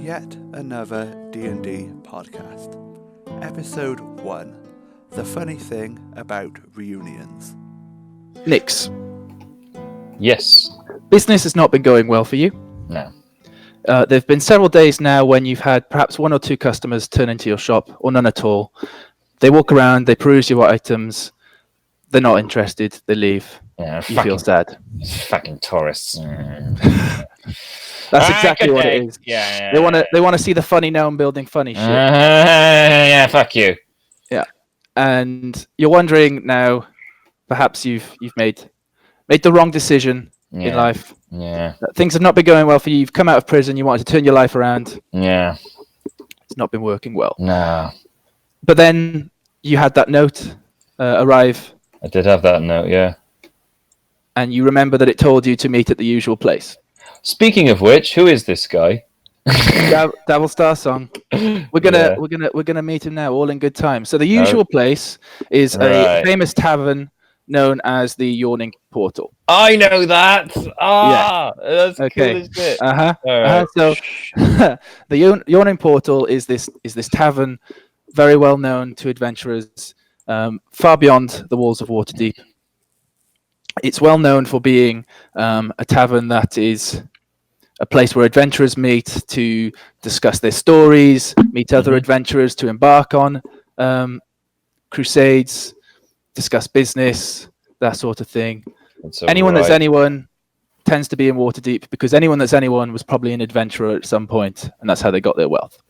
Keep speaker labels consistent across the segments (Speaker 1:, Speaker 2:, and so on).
Speaker 1: yet another D&D podcast. Episode 1, The Funny Thing About Reunions.
Speaker 2: Nix.
Speaker 3: Yes.
Speaker 2: Business has not been going well for you.
Speaker 3: No.
Speaker 2: There have been several days now when you've had perhaps one or two customers turn into your shop, or none at all. They walk around, they peruse your items, they're not interested, they leave.
Speaker 3: Yeah,
Speaker 2: You feel sad.
Speaker 3: Fucking tourists.
Speaker 2: That's exactly what it is.
Speaker 3: Yeah.
Speaker 2: They want to see the funny gnome building funny shit.
Speaker 3: Yeah, fuck you.
Speaker 2: Yeah. And you're wondering now, perhaps you've made the wrong decision in life.
Speaker 3: Yeah.
Speaker 2: Things have not been going well for you. You've come out of prison, you wanted to turn your life around.
Speaker 3: Yeah.
Speaker 2: It's not been working well.
Speaker 3: No.
Speaker 2: But then you had that note arrive.
Speaker 3: I did have that note, yeah.
Speaker 2: And you remember that it told you to meet at the usual place.
Speaker 3: Speaking of which, who is this guy?
Speaker 2: Davil Starsong. We're gonna meet him now, all in good time. So the usual place is a famous tavern known as the Yawning Portal.
Speaker 3: I know that. That's
Speaker 2: okay.
Speaker 3: Cool as shit.
Speaker 2: Right. So the Yawning Portal is this tavern, very well known to adventurers, far beyond the walls of Waterdeep. It's well known for being a tavern that is a place where adventurers meet to discuss their stories, meet other adventurers to embark on crusades, discuss business, that sort of thing. Anyone that's anyone tends to be in Waterdeep because anyone that's anyone was probably an adventurer at some point, and that's how they got their wealth.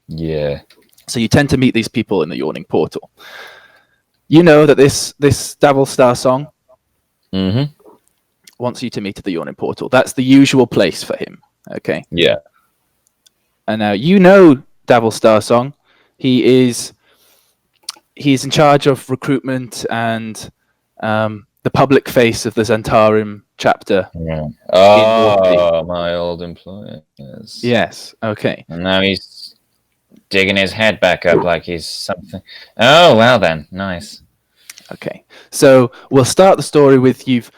Speaker 3: Yeah.
Speaker 2: So you tend to meet these people in the Yawning Portal. You know that this Davil Starsong wants you to meet at the Yawning Portal. That's the usual place for him. Okay.
Speaker 3: Yeah.
Speaker 2: And now you know Davil Starsong. He's in charge of recruitment and the public face of the Zentarum chapter.
Speaker 3: Yeah. Oh, my old employer.
Speaker 2: Yes. Okay.
Speaker 3: And now he's digging his head back up like he's something. Oh, well then. Nice.
Speaker 2: Okay. So we'll start the story with you've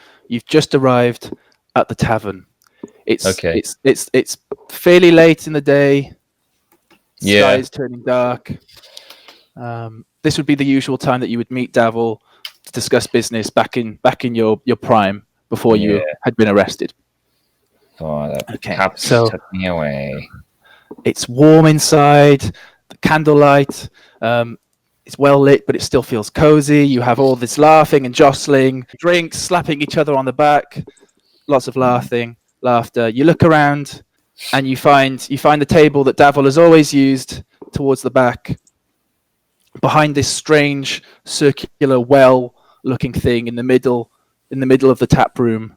Speaker 2: just arrived at the tavern. It's fairly late in the day. Sky is turning dark. This would be the usual time that you would meet Davil to discuss business back in your prime before you had been arrested.
Speaker 3: Oh, that cops took me away.
Speaker 2: It's warm inside. The candlelight. It's well lit, but it still feels cozy. You have all this laughing and jostling, drinks, slapping each other on the back, lots of laughter. You look around, and you find the table that Davil has always used towards the back, behind this strange circular well-looking thing in the middle of the tap room.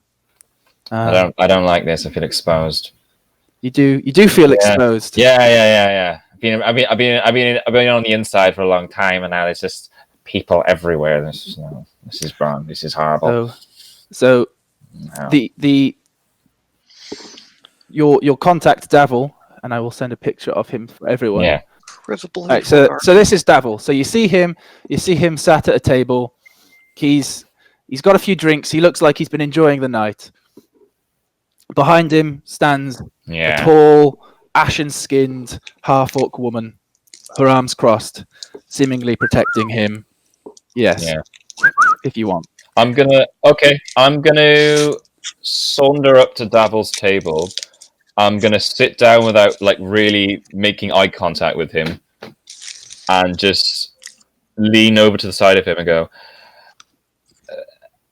Speaker 3: I don't like this. I feel exposed.
Speaker 2: You do feel exposed.
Speaker 3: Yeah. I've been on the inside for a long time, and now there's just people everywhere. This is wrong. This is horrible.
Speaker 2: So your contact Davil, and I will send a picture of him for everyone.
Speaker 3: Yeah.
Speaker 2: Right, so this is Davil. So you see him sat at a table. He's got a few drinks. He looks like he's been enjoying the night. Behind him stands a tall, ashen-skinned, half-orc woman, her arms crossed, seemingly protecting him. Yes. Yeah. If you want.
Speaker 3: I'm gonna saunter up to Davil's table. I'm gonna sit down without really making eye contact with him, and just lean over to the side of him and go,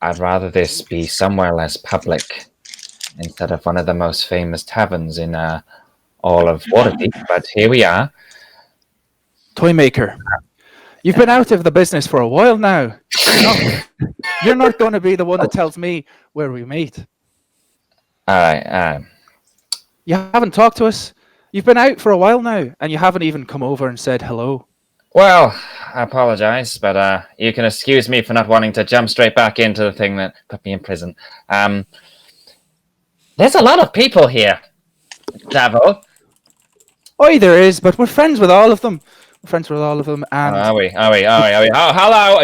Speaker 3: "I'd rather this be somewhere less public instead of one of the most famous taverns in all of Waterdeep, but here we are."
Speaker 2: Toymaker, you've been out of the business for a while now. You're not going to be the one that tells me where we meet. You haven't talked to us. You've been out for a while now, and you haven't even come over and said hello.
Speaker 3: Well, I apologize, but you can excuse me for not wanting to jump straight back into the thing that put me in prison. There's a lot of people here, Davil.
Speaker 2: Oh, there is, but we're friends with all of them. And
Speaker 3: are we? Oh, hello!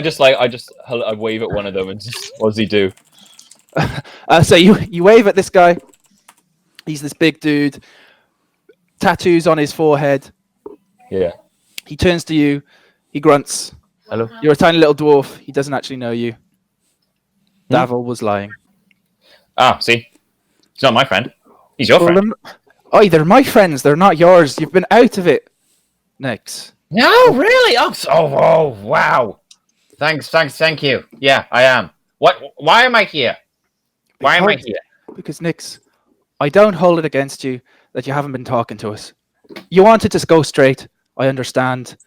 Speaker 3: I wave at one of them, and just, what does he do?
Speaker 2: So you wave at this guy. He's this big dude. tattoos on his forehead.
Speaker 3: Yeah.
Speaker 2: He turns to you. He grunts.
Speaker 3: Hello.
Speaker 2: You're a tiny little dwarf. He doesn't actually know you. Davil was lying.
Speaker 3: Ah, see? He's not my friend. He's your friend.
Speaker 2: They're my friends. They're not yours. You've been out of it. Nix.
Speaker 3: No, really? Oh, wow. Thanks, thank you. Yeah, I am. Why am I here? Why am I here?
Speaker 2: Because, Nix, I don't hold it against you that you haven't been talking to us. You wanted to go straight. I understand.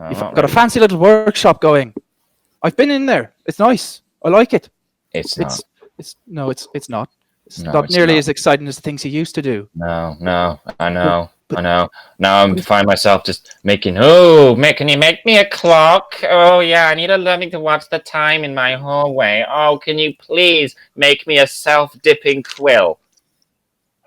Speaker 2: You've got a fancy little workshop going. I've been in there. It's nice. I like it.
Speaker 3: It's not.
Speaker 2: It's not. It's
Speaker 3: No,
Speaker 2: not
Speaker 3: it's
Speaker 2: nearly
Speaker 3: not.
Speaker 2: as exciting as the things you used to do.
Speaker 3: No, I know. Now I find myself just making. Oh, can you make me a clock? Oh yeah, I need a loving to watch the time in my hallway. Oh, can you please make me a self-dipping quill?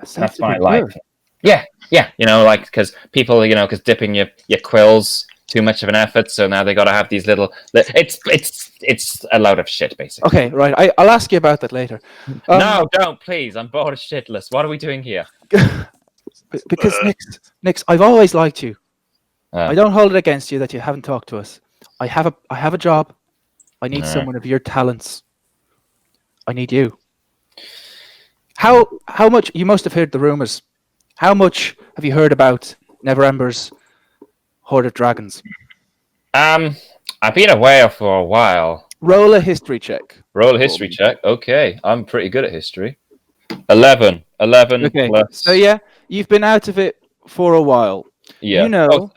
Speaker 3: That's my life. Yeah. Because people, because dipping your quills too much of an effort, so now they got to have these little. It's a load of shit, basically.
Speaker 2: Okay, right. I'll ask you about that later.
Speaker 3: No, don't, please. I'm bored of shitless. What are we doing here?
Speaker 2: Because Nix, I've always liked you. I don't hold it against you that you haven't talked to us. I have a job. I need someone of your talents. I need you. How much? You must have heard the rumors. How much have you heard about Neverember's horde of dragons?
Speaker 3: I've been away for a while.
Speaker 2: Roll a history check.
Speaker 3: Roll a history check. Okay, I'm pretty good at history. 11
Speaker 2: Okay.
Speaker 3: plus.
Speaker 2: So yeah, you've been out of it for a while.
Speaker 3: Yeah.
Speaker 2: 11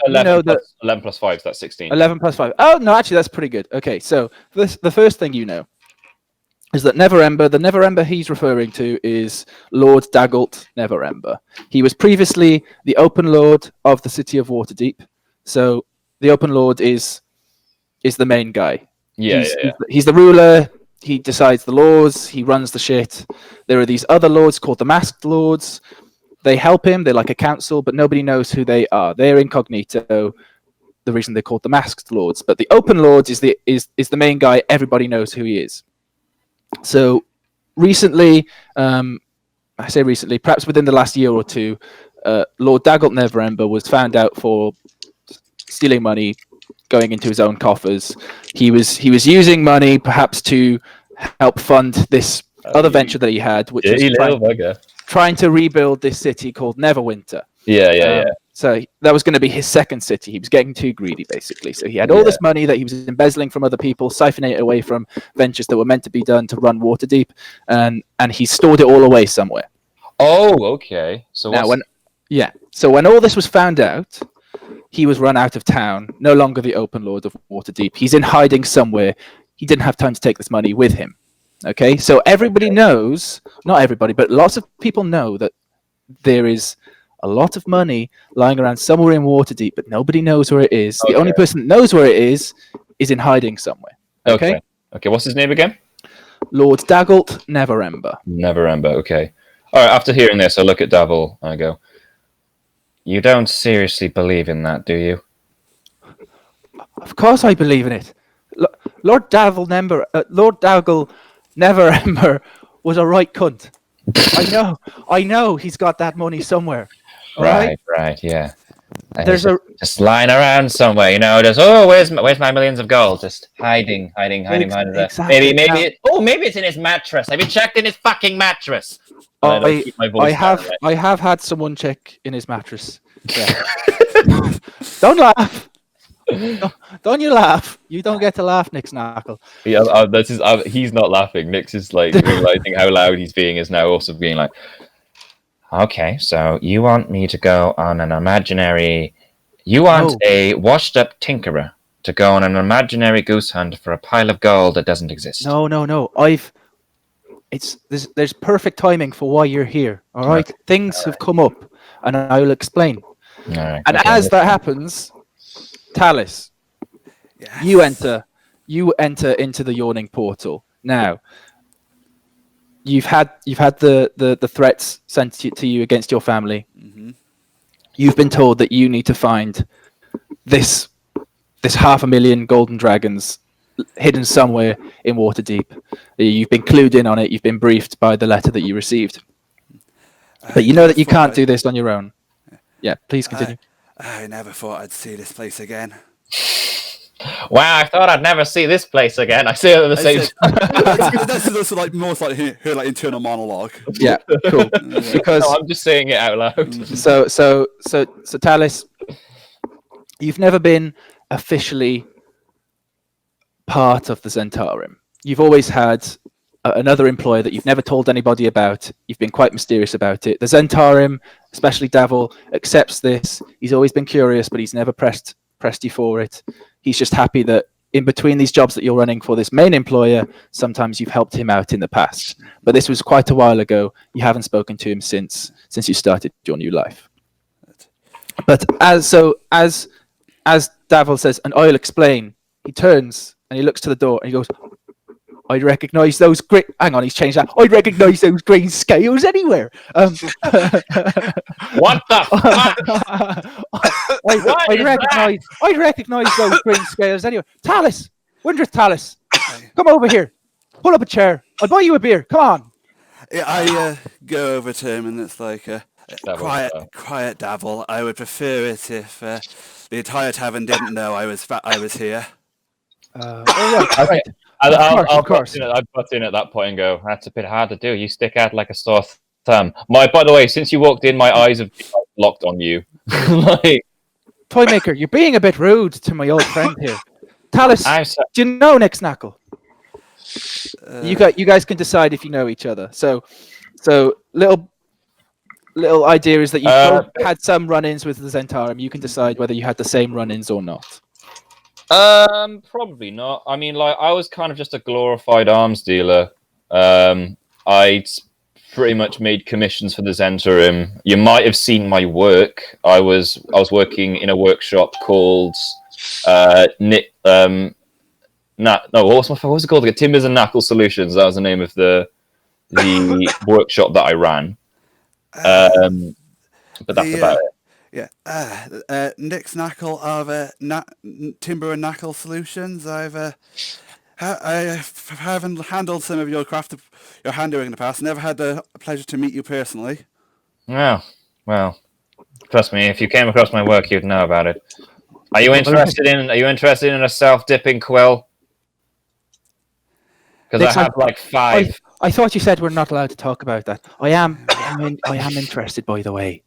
Speaker 3: plus, 11 plus 5, so that's 16.
Speaker 2: 11 plus 5. Oh no, actually that's pretty good. Okay, so the first thing you know is that Neverember, the Neverember he's referring to is Lord Daggalt Neverember. He was previously the Open Lord of the city of Waterdeep. So the Open Lord is the main guy. He's the ruler. He decides the laws. He runs the shit. There are these other lords called the Masked Lords. They help him. They're like a council, but nobody knows who they are. They're incognito. The reason they're called the Masked Lords. But the Open Lords is the main guy. Everybody knows who he is. So recently, I say recently, perhaps within the last year or two, Lord Daggalt Neverember was found out for stealing money, going into his own coffers. He was using money perhaps to help fund this other venture that he had, which was trying to rebuild this city called Neverwinter.
Speaker 3: Yeah.
Speaker 2: So that was going to be his second city. He was getting too greedy, basically. So he had all this money that he was embezzling from other people, siphoning it away from ventures that were meant to be done to run Waterdeep, and he stored it all away somewhere.
Speaker 3: Oh, okay. So
Speaker 2: when all this was found out, he was run out of town, no longer the Open Lord of Waterdeep. He's in hiding somewhere. He didn't have time to take this money with him. Okay, so everybody knows, not everybody, but lots of people know that there is a lot of money lying around somewhere in Waterdeep, but nobody knows where it is. The only person that knows where it is in hiding somewhere. Okay,
Speaker 3: what's his name again?
Speaker 2: Lord Daggalt Neverember.
Speaker 3: Neverember, okay. All right, after hearing this, I look at Davil and I go, you don't seriously believe in that, do you?
Speaker 2: Of course I believe in it. Lord Daggalt Neverember was a right cunt. I know he's got that money somewhere.
Speaker 3: Right, yeah.
Speaker 2: There's
Speaker 3: just lying around somewhere, just where's my millions of gold? Just hiding
Speaker 2: exactly.
Speaker 3: Maybe it's in his mattress. Have you checked in his fucking mattress?
Speaker 2: I have had someone check in his mattress. Yeah. Don't laugh. Don't you laugh. You don't get to laugh, Nick's Nackle.
Speaker 3: Yeah, he's not laughing. Nick's is like realizing how loud he's being is now also being like, okay, so you want me to go on an imaginary... You want a washed-up tinkerer to go on an imaginary goose hunt for a pile of gold that doesn't exist.
Speaker 2: No. There's perfect timing for why you're here. All right, things have come up, and I'll explain.
Speaker 3: All right,
Speaker 2: and as that happens, Taliss, you enter into the Yawning portal. Now, you've had the threats sent to you against your family. Mm-hmm. You've been told that you need to find this 500,000 golden dragons hidden somewhere in Waterdeep. You've been clued in on it. You've been briefed by the letter that you received. But you know that you can't do this on your own. Yeah, please continue.
Speaker 1: I never thought I'd see this place again.
Speaker 3: Wow, I thought I'd never see this place again. I say it at the same time.
Speaker 1: That's like most like her like internal monologue.
Speaker 2: Yeah, cool. Because
Speaker 3: No, I'm just saying it out loud.
Speaker 2: so Taliss, you've never been officially part of the Zentarum. You've always had another employer that you've never told anybody about. You've been quite mysterious about it. The Zentarum, especially Davil, accepts this. He's always been curious, but he's never pressed you for it. He's just happy that in between these jobs that you're running for this main employer, sometimes you've helped him out in the past. But this was quite a while ago. You haven't spoken to him since you started your new life. But as Davil says, and I'll explain, he turns and he looks to the door and he goes, I'd recognise those great. Hang on, he's changed that. I'd recognise those green scales anywhere.
Speaker 3: What the fuck?
Speaker 2: I'd recognise those green scales anywhere. Taliss, Wyndreth Taliss, come over here. Pull up a chair. I'll buy you a beer. Come on.
Speaker 1: Yeah, I go over to him and it's like, quiet, Davil. I would prefer it if the entire tavern didn't know I was here.
Speaker 2: Right.
Speaker 3: I'll butt in at that point and go, that's a bit hard to do. You stick out like a sore thumb. By the way, since you walked in, my eyes have locked on you. Like,
Speaker 2: Toymaker, you're being a bit rude to my old friend here. Taliss, do you know Nackle? You guys can decide if you know each other. So little idea is that you both had some run-ins with the Zentarum. You can decide whether you had the same run-ins or not.
Speaker 3: Probably not. I mean, like, I was kind of just a glorified arms dealer. I'd pretty much made commissions for the Zentarum. You might have seen my work. I was working in a workshop called what was it called? Timbers and Nackle Solutions. That was the name of the workshop that I ran. But that's about it.
Speaker 1: Yeah, Nick's Nackle of Timber and Nackle Solutions. I haven't handled some of your handling in the past. Never had the pleasure to meet you personally.
Speaker 3: Oh, well, trust me, if you came across my work, you'd know about it. Are you interested in a self-dipping quill? Because I have like 5.
Speaker 2: I thought you said we're not allowed to talk about that. I am interested, by the way.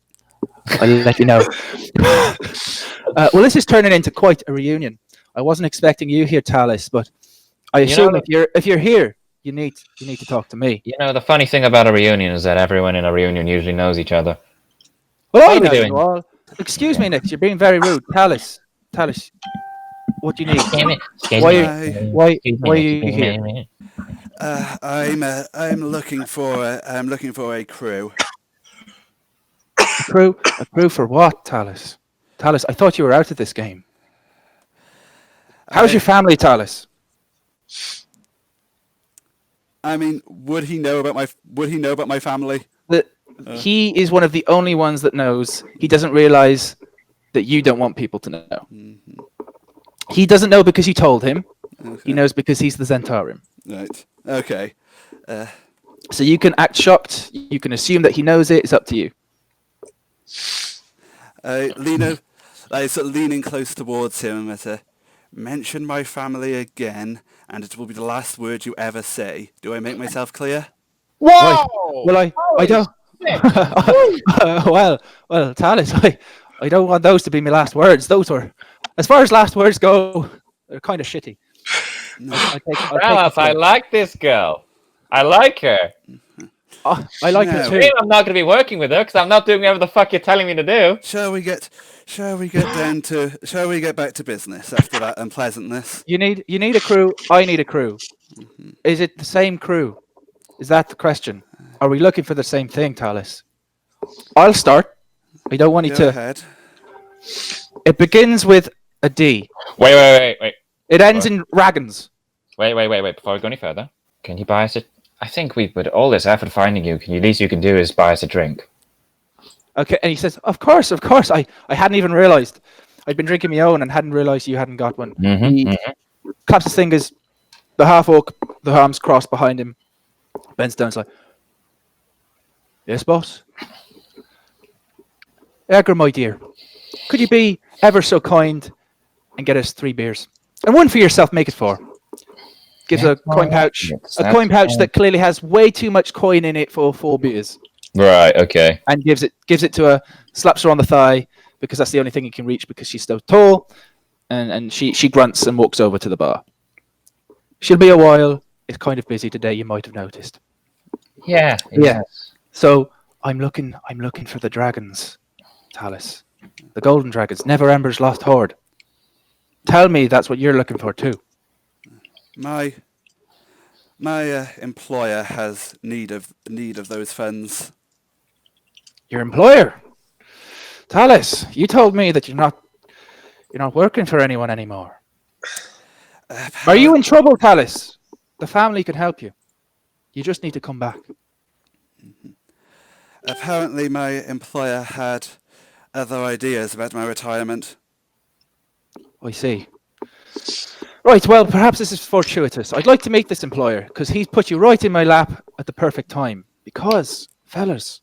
Speaker 2: I'll let you know. Well, this is turning into quite a reunion. I wasn't expecting you here, Taliss, but I assume if you're here, you need to talk to me.
Speaker 3: You know, the funny thing about a reunion is that everyone in a reunion usually knows each other.
Speaker 2: Well, I know you all. Excuse me, Nick. You're being very rude. Taliss, what do you need? Why are you here?
Speaker 1: I'm looking for a crew.
Speaker 2: A crew for what, Taliss? Taliss, I thought you were out of this game. How's your family, Taliss?
Speaker 1: I mean, would he know about my family?
Speaker 2: He is one of the only ones that knows. He doesn't realize that you don't want people to know.
Speaker 1: Mm-hmm.
Speaker 2: He doesn't know because you told him. Okay. He knows because he's the Zentarum.
Speaker 1: Right. Okay.
Speaker 2: So you can act shocked. You can assume that he knows it. It's up to you.
Speaker 1: Leaning close towards him, mention my family again, and it will be the last word you ever say. Do I make myself clear?
Speaker 2: Whoa! Well, I don't. well, Taliss, I don't want those to be my last words. Those were, as far as last words go, they're kind of shitty.
Speaker 1: No.
Speaker 3: I like this girl. I like her.
Speaker 2: I like her too.
Speaker 3: I'm not going to be working with her because I'm not doing whatever the fuck you're telling me to do.
Speaker 1: Shall we get back to business after that unpleasantness?
Speaker 2: You need a crew. I need a crew. Mm-hmm. Is it the same crew? Is that the question? Are we looking for the same thing, Taliss? I'll start. I don't want you to.
Speaker 1: Go ahead.
Speaker 2: It begins with a D.
Speaker 3: Wait.
Speaker 2: It ends in Raggans.
Speaker 3: Wait. Before we go any further, can you buy us a... I think we put all this effort finding you. The least you can do is buy us a drink.
Speaker 2: Okay, and he says, of course. I hadn't even realised. I'd been drinking my own and hadn't realised you hadn't got one. He claps his fingers, the half-orc, the arms crossed behind him, bends down, like, yes, boss? Edgar, my dear, could you be ever so kind and get us 3 beers? And one for yourself, make it 4. Gives
Speaker 3: Yeah,
Speaker 2: a coin pouch.
Speaker 3: that's
Speaker 2: A coin pouch
Speaker 3: fine.
Speaker 2: that clearly has way too much coin in it for 4 beers.
Speaker 3: Right, okay.
Speaker 2: And gives it to her, slaps her on the thigh, because that's the only thing he can reach because she's so tall. And she grunts and walks over to the bar. She'll be a while. It's kind of busy today, you might have noticed.
Speaker 3: Yeah.
Speaker 2: So I'm looking for the dragons, Taliss. The golden dragons, Never Ember's lost hoard. Tell me that's what you're looking for too.
Speaker 1: My employer has need of those funds.
Speaker 2: Your employer, Taliss. You told me that you're not working for anyone anymore. Are you in trouble, Taliss? The family can help you. You just need to come back.
Speaker 1: Apparently, my employer had other ideas about my retirement.
Speaker 2: I see. Right, well, perhaps this is fortuitous. I'd like to meet this employer, because he's put you right in my lap at the perfect time. Because, fellas,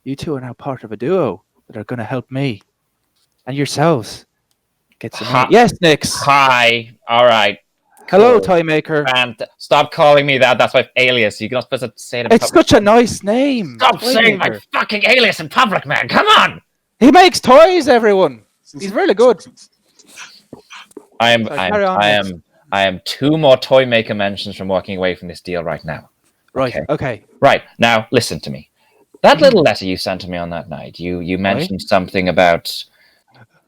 Speaker 2: you two are now part of a duo that are going to help me. And yourselves. Get some money. Yes, Nix.
Speaker 3: Hi. All right.
Speaker 2: Hello,
Speaker 3: Cool.
Speaker 2: Tie Maker.
Speaker 3: And stop calling me that. That's my alias. You're not supposed to say it.
Speaker 2: It's such a nice name.
Speaker 3: Stop
Speaker 2: Tie
Speaker 3: saying
Speaker 2: Maker.
Speaker 3: my fucking alias in public, man. Come on.
Speaker 2: He makes toys, everyone. He's really good.
Speaker 3: I
Speaker 2: Carry on, Nix.
Speaker 3: am 2 more toy maker mentions from walking away from this deal right now.
Speaker 2: Right, okay.
Speaker 3: Right. Now, listen to me. That little letter you sent to me on that night, you mentioned something about...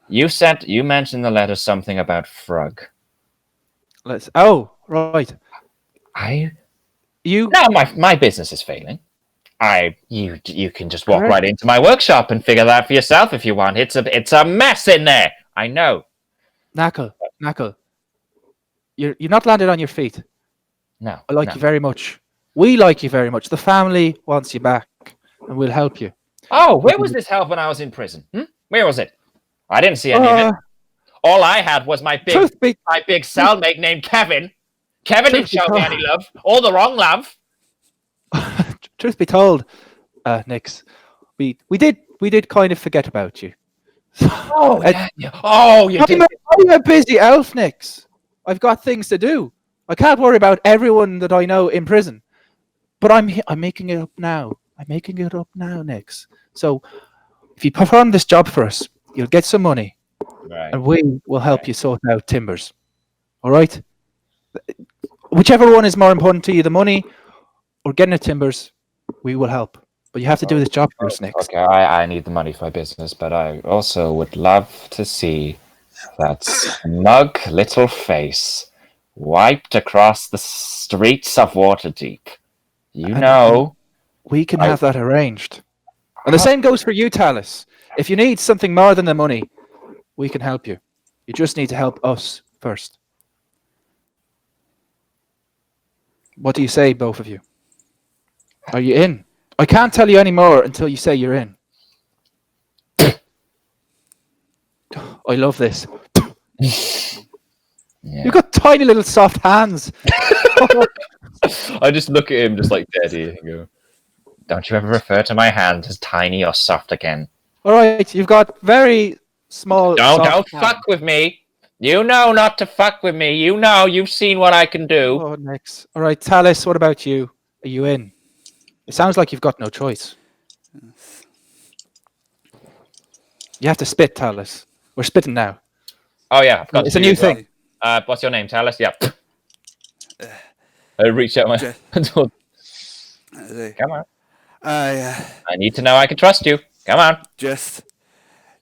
Speaker 3: You mentioned in the letter something about Frug.
Speaker 2: Right.
Speaker 3: Now my business is failing. You can just walk right into my workshop and figure that out for yourself if you want. It's a mess in there. I know.
Speaker 2: Nackle. You're not landed on your feet.
Speaker 3: No.
Speaker 2: I like you very much. We like you very much. The family wants you back, and we'll help you.
Speaker 3: Oh, where was this help when I was in prison? Where was it? I didn't see any of it. All I had was my big cellmate named Kevin. Kevin didn't show me any love. All the wrong love.
Speaker 2: Truth be told, Nix, we did kind of forget about you.
Speaker 3: Oh, you did.
Speaker 2: I'm a busy elf, Nix. I've got things to do. I can't worry about everyone that I know in prison. But I'm making it up now. I'm making it up now, Nix. So if you perform this job for us, you'll get some money.
Speaker 3: Right.
Speaker 2: And we will help you sort out timbers. All right? Whichever one is more important to you, the money or getting the timbers, we will help. But you have to do this job for us, Nix.
Speaker 3: Okay, I need the money for my business, but I also would love to see that smug little face wiped across the streets of Waterdeep.
Speaker 2: We can have that arranged. And the same goes for you, Taliss. If you need something more than the money, we can help you. You just need to help us first. What do you say, both of you? Are you in? I can't tell you any more until you say you're in. I love this.
Speaker 3: Yeah.
Speaker 2: You've got tiny little soft hands.
Speaker 3: I just look at him just like Daddy and go, don't you ever refer to my hands as tiny or soft again.
Speaker 2: All right, you've got very small...
Speaker 3: Don't fuck with me. You know not to fuck with me. You know you've seen what I can do.
Speaker 2: Oh, Nix. All right, Taliss, what about you? Are you in? It sounds like you've got no choice. You have to spit, Taliss. We're spitting now.
Speaker 3: Oh, yeah.
Speaker 2: It's a new thing.
Speaker 3: What's your name, Taliss? Yeah. I reached out my hand. Come on.
Speaker 1: I
Speaker 3: need to know I can trust you. Come on.
Speaker 1: Just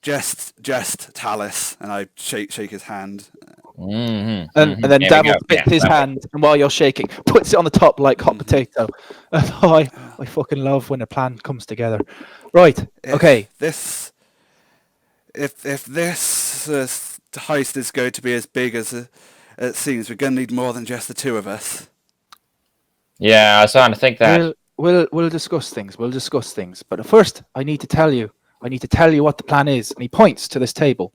Speaker 1: Taliss, and I shake his hand.
Speaker 2: And then Davil spits his hand, and while you're shaking, puts it on the top like hot potato. I fucking love when a plan comes together. Right. Okay.
Speaker 1: If this heist is going to be as big as it seems, we're going to need more than just the 2 of us.
Speaker 3: Yeah, I was starting to think that.
Speaker 2: We'll discuss things. But first, I need to tell you what the plan is. And he points to this table.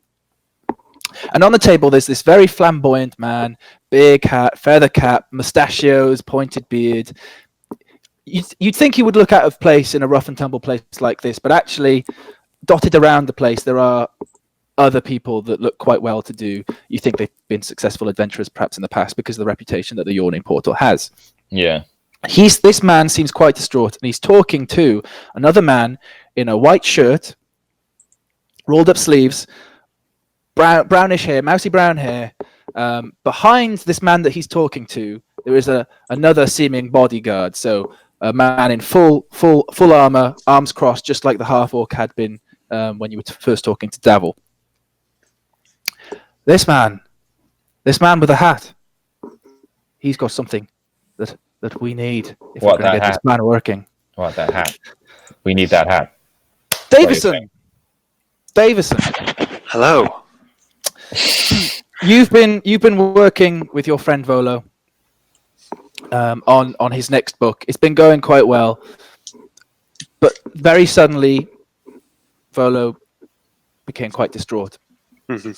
Speaker 2: And on the table, there's this very flamboyant man, big hat, feather cap, mustachios, pointed beard. You'd think he would look out of place in a rough and tumble place like this, but actually, dotted around the place, there are other people that look quite well to do. You think they've been successful adventurers perhaps in the past because of the reputation that the Yawning Portal has.
Speaker 3: Yeah.
Speaker 2: This man seems quite distraught, and he's talking to another man in a white shirt, rolled up sleeves, brownish hair, mousy brown hair. Behind this man that he's talking to, there is another seeming bodyguard. So a man in full armor, arms crossed, just like the half-orc had been when you were first talking to Davil. This man with a hat, he's got something that we need if we're going to get this man working.
Speaker 3: What, that hat? We need that hat.
Speaker 2: Davison!
Speaker 4: Hello.
Speaker 2: You've been working with your friend Volo on his next book. It's been going quite well, but very suddenly, Volo became quite distraught.
Speaker 4: Mm-hmm.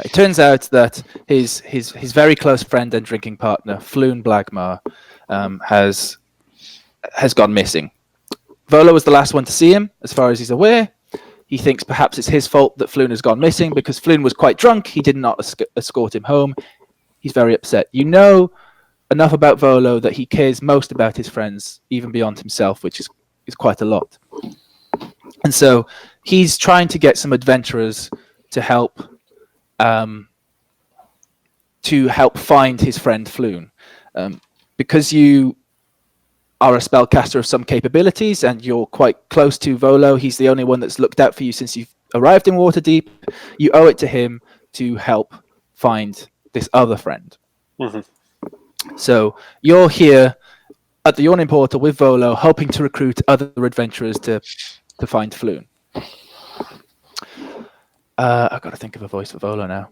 Speaker 2: It turns out that his very close friend and drinking partner, Floon Blagmar, has gone missing. Volo was the last one to see him, as far as he's aware. He thinks perhaps it's his fault that Floon has gone missing because Floon was quite drunk. He did not escort him home. He's very upset. You know enough about Volo that he cares most about his friends, even beyond himself, which is quite a lot. And so he's trying to get some adventurers to help find his friend Floon. Because you are a spellcaster of some capabilities and you're quite close to Volo, he's the only one that's looked out for you since you've arrived in Waterdeep. You owe it to him to help find this other friend.
Speaker 4: Mm-hmm.
Speaker 2: So you're here at the Yawning Portal with Volo, hoping to recruit other adventurers to find Floon. I've got to think of a voice for Volo now.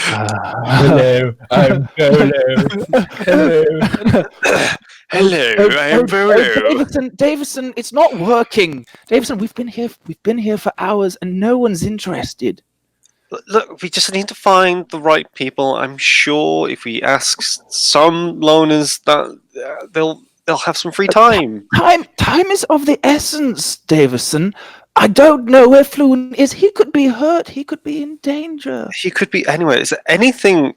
Speaker 3: Hello, I'm Volo.
Speaker 4: Hello, I am Volo.
Speaker 2: Davison, it's not working. Davison, we've been here for hours and no one's interested.
Speaker 4: Look, we just need to find the right people. I'm sure if we ask some loners, that they'll have some free time.
Speaker 2: Time is of the essence, Davison. I don't know where Floon is. He could be hurt. He could be in danger.
Speaker 4: He could be anywhere. Is there anything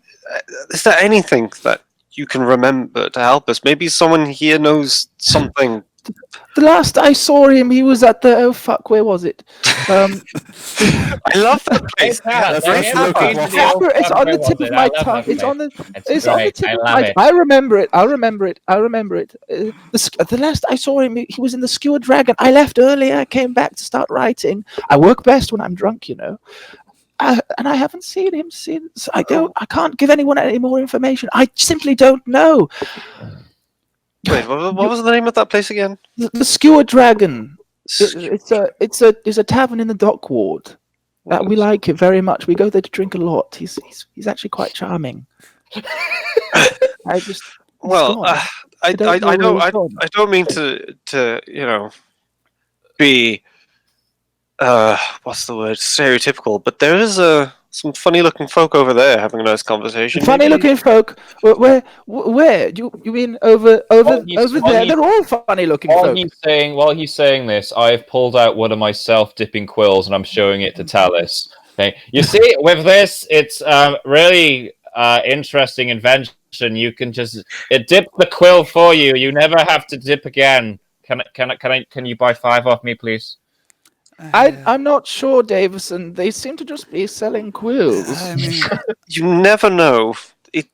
Speaker 4: that you can remember to help us? Maybe someone here knows something.
Speaker 2: The last I saw him, he was at the where was it?
Speaker 4: I love that place.
Speaker 2: It's on the tip of my tongue. It's on the tip of my tongue. I remember it. The last I saw him, he was in the Skewered Dragon. I left earlier. I came back to start writing. I work best when I'm drunk, you know. And I haven't seen him since. I can't give anyone any more information. I simply don't know.
Speaker 4: Wait, what was the name of that place again?
Speaker 2: The Skewered Dragon. It's a tavern in the dock ward. We like it very much. We go there to drink a lot. He's actually quite charming. I don't mean to be what's the word, stereotypical, but there is some funny looking folk over there having a nice conversation. Funny looking folk? Where? You mean over there? They're all funny looking folk.
Speaker 3: While he's saying this, I've pulled out one of my self-dipping quills and I'm showing it to Taliss. Okay, you see, with this, it's really interesting invention. You can it dips the quill for you. You never have to dip again. Can you buy 5 off me, please?
Speaker 2: I'm not sure, Davison. They seem to just be selling quills.
Speaker 1: I mean,
Speaker 4: you never know.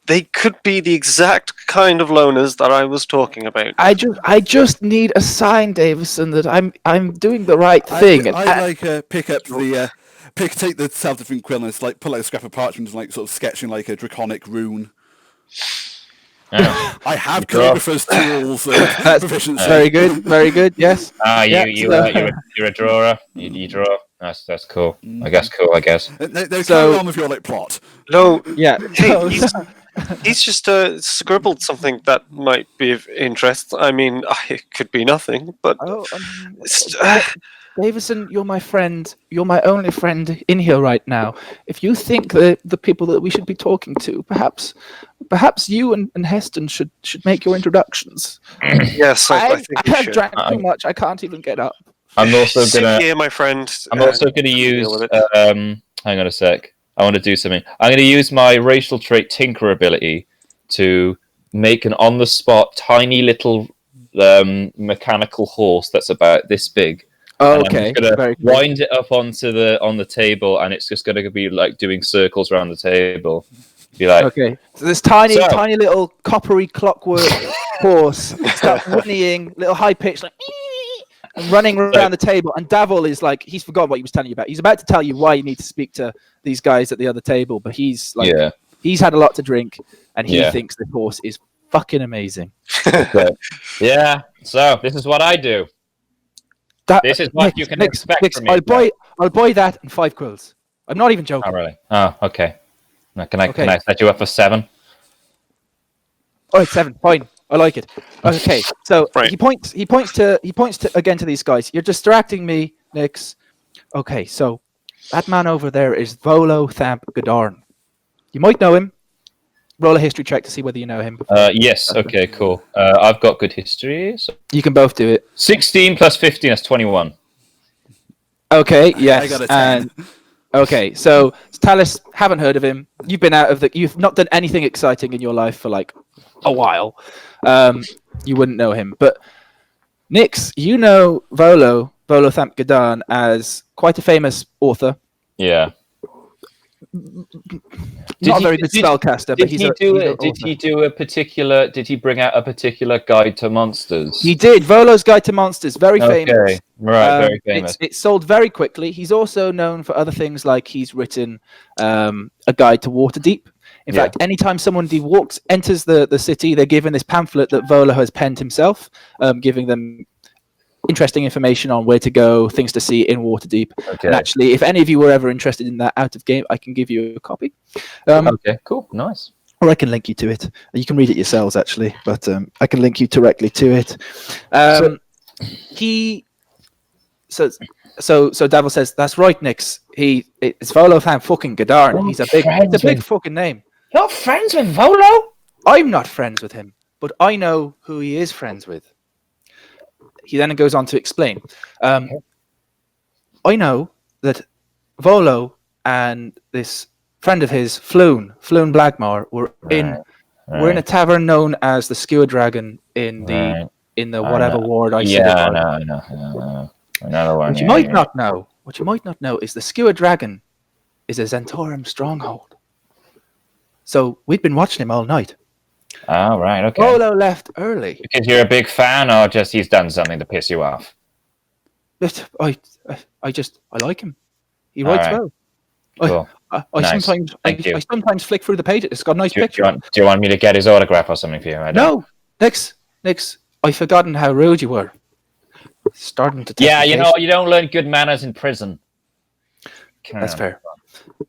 Speaker 4: They could be the exact kind of loners that I was talking about.
Speaker 2: I just need a sign, Davison, that I'm doing the right thing.
Speaker 1: Pick up the take the self-defeating quill and it's like pull out a scrap of parchment and like sort of sketching like a draconic rune.
Speaker 3: Yeah.
Speaker 1: I have calligrapher's tools.
Speaker 2: That's
Speaker 1: proficiency.
Speaker 2: Very good. Yes.
Speaker 3: You're a drawer. You draw. That's cool. I guess.
Speaker 1: Carry on with your plot.
Speaker 4: No.
Speaker 2: Yeah.
Speaker 4: Hey, he's just scribbled something that might be of interest. I mean, it could be nothing, but
Speaker 2: Davison, you're my friend. You're my only friend in here right now. If you think the people that we should be talking to, perhaps you and Heston should make your introductions.
Speaker 4: Yes, I think we
Speaker 2: I've
Speaker 4: should.
Speaker 2: drank too much. I can't even get up.
Speaker 3: I'm also
Speaker 4: Sit
Speaker 3: gonna.
Speaker 4: here, my friend.
Speaker 3: I'm also gonna use.
Speaker 4: deal with it.
Speaker 3: Hang on a sec. I want to do something. I'm gonna use my racial trait Tinker ability to make an on-the-spot tiny little mechanical horse that's about this big.
Speaker 2: Oh,
Speaker 3: And
Speaker 2: okay.
Speaker 3: I'm just gonna
Speaker 2: Very cool.
Speaker 3: wind it up on the table, and it's just gonna be like doing circles around the table. Be like,
Speaker 2: Okay. So this tiny
Speaker 3: So-
Speaker 2: tiny little coppery clockwork horse starts whinnying, little high pitch like and running around the table, and Davil is like, he's forgotten what he was telling you about. He's about to tell you why you need to speak to these guys at the other table, but he's like,
Speaker 3: yeah,
Speaker 2: he's had a lot to drink, and he
Speaker 3: Yeah.
Speaker 2: thinks the horse is fucking amazing.
Speaker 3: yeah. So this is what I do. This is what you can expect from me.
Speaker 2: I'll buy that and 5 quills. I'm not even joking.
Speaker 3: Oh really? Oh, okay. Now, can
Speaker 2: Okay.
Speaker 3: I set you up for 7?
Speaker 2: Oh, it's 7. Fine. I like it. Okay. So
Speaker 4: Right.
Speaker 2: he points to again to these guys. You're distracting me, Nix. Okay. So that man over there is Volo Thamp Gadarn. You might know him. Roll a history check to see whether you know him.
Speaker 3: Yes. Okay. Cool. I've got good history. So
Speaker 2: You can both do it.
Speaker 3: 16 plus 15. That's 21.
Speaker 2: Okay. Yes.
Speaker 1: I got a 10.
Speaker 2: And okay. So Taliss, haven't heard of him. You've been You've not done anything exciting in your life for like a while. You wouldn't know him, but Nix, you know Volo Thamp Gadarn as quite a famous author.
Speaker 3: Yeah.
Speaker 2: Not a very good spellcaster, but
Speaker 3: Did
Speaker 2: he's
Speaker 3: he
Speaker 2: an
Speaker 3: do
Speaker 2: author.
Speaker 3: it? Did he do a particular? Did he bring out a particular guide to monsters?
Speaker 2: He did. Volo's Guide to Monsters, very famous.
Speaker 3: Okay. Right. Very famous.
Speaker 2: It sold very quickly. He's also known for other things, like he's written a guide to Waterdeep. In fact, anytime someone enters the city, they're given this pamphlet that Volo has penned himself, giving them interesting information on where to go, things to see in Waterdeep.
Speaker 3: Okay.
Speaker 2: And actually, if any of you were ever interested in that out of game, I can give you a copy.
Speaker 3: Okay. Cool. Nice.
Speaker 2: Or I can link you to it. You can read it yourselves, actually, but I can link you directly to it. So Davil says, "That's right, Nix. It's Volo Thamp fucking Gadarn. He's a big fucking name.
Speaker 3: You're friends with Volo?
Speaker 2: I'm not friends with him, but I know who he is friends with." He then goes on to explain. I know that Volo and this friend of his, Floon Blagmar, were in a tavern known as the Skewer Dragon in the whatever ward I said.
Speaker 3: Yeah, I know. Another one.
Speaker 2: What you might not know is the Skewer Dragon is a Zentaurum stronghold. So we'd been watching him all night.
Speaker 3: Oh, right, okay.
Speaker 2: Volo left early.
Speaker 3: Because you're a big fan, or just he's done something to piss you off?
Speaker 2: But I like him. He writes
Speaker 3: right.
Speaker 2: well.
Speaker 3: Cool.
Speaker 2: I
Speaker 3: Nice.
Speaker 2: sometimes flick through the pages. It's got a nice
Speaker 3: Do
Speaker 2: picture.
Speaker 3: you want me to get his autograph or something for you?
Speaker 2: No, Nix, I've forgotten how rude you were. Starting to.
Speaker 3: Yeah, you don't learn good manners in prison.
Speaker 2: That's fair.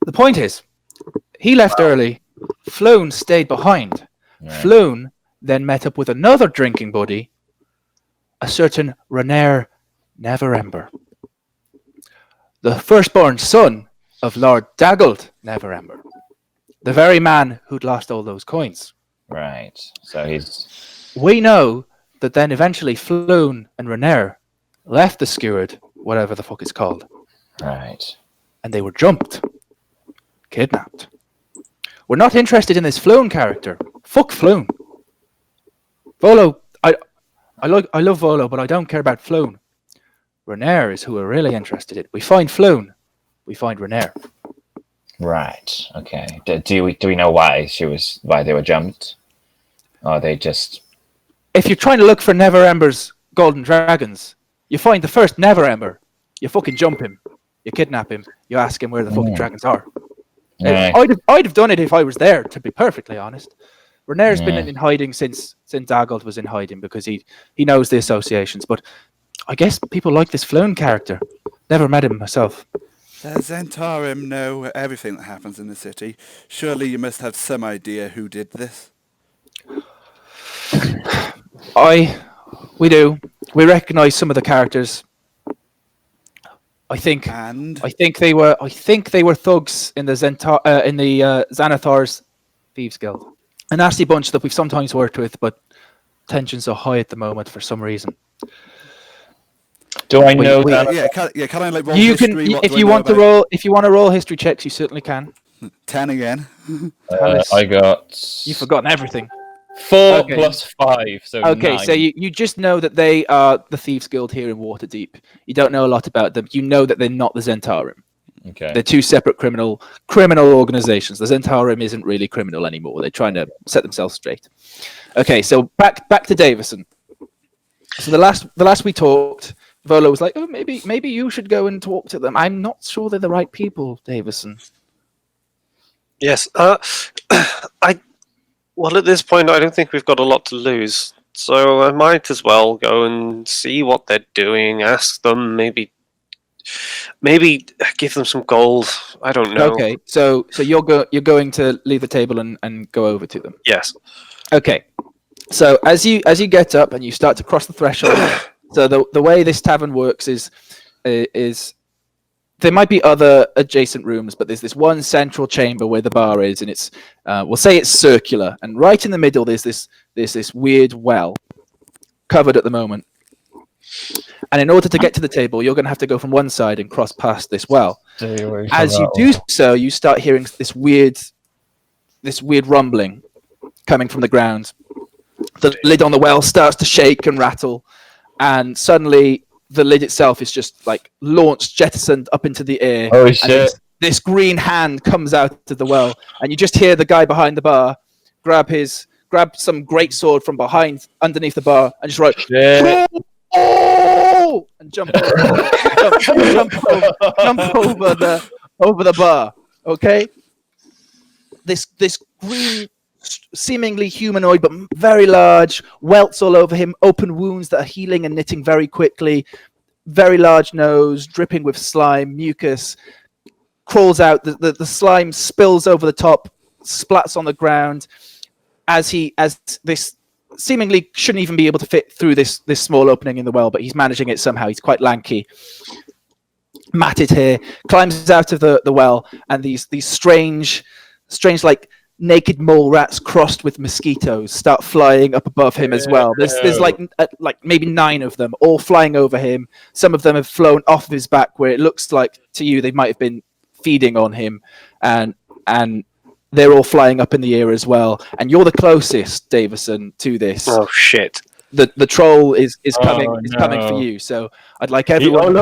Speaker 2: The point is, he left early. Floon stayed behind.
Speaker 3: Right.
Speaker 2: Floon then met up with another drinking buddy, a certain Renaer Neverember, the firstborn son of Lord Daggled Neverember, the very man who'd lost all those coins.
Speaker 3: Right. So he's.
Speaker 2: We know that then eventually Floon and Renaer left the Skewered, whatever the fuck it's called,
Speaker 3: Right.
Speaker 2: and they were jumped, kidnapped. We're not interested in this Floon character. Fuck Floon. Volo, I love Volo, but I don't care about Floon. Renaer is who we're really interested in. We find Floon, we find Renaer.
Speaker 3: Right. Okay. Do we know why they were jumped? Or they just.
Speaker 2: If you're trying to look for Neverember's golden dragons, you find the first Neverember. You fucking jump him. You kidnap him. You ask him where the fucking dragons are.
Speaker 3: Right.
Speaker 2: I'd have done it if I was there, to be perfectly honest. Renaer's been in hiding since Daggled was in hiding because he knows the associations. But I guess people like this Floon character. Never met him myself.
Speaker 1: The Zentaurum know everything that happens in the city. Surely you must have some idea who did this.
Speaker 2: We do. We recognise some of the characters. I think they were thugs in the Xanathar's Thieves Guild. A nasty bunch that we've sometimes worked with, but tensions are high at the moment for some reason.
Speaker 3: Do I know
Speaker 2: wait,
Speaker 3: that?
Speaker 1: Can I like roll
Speaker 2: You
Speaker 1: history?
Speaker 2: can,
Speaker 1: What
Speaker 2: if
Speaker 1: do I
Speaker 2: you
Speaker 1: know
Speaker 2: want to
Speaker 1: about-
Speaker 2: roll, if you want to roll history checks, you certainly can.
Speaker 1: 10 again.
Speaker 2: Taliss,
Speaker 3: I got
Speaker 2: you've forgotten everything.
Speaker 3: 4
Speaker 2: Okay.
Speaker 3: plus 5, so
Speaker 2: Okay,
Speaker 3: 9.
Speaker 2: so you just know that they are the Thieves Guild here in Waterdeep. You don't know a lot about them. You know that they're not the Zentarim.
Speaker 3: Okay.
Speaker 2: They're two separate criminal organizations. The Zentarim isn't really criminal anymore. They're trying to set themselves straight. Okay, so back to Davison. So the last we talked, Volo was like, "Oh, maybe you should go and talk to them." I'm not sure they're the right people, Davison.
Speaker 4: Yes. Well, at this point, I don't think we've got a lot to lose. So I might as well go and see what they're doing. Ask them, maybe give them some gold. I don't know.
Speaker 2: Okay, so you're going to leave the table and go over to them.
Speaker 4: Yes.
Speaker 2: Okay, so as you get up and you start to cross the threshold, so the way this tavern works is there might be other adjacent rooms, but there's this one central chamber where the bar is, and it's we'll say it's circular, and right in the middle there's this weird well covered at the moment. And in order to get to the table, you're going to have to go from one side and cross past this well. As you do so, you start hearing this weird rumbling coming from the ground. The lid on the well starts to shake and rattle, and suddenly the lid itself is just like launched, jettisoned up into the air.
Speaker 3: Oh
Speaker 2: and
Speaker 3: shit!
Speaker 2: This green hand comes out of the well, and you just hear the guy behind the bar grab some great sword from underneath the bar, and just write, "Oh!" and jump over the bar. Okay, this green, seemingly humanoid but very large, welts all over him, open wounds that are healing and knitting very quickly, very large nose dripping with slime, mucus, crawls out, the slime spills over the top, splats on the ground as this seemingly shouldn't even be able to fit through this small opening in the well, but he's managing it somehow. He's quite lanky, matted hair, climbs out of the well, and these strange like naked mole rats crossed with mosquitoes start flying up above him as well. There's like maybe 9 of them all flying over him. Some of them have flown off of his back where it looks like to you they might have been feeding on him, and they're all flying up in the air as well. And you're the closest, Davison, to this.
Speaker 4: Oh shit!
Speaker 2: The troll is coming for you. So I'd like everyone.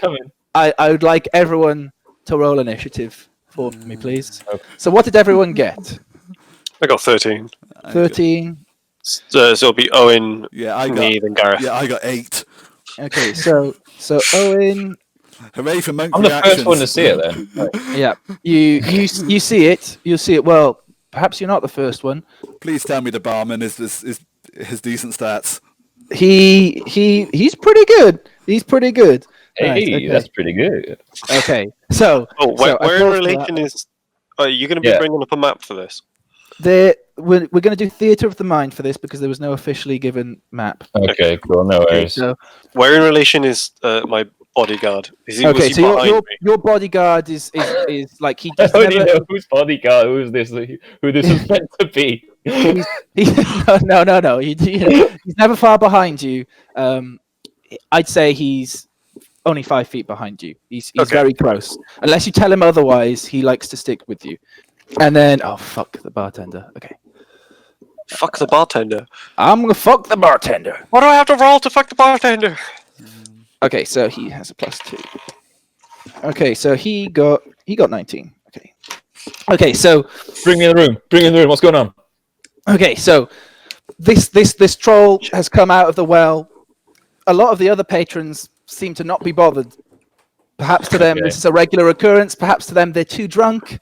Speaker 3: Coming.
Speaker 2: I would like everyone to roll initiative for me, please. Okay. So what did everyone get?
Speaker 4: I got 13.
Speaker 2: 13.
Speaker 4: So it'll be Owen,
Speaker 1: me,
Speaker 4: then Gareth.
Speaker 1: Yeah, I got 8.
Speaker 2: Okay, so Owen.
Speaker 1: Hooray for monk
Speaker 3: I'm
Speaker 1: reactions.
Speaker 3: the first one to see it then.
Speaker 2: Yeah, you see it. You'll see it. Well, perhaps you're not the first one.
Speaker 1: Please tell me the barman is his decent stats.
Speaker 2: He's pretty good. He's pretty good.
Speaker 3: Hey,
Speaker 2: right, okay.
Speaker 3: That's pretty good.
Speaker 2: Okay, so
Speaker 4: where in relation is? Are you going to be bringing up a map for this?
Speaker 2: We're going to do Theatre of the Mind for this because there was no officially given map.
Speaker 3: Okay, cool. No worries.
Speaker 2: So,
Speaker 4: where in relation is my bodyguard? Was he
Speaker 2: so your bodyguard is like he just
Speaker 3: I don't know whose bodyguard. Who this is meant to be.
Speaker 2: No. He's never far behind you. I'd say he's only 5 feet behind you. He's very close. Unless you tell him otherwise, he likes to stick with you. And then, fuck the bartender. Okay.
Speaker 4: Fuck the bartender.
Speaker 2: I'm gonna fuck the bartender.
Speaker 4: What do I have to roll to fuck the bartender?
Speaker 2: Okay, so he has a +2. Okay, so he got 19. Okay, so
Speaker 3: bring me in the room. What's going on?
Speaker 2: Okay, so this troll has come out of the well. A lot of the other patrons seem to not be bothered. Perhaps to them this is a regular occurrence. Perhaps to them they're too drunk.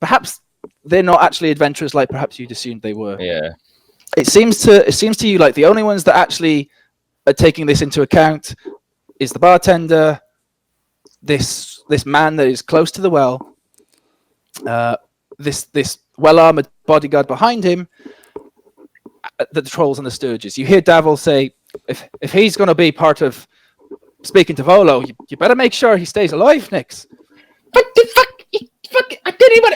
Speaker 2: Perhaps they're not actually adventurers like perhaps you'd assumed they were.
Speaker 3: Yeah.
Speaker 2: It seems to you like the only ones that actually are taking this into account is the bartender, this man that is close to the well, this well-armored bodyguard behind him, the trolls and the sturges. You hear Davil say, if he's going to be part of speaking to Volo, you better make sure he stays alive, Nix.
Speaker 3: Fuck! I didn't even.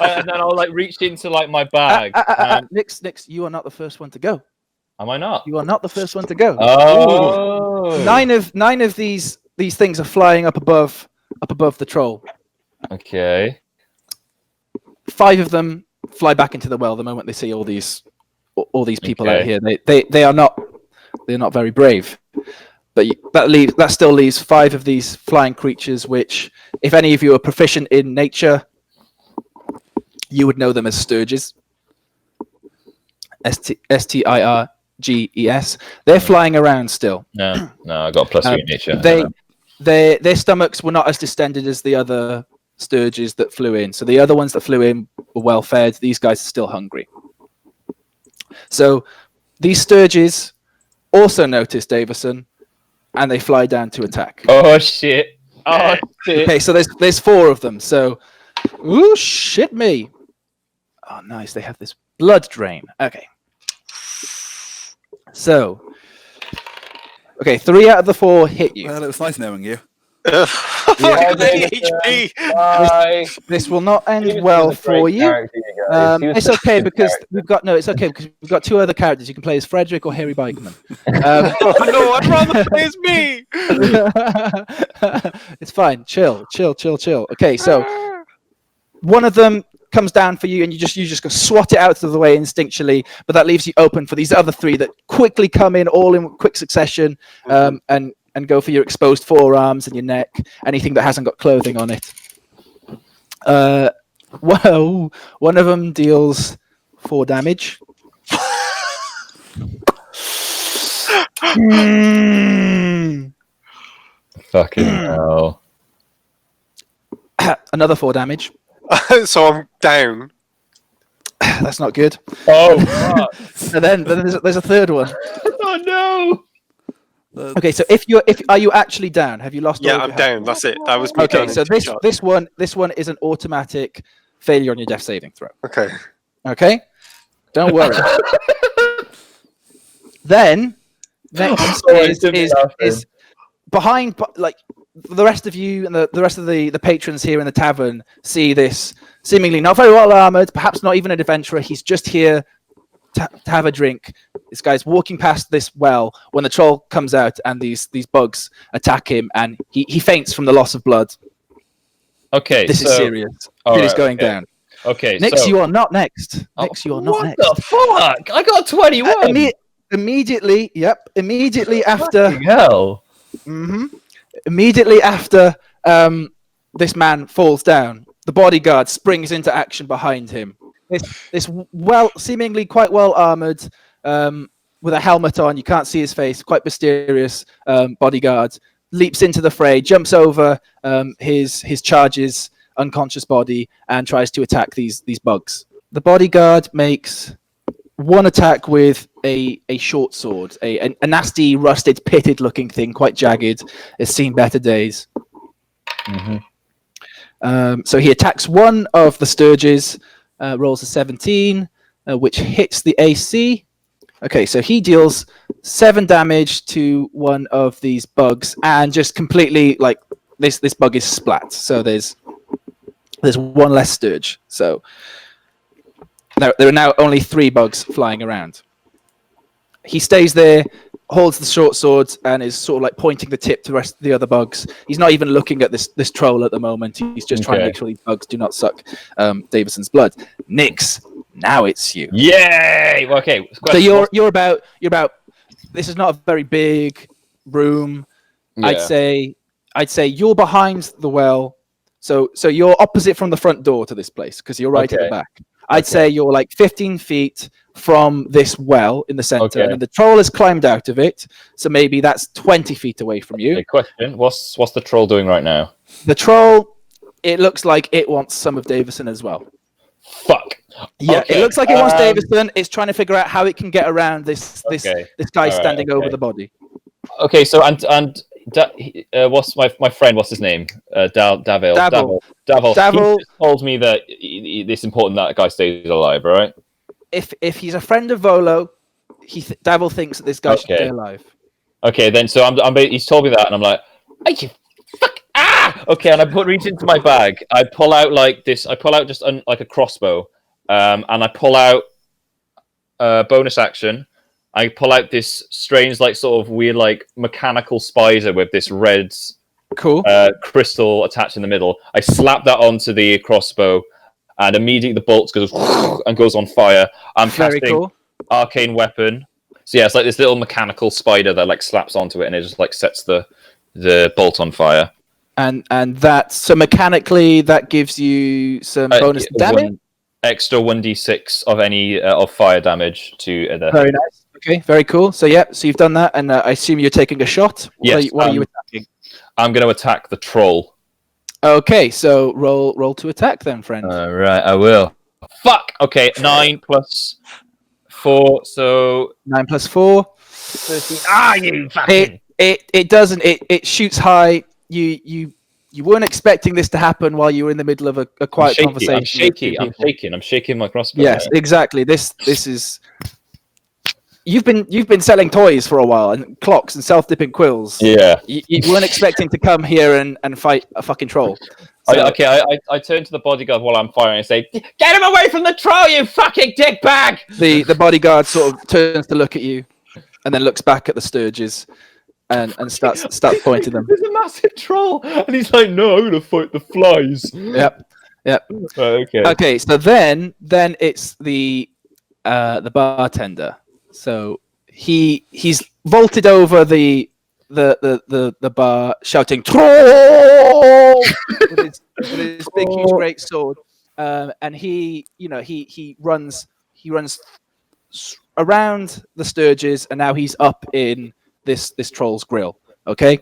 Speaker 3: And then I'll like reach into like my bag.
Speaker 2: Nix, you are not the first one to go.
Speaker 3: Am I not?
Speaker 2: You are not the first one to go.
Speaker 3: Oh.
Speaker 2: Nine of these things are flying up above the troll.
Speaker 3: Okay.
Speaker 2: 5 of them fly back into the well the moment they see all these people out here. They're not very brave. But that still leaves 5 of these flying creatures, which, if any of you are proficient in nature, you would know them as sturges. Stirges. They're flying around still.
Speaker 3: No, I got a +3 in nature.
Speaker 2: Their stomachs were not as distended as the other sturges that flew in. So the other ones that flew in were well fed. These guys are still hungry. So these sturges also notice Davison, and they fly down to attack.
Speaker 3: Oh shit! Oh shit!
Speaker 2: Okay, so there's 4 of them. So, ooh, shit me. Oh, nice. They have this blood drain. Okay. So, 3 out of the 4 hit you.
Speaker 1: Well, it was nice knowing you.
Speaker 2: This will not end well for you. It's okay because we've got 2 other characters. You can play as Frederick or Harry Bikeman.
Speaker 4: No, I'd rather play as me.
Speaker 2: It's fine. Chill. Okay, so one of them comes down for you, and you just go swat it out of the way instinctually, but that leaves you open for these other 3 that quickly come in all in quick succession, and go for your exposed forearms and your neck, anything that hasn't got clothing on it. Well, one of them deals 4 damage.
Speaker 3: Fucking hell.
Speaker 2: Another 4 damage.
Speaker 4: So I'm down.
Speaker 2: That's not good.
Speaker 3: Oh, fuck.
Speaker 2: And then there's a 3rd one.
Speaker 3: Oh no.
Speaker 2: Okay, so are you actually down? Have you lost?
Speaker 4: Yeah,
Speaker 2: all of
Speaker 4: I'm
Speaker 2: your health?
Speaker 4: down. That's it. That was me.
Speaker 2: Okay, so this one is an automatic failure on your death saving throw.
Speaker 4: Okay.
Speaker 2: Don't worry. Then next is behind, like, the rest of you and the rest of the patrons here in the tavern see this seemingly not very well armored, perhaps not even an adventurer. He's just here to have a drink. This guy's walking past this well when the troll comes out, and these bugs attack him, and he faints from the loss of blood.
Speaker 3: Okay,
Speaker 2: this is serious. It is going down.
Speaker 3: Okay,
Speaker 2: Nix, you are not next. Nix, you are not next.
Speaker 3: What the fuck? I got 21.
Speaker 2: Immediately after.
Speaker 3: Fucking hell.
Speaker 2: Immediately after this man falls down, the bodyguard springs into action behind him. This seemingly quite well armored, with a helmet on, you can't see his face, quite mysterious bodyguard leaps into the fray, jumps over his charge's unconscious body, and tries to attack these bugs. The bodyguard makes one attack with a short sword, a nasty, rusted, pitted-looking thing, quite jagged. It's seen better days. So he attacks one of the sturges, rolls a 17, which hits the AC. Okay, so he deals 7 damage to one of these bugs, and just completely, like, this bug is splat. So there's one less sturge. So there are now only 3 bugs flying around. He stays there, holds the short sword, and is sort of like pointing the tip to the rest of the other bugs. He's not even looking at this troll at the moment. He's just trying to make sure these bugs do not suck Davison's blood. Nix, now it's you.
Speaker 3: Yay! Okay.
Speaker 2: So you're about. This is not a very big room. Yeah. I'd say you're behind the well. So you're opposite from the front door to this place, because you're right at the back. I'd say you're like 15 feet from this well in the center, and the troll has climbed out of it, so maybe that's 20 feet away from you.
Speaker 3: Okay, question: What's the troll doing right now?
Speaker 2: The troll, it looks like it wants some of Davison as well.
Speaker 3: Fuck.
Speaker 2: Yeah, it looks like it wants Davison. It's trying to figure out how it can get around this guy standing over the body.
Speaker 3: Okay, so what's my friend? What's his name? Davil. Davil. He told me that it's important that guy stays alive, right?
Speaker 2: If he's a friend of Volo, Davil thinks that this guy should stay alive.
Speaker 3: Okay, then so he's told me that, and I'm like, fuck, ah! Okay, and I reach into my bag. I pull out just like a crossbow, and I pull out bonus action. I pull out this strange, like sort of weird, like mechanical spider with this red crystal attached in the middle. I slap that onto the crossbow, and immediately the bolt goes and goes on fire. I'm casting arcane weapon. So yeah, it's like this little mechanical spider that like slaps onto it, and it just like sets the bolt on fire.
Speaker 2: And so mechanically that gives you some bonus damage.
Speaker 3: Extra 1d6 of any of fire damage to the.
Speaker 2: Very nice. Okay, very cool. So so you've done that, and I assume you're taking a shot.
Speaker 3: Yes.
Speaker 2: What are you attacking?
Speaker 3: I'm going to attack the troll.
Speaker 2: Okay, so roll to attack then, friend.
Speaker 3: Right, I will. Fuck. Okay, 9 plus 4, so
Speaker 2: 9 plus 4.
Speaker 3: 13. You fucking.
Speaker 2: It doesn't. It shoots high. You weren't expecting this to happen while you were in the middle of a quiet conversation.
Speaker 3: I'm shaking my crossbow.
Speaker 2: Yes, exactly. This is. You've been selling toys for a while, and clocks and self-dipping quills.
Speaker 3: Yeah.
Speaker 2: You weren't expecting to come here and fight a fucking troll. So,
Speaker 3: I turn to the bodyguard while I'm firing and say, "Get him away from the troll, you fucking dickbag!"
Speaker 2: The bodyguard sort of turns to look at you, and then looks back at the Sturges, and starts pointing them.
Speaker 3: There's a massive troll, and he's like, "No, I'm gonna fight the flies."
Speaker 2: Yep.
Speaker 3: Okay.
Speaker 2: Okay. So then it's the bartender. So he's vaulted over the bar, shouting "Troll!" with his big, huge, great sword, and he runs around the Sturges, and now he's up in this troll's grill. Okay,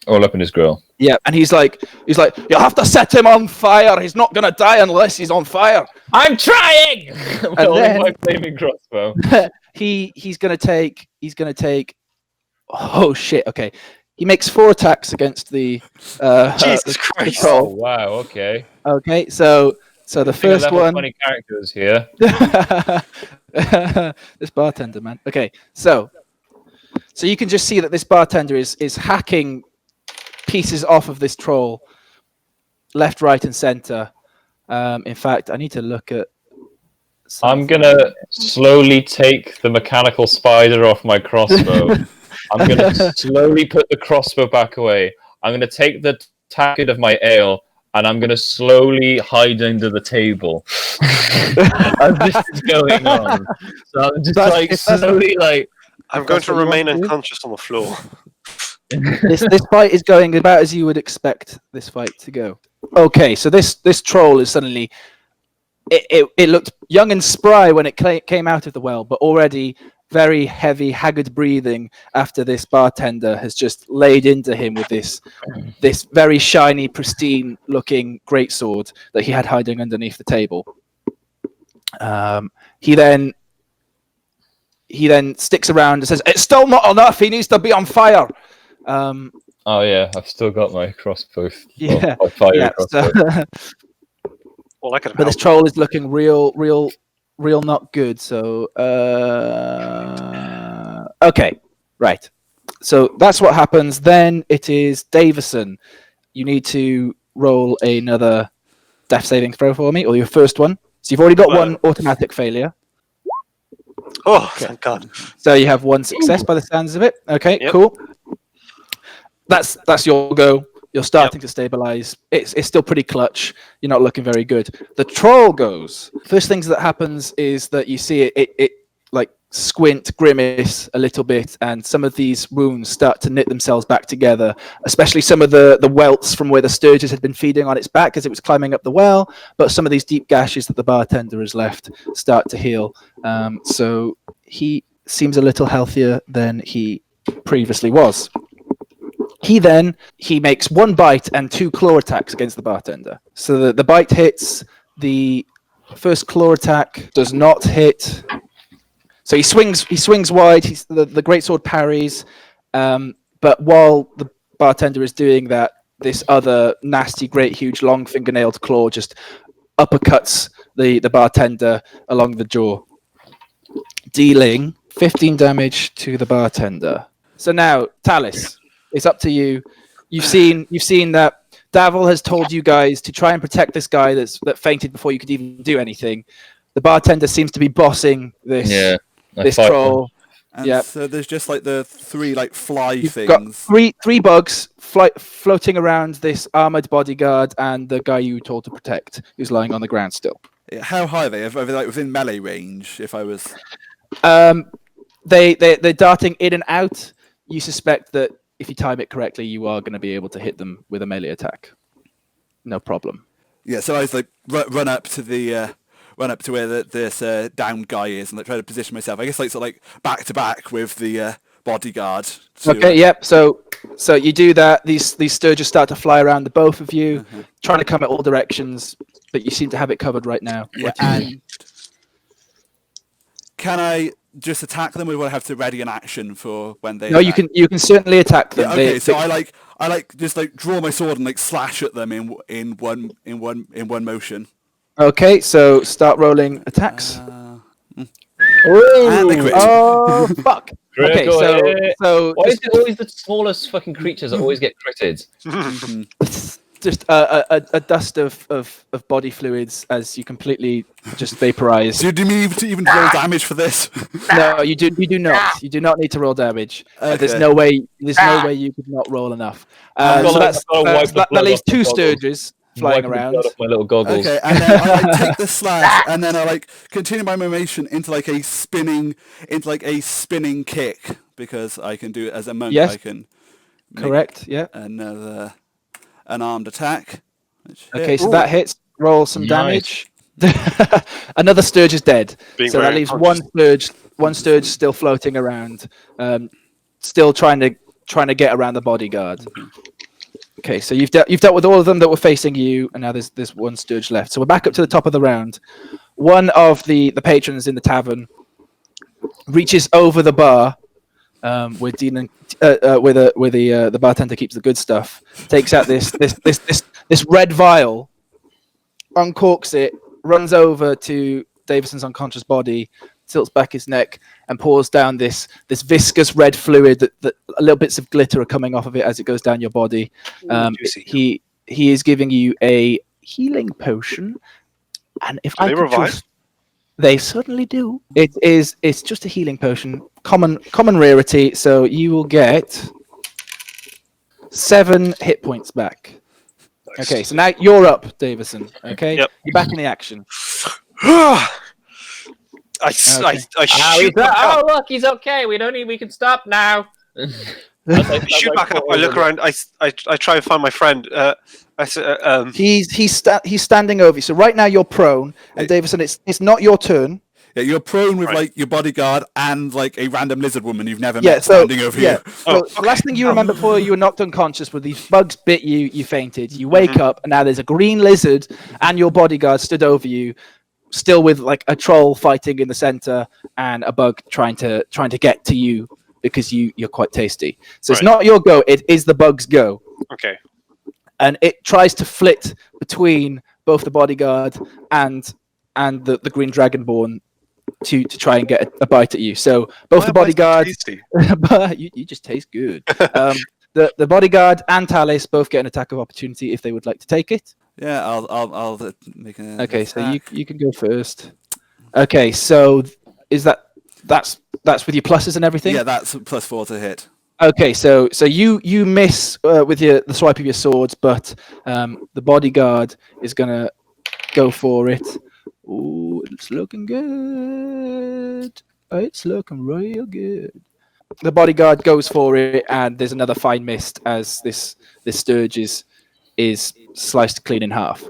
Speaker 3: all up in his grill.
Speaker 2: Yeah, and he's like, you have to set him on fire. He's not gonna die unless he's on fire.
Speaker 3: I'm trying.
Speaker 2: And then,
Speaker 3: my flaming crossbow.
Speaker 2: he's gonna take. Oh shit! Okay, he makes 4 attacks against the.
Speaker 4: Jesus Christ!
Speaker 3: Oh wow! Okay.
Speaker 2: Okay, so the first one.
Speaker 3: 20 characters here.
Speaker 2: This bartender, man. Okay, so you can just see that this bartender is hacking pieces off of this troll, left, right, and center. In fact, I need to look at.
Speaker 3: I'm gonna slowly take the mechanical spider off my crossbow. I'm gonna slowly put the crossbow back away. I'm gonna take the tankard of my ale, and I'm gonna slowly hide under the table. As this is going on, so I'm just slowly
Speaker 4: I'm going to remain unconscious on the floor.
Speaker 2: This fight is going about as you would expect this fight to go. Okay, so this troll is suddenly. It looked young and spry when it came out of the well, but already very heavy, haggard breathing after this bartender has just laid into him with this very shiny, pristine-looking greatsword that he had hiding underneath the table. He then sticks around and says, "It's still not enough. He needs to be on fire."
Speaker 3: Oh yeah, I've still got my crossbow.
Speaker 2: Yeah,
Speaker 3: crossbow.
Speaker 4: Well, but
Speaker 2: this troll is looking real not good. So okay, right. So that's what happens. Then it is Davison. You need to roll another death saving throw for me, or your first one. So you've already got one automatic failure.
Speaker 4: Oh, okay. Thank God.
Speaker 2: So you have 1 success by the sounds of it. Okay, cool. That's your go. You're starting to stabilize. It's still pretty clutch. You're not looking very good. The troll goes. First things that happens is that you see it like squint, grimace a little bit, and some of these wounds start to knit themselves back together, especially some of the welts from where the Sturges had been feeding on its back as it was climbing up the well, but some of these deep gashes that the bartender has left start to heal. So he seems a little healthier than he previously was. He makes 1 bite and 2 claw attacks against the bartender. So the bite hits, the first claw attack does not hit. So he swings wide, the greatsword parries, but while the bartender is doing that, this other nasty, great, huge, long fingernailed claw just uppercuts the bartender along the jaw, dealing 15 damage to the bartender. So now, Taliss, it's up to you. You've seen that Davil has told you guys to try and protect this guy that fainted before you could even do anything. The bartender seems to be bossing this troll.
Speaker 1: And so there's just like the 3 like fly
Speaker 2: You've
Speaker 1: things.
Speaker 2: got three bugs floating around this armored bodyguard and the guy you were told to protect, who's lying on the ground still.
Speaker 1: How high are they? Are they like within melee range? If I was,
Speaker 2: they're darting in and out. You suspect that if you time it correctly, you are going to be able to hit them with a melee attack. No problem.
Speaker 1: Yeah. So I was like run up to where this downed guy is, and like try to position myself. I guess like sort of like back to back with the bodyguard.
Speaker 2: Okay. Yep. So you do that. These sturges start to fly around the both of you, trying to come at all directions, but you seem to have it covered right now.
Speaker 1: Yeah. And can I just attack them, or do I have to ready an action for when they?
Speaker 2: No,
Speaker 1: attack?
Speaker 2: you can certainly attack them.
Speaker 1: Yeah, okay, so I like just like draw my sword and like slash at them in one motion.
Speaker 2: Okay, so start rolling attacks.
Speaker 1: And they crit.
Speaker 2: Oh fuck! Okay, so
Speaker 3: why is it always the smallest fucking creatures that always get critted?
Speaker 2: just a dust of body fluids as you completely just vaporize.
Speaker 1: Do you need to even roll damage for this?
Speaker 2: No, you do not. You do not need to roll damage.
Speaker 1: Okay.
Speaker 2: There's no way you could not roll enough. So that leaves 2 sturges flying around.
Speaker 3: My little goggles.
Speaker 1: Okay, and then I like take the slash, and then I like continue my motion into like a spinning kick, because I can do it as a monk.
Speaker 2: Yes.
Speaker 1: I can.
Speaker 2: Correct. Yeah.
Speaker 1: Another unarmed attack.
Speaker 2: Okay, so that hits. Roll some damage. Another sturge is dead. So that leaves one sturge still floating around, still trying to get around the bodyguard. Okay, so you've dealt with all of them that were facing you, and now there's one sturge left. So we're back up to the top of the round. One of the patrons in the tavern reaches over the bar, where the bartender keeps the good stuff. Takes out this red vial, uncorks it, runs over to Davison's unconscious body, tilts back his neck, and pours down this viscous red fluid that little bits of glitter are coming off of it as it goes down your body. He is giving you a healing potion, and if I could just, they certainly do. It's just a healing potion, common rarity. So you will get 7 hit points back. Nice. Okay, so now you're up, Davison. Okay,
Speaker 4: yep.
Speaker 2: You're back in the action.
Speaker 4: I shoot back up.
Speaker 3: Oh look, he's okay. We can stop now.
Speaker 4: I shoot back up. I look around. I try and find my friend.
Speaker 2: He's standing over you. So right now you're prone, and Davison, it's not your turn.
Speaker 1: Yeah, you're prone with like your bodyguard and like a random lizard woman you've never met standing over you.
Speaker 2: So the last thing you remember before you were knocked unconscious were these bugs bit you, you fainted. You wake up, and now there's a green lizard and your bodyguard stood over you, still with like a troll fighting in the center and a bug trying to get to you because you're quite tasty. So it's not your go, it is the bug's go.
Speaker 4: Okay.
Speaker 2: And it tries to flit between both the bodyguard and the green dragonborn to try and get a bite at you. So both the bodyguard, you just taste good. The bodyguard and Taliss both get an attack of opportunity if they would like to take it.
Speaker 1: Yeah, I'll make an
Speaker 2: Okay,
Speaker 1: attack.
Speaker 2: so you can go first. Okay, so is that's with your pluses and everything?
Speaker 1: Yeah, that's +4 to hit.
Speaker 2: Okay, so you miss with the swipe of your swords, but the bodyguard is gonna go for it. Ooh, it's looking good. It's looking real good. The bodyguard goes for it, and there's another fine mist as this sturge is sliced clean in half.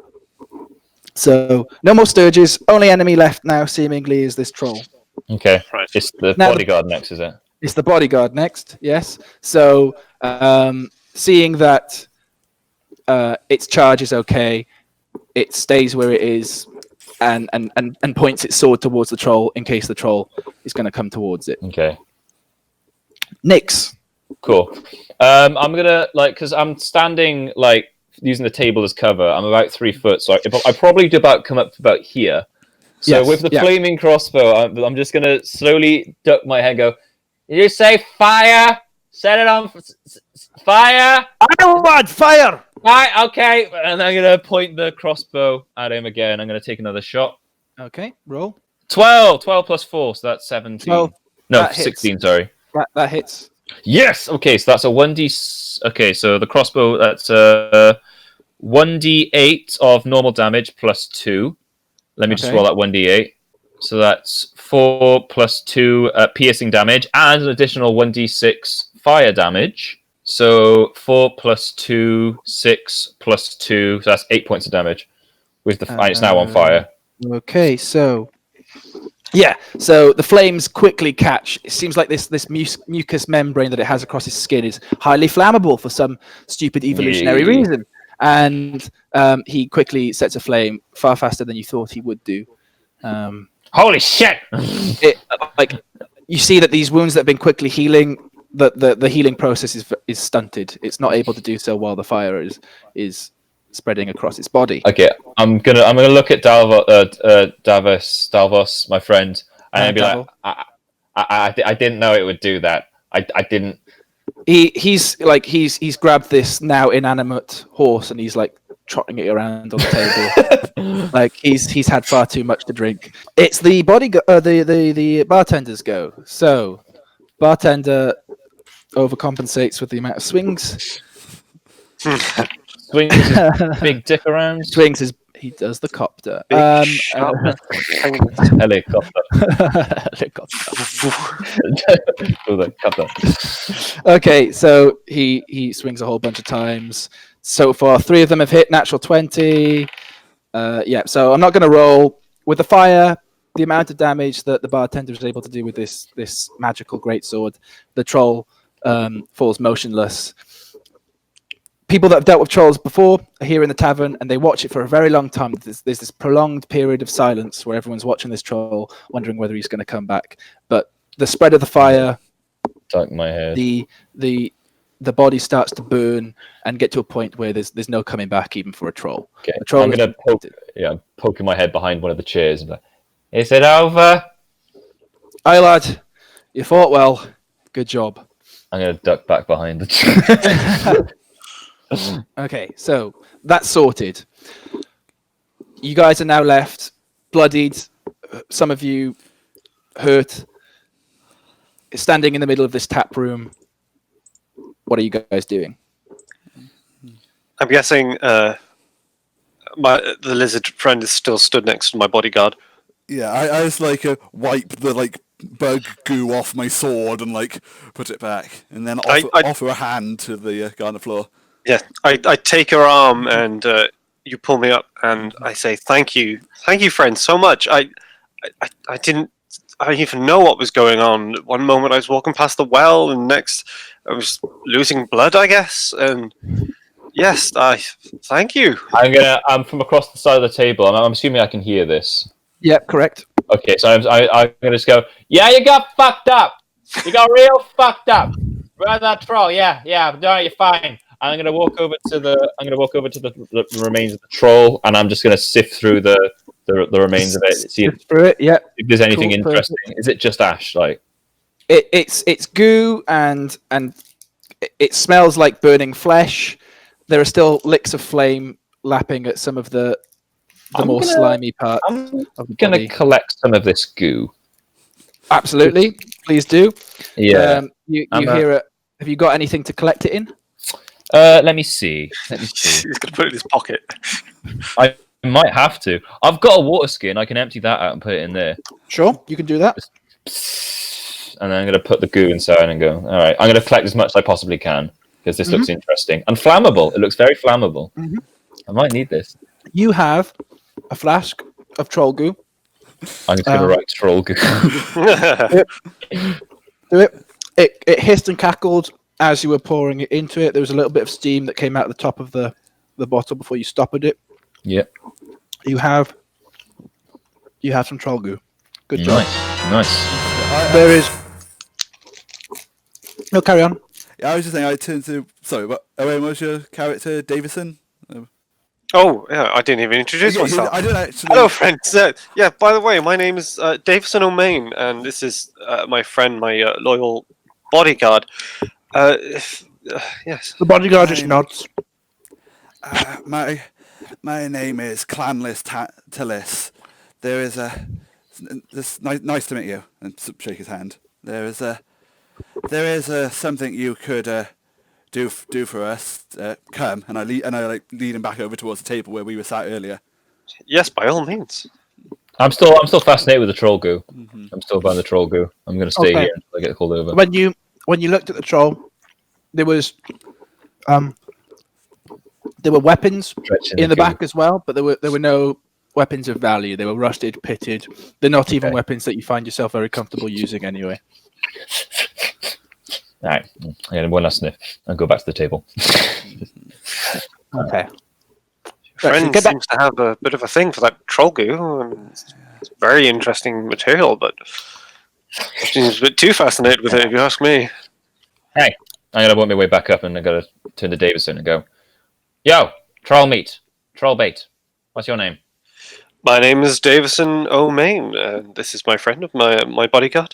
Speaker 2: So no more sturges. Only enemy left now, seemingly, is this troll.
Speaker 3: Okay,
Speaker 4: right.
Speaker 3: It's the bodyguard next, is it?
Speaker 2: It's the bodyguard next. Yes. So seeing that its charge is okay, it stays where it is and points its sword towards the troll in case the troll is going to come towards it.
Speaker 3: Okay.
Speaker 2: Nyx.
Speaker 3: Cool. I'm gonna because I'm standing using the table as cover. I'm about 3 foot, so I probably do come up to about here. So with the flaming crossbow, I'm just gonna slowly duck my head. And go. Did you say fire? Set it on fire.
Speaker 2: I don't want fire.
Speaker 3: Right. Okay. And I'm gonna point the crossbow at him again. I'm gonna take another shot.
Speaker 2: Okay. Roll.
Speaker 3: 12 plus 4, so that's 17.
Speaker 2: 12.
Speaker 3: No,
Speaker 2: That hits.
Speaker 3: 16. Sorry.
Speaker 2: That hits.
Speaker 3: Yes. Okay, so that's a 1d. Okay, so the crossbow, that's 1d8 of normal damage plus 2. Let me just
Speaker 2: Okay.
Speaker 3: roll that 1d8. So that's 4 plus 2 piercing damage and an additional 1d6 fire damage. So 4 plus 2, 6 plus 2. So that's 8 points of damage. With the it's now on fire.
Speaker 2: Okay, so so the flames quickly catch. It seems like this mucous membrane that it has across his skin is highly flammable for some stupid evolutionary reason, and he quickly sets aflame far faster than you thought he would do.
Speaker 3: Holy shit!
Speaker 2: Like you see that these wounds that have been quickly healing, the healing process is stunted. It's not able to do so while the fire is spreading across its body.
Speaker 3: Okay, I'm gonna look at Davos, my friend, and I'd be like, I didn't know it would do that. I didn't.
Speaker 2: He's grabbed this now inanimate horse and he's like trotting it around on the table. Like he's had far too much to drink. It's the the bartender's go. So bartender overcompensates with the amount of swings.
Speaker 3: Swings his big dick around.
Speaker 2: He does the copter.
Speaker 3: Helicopter. Helicopter.
Speaker 2: Okay, so he swings a whole bunch of times. So far, 3 of them have hit natural 20. So I'm not going to roll with the fire. The amount of damage that the bartender is able to do with this magical greatsword, the troll falls motionless. People that have dealt with trolls before are here in the tavern and they watch it for a very long time. There's this prolonged period of silence where everyone's watching this troll, wondering whether he's going to come back. But the spread of the fire,
Speaker 3: Tuck my head.
Speaker 2: the body starts to burn and get to a point where there's no coming back even for a troll.
Speaker 3: Okay,
Speaker 2: a troll
Speaker 3: I'm going to poking my head behind one of the chairs. Like, is it over?
Speaker 2: Aye, lad. You fought well. Good job.
Speaker 3: I'm going to duck back behind the chair.
Speaker 2: Okay, so that's sorted. You guys are now left bloodied. Some of you hurt. Standing in the middle of this tap room. What are you guys doing?
Speaker 4: I'm guessing the lizard friend is still stood next to my bodyguard.
Speaker 1: Yeah, I just wipe the bug goo off my sword and put it back, and then offer a hand to the guy on the floor.
Speaker 4: Yeah, I take her arm and you pull me up, and I say, "Thank you, friend, so much." I didn't even know what was going on. One moment I was walking past the well, and next I was losing blood, I guess. And yes, thank you.
Speaker 3: I'm from across the side of the table. I'm assuming I can hear this.
Speaker 2: Yep, correct.
Speaker 3: Okay, so I'm gonna just go. Yeah, you got fucked up. You got real fucked up. Right, that troll. Yeah. No, you're fine. I'm gonna walk over to the remains of the troll, and I'm just gonna sift through the remains of it. See if there's anything interesting. Perfect. Is it just ash?
Speaker 2: It's goo and it smells like burning flesh. There are still licks of flame lapping at some of the more slimy parts.
Speaker 3: I'm gonna collect some of this goo.
Speaker 2: Absolutely, please do.
Speaker 3: Yeah.
Speaker 2: You hear it. Have you got anything to collect it in?
Speaker 3: Let me see.
Speaker 4: He's gonna put it in his pocket.
Speaker 3: I might have to. I've got a water skin. I can empty that out and put it in there.
Speaker 2: Sure, you can do that.
Speaker 3: And then I'm going to put the goo inside and go, all right, I'm going to collect as much as I possibly can because this looks interesting. And flammable. It looks very flammable. Mm-hmm. I might need this.
Speaker 2: You have a flask of troll goo.
Speaker 3: I'm just going to write troll goo.
Speaker 2: Do it. It hissed and cackled as you were pouring it into it. There was a little bit of steam that came out the top of the bottle before you stoppered it.
Speaker 3: Yeah.
Speaker 2: You have some troll goo. Good job.
Speaker 3: Nice.
Speaker 2: There is. No, carry on.
Speaker 1: Yeah, I was just saying. I turned to. Sorry, but Owen, was your character Davison?
Speaker 4: Oh, yeah, I didn't even introduce myself.
Speaker 1: I didn't actually.
Speaker 4: Hello, friends. Yeah, by the way, my name is Davison Owain, and this is my friend, my loyal bodyguard. Yes.
Speaker 2: The bodyguard just nods.
Speaker 1: My name is Clanless Taliss. There is nice to meet you, and shake his hand. There is something you could do for us. Come, and I lead him back over towards the table where we were sat earlier.
Speaker 4: Yes, by all means.
Speaker 3: I'm still fascinated with the troll goo. I'm still by the troll goo. I'm going to stay here until I get called over.
Speaker 2: When you looked at the troll, there were weapons in the back as well, but there were no weapons of value. They were rusted, pitted. They're not even weapons that you find yourself very comfortable using anyway.
Speaker 3: All right, I got one last sniff. I'll go back to the table.
Speaker 2: Okay.
Speaker 4: Friend seems to have a bit of a thing for that troll goo. It's very interesting material, but seems a bit too fascinated with it, if you ask me.
Speaker 3: Hey, I'm gonna work my way back up, and I gotta turn to Davison and go, "Yo, troll bait. What's your name?"
Speaker 4: My name is Davison Owain. This is my friend of my bodyguard.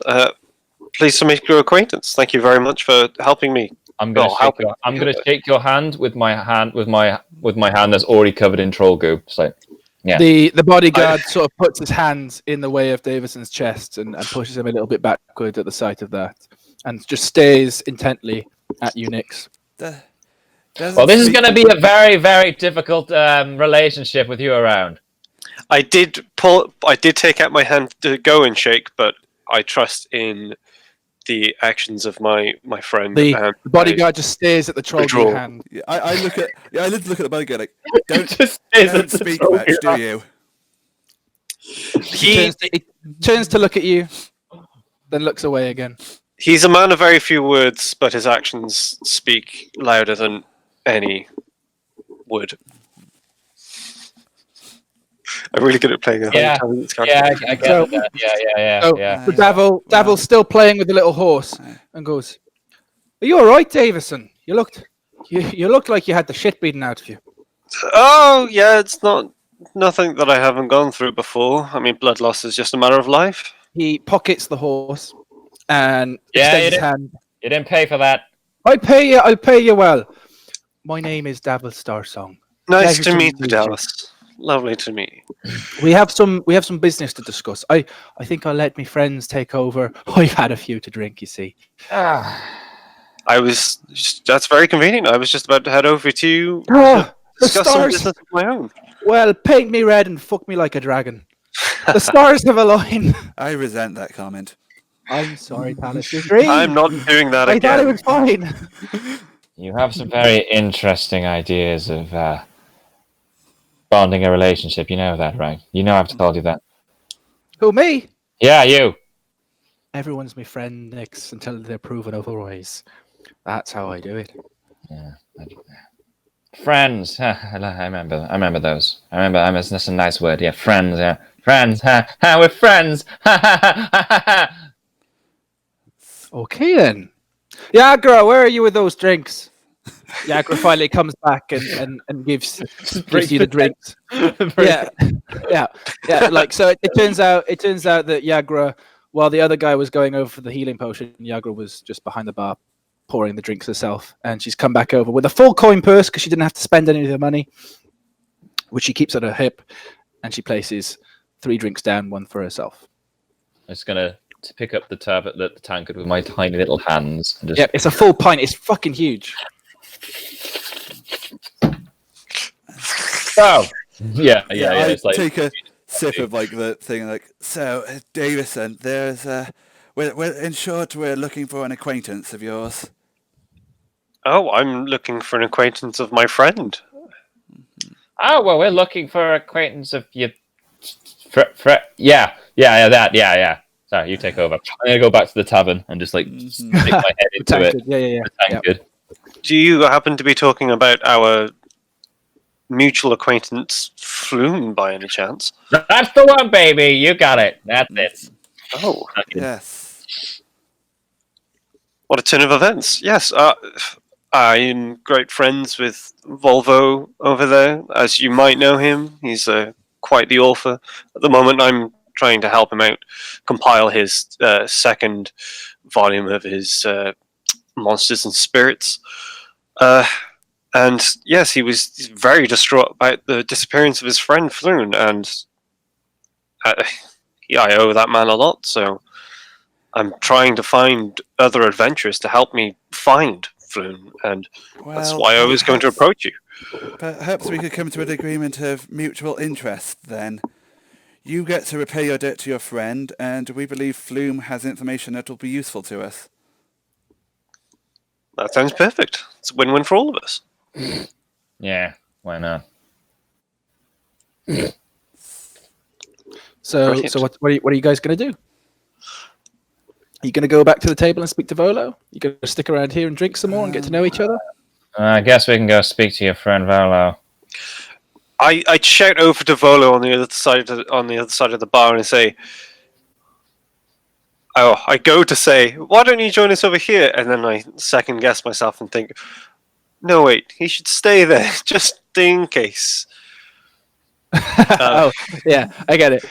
Speaker 4: Pleased to make your acquaintance. Thank you very much for helping me.
Speaker 3: I'm gonna shake your hand with my hand that's already covered in troll goo. It's like, yeah.
Speaker 2: The bodyguard sort of puts his hands in the way of Davison's chest and pushes him a little bit backward at the sight of that, and just stares intently at you, Nix.
Speaker 3: Well, this is going to be a very, very difficult relationship with you around.
Speaker 4: I did take out my hand to go and shake, but I trust in the actions of my friend.
Speaker 2: The bodyguard just stares at the troll hand.
Speaker 1: Yeah, I look at the bodyguard like, don't speak much, do you?
Speaker 2: He turns to look at you, then looks away again.
Speaker 4: He's a man of very few words, but his actions speak louder than any would. I'm really good at playing a
Speaker 3: Taliss character. Yeah, I get that.
Speaker 2: So Davil's still playing with the little horse and goes, "Are you all right, Davison? You looked like you had the shit beaten out of you."
Speaker 4: Oh yeah, it's nothing that I haven't gone through before. I mean, blood loss is just a matter of life.
Speaker 2: He pockets the horse and extends his hand.
Speaker 3: You didn't pay for that.
Speaker 2: I'll pay you well. My name is Davil Starsong.
Speaker 4: Nice to meet you, Dallas. Lovely to meet you.
Speaker 2: We have some business to discuss. I think I'll let my friends take over. I've had a few to drink, you see.
Speaker 4: That's very convenient. I was just about to head over to discuss some business of my own.
Speaker 2: Well, paint me red and fuck me like a dragon. The stars have aligned.
Speaker 1: I resent that comment.
Speaker 2: I'm sorry, Taliss. Your dream.
Speaker 4: I'm not doing that again.
Speaker 2: I thought it was fine.
Speaker 3: You have some very interesting ideas of bonding a relationship. You know that, right? You know I've told you that.
Speaker 2: Who, me?
Speaker 3: Yeah, you.
Speaker 2: Everyone's my friend, Nix, until they're proven otherwise. That's how I do it.
Speaker 3: Yeah. Friends. I remember those. That's a nice word. Yeah, friends. Yeah, friends. We're friends.
Speaker 2: Okay then. Yagra, where are you with those drinks? Yagra finally comes back and gives you the drinks. Yeah. Like, so it turns out that Yagra, while the other guy was going over for the healing potion, Yagra was just behind the bar pouring the drinks herself, and she's come back over with a full coin purse because she didn't have to spend any of the money, which she keeps at her hip, and she places 3 drinks down, 1 for herself.
Speaker 3: I'm just gonna pick up the tankard with my tiny little hands. And just...
Speaker 2: Yeah, it's a full pint. It's fucking huge.
Speaker 3: Oh, yeah. It's like
Speaker 1: take a sip of like the thing, like, so Davison, there's we're in short, we're looking for an acquaintance of yours.
Speaker 4: Oh, I'm looking for an acquaintance of my friend.
Speaker 3: Oh, well, we're looking for an acquaintance of you. Yeah. Sorry, you take over. I'm gonna go back to the tavern and just like stick my head into it.
Speaker 2: Yeah.
Speaker 3: Good.
Speaker 4: Do you happen to be talking about our mutual acquaintance Floon by any chance?
Speaker 3: That's the one, baby. You got it. That's it.
Speaker 4: Oh,
Speaker 1: yes.
Speaker 4: What a turn of events. Yes, I'm great friends with Volvo over there. As you might know him, he's quite the author. At the moment, I'm trying to help him out, compile his second volume of his Monsters and Spirits. And yes, he's very distraught about the disappearance of his friend Floon, and I owe that man a lot, so I'm trying to find other adventurers to help me find Floon, and that's why I was going to approach you.
Speaker 1: Perhaps we could come to an agreement of mutual interest then. You get to repay your debt to your friend, and we believe Flume has information that will be useful to us.
Speaker 4: That sounds perfect. It's a win-win for all of us.
Speaker 3: Yeah, why not?
Speaker 2: So what are you guys going to do? Are you going to go back to the table and speak to Volo? You going to stick around here and drink some more and get to know each other?
Speaker 3: I guess we can go speak to your friend Volo.
Speaker 4: I'd shout over to Volo on the other side of the bar and say, I go to say, why don't you join us over here? And then I second guess myself and think, no, wait, he should stay there just in case.
Speaker 2: Oh, yeah, I get it.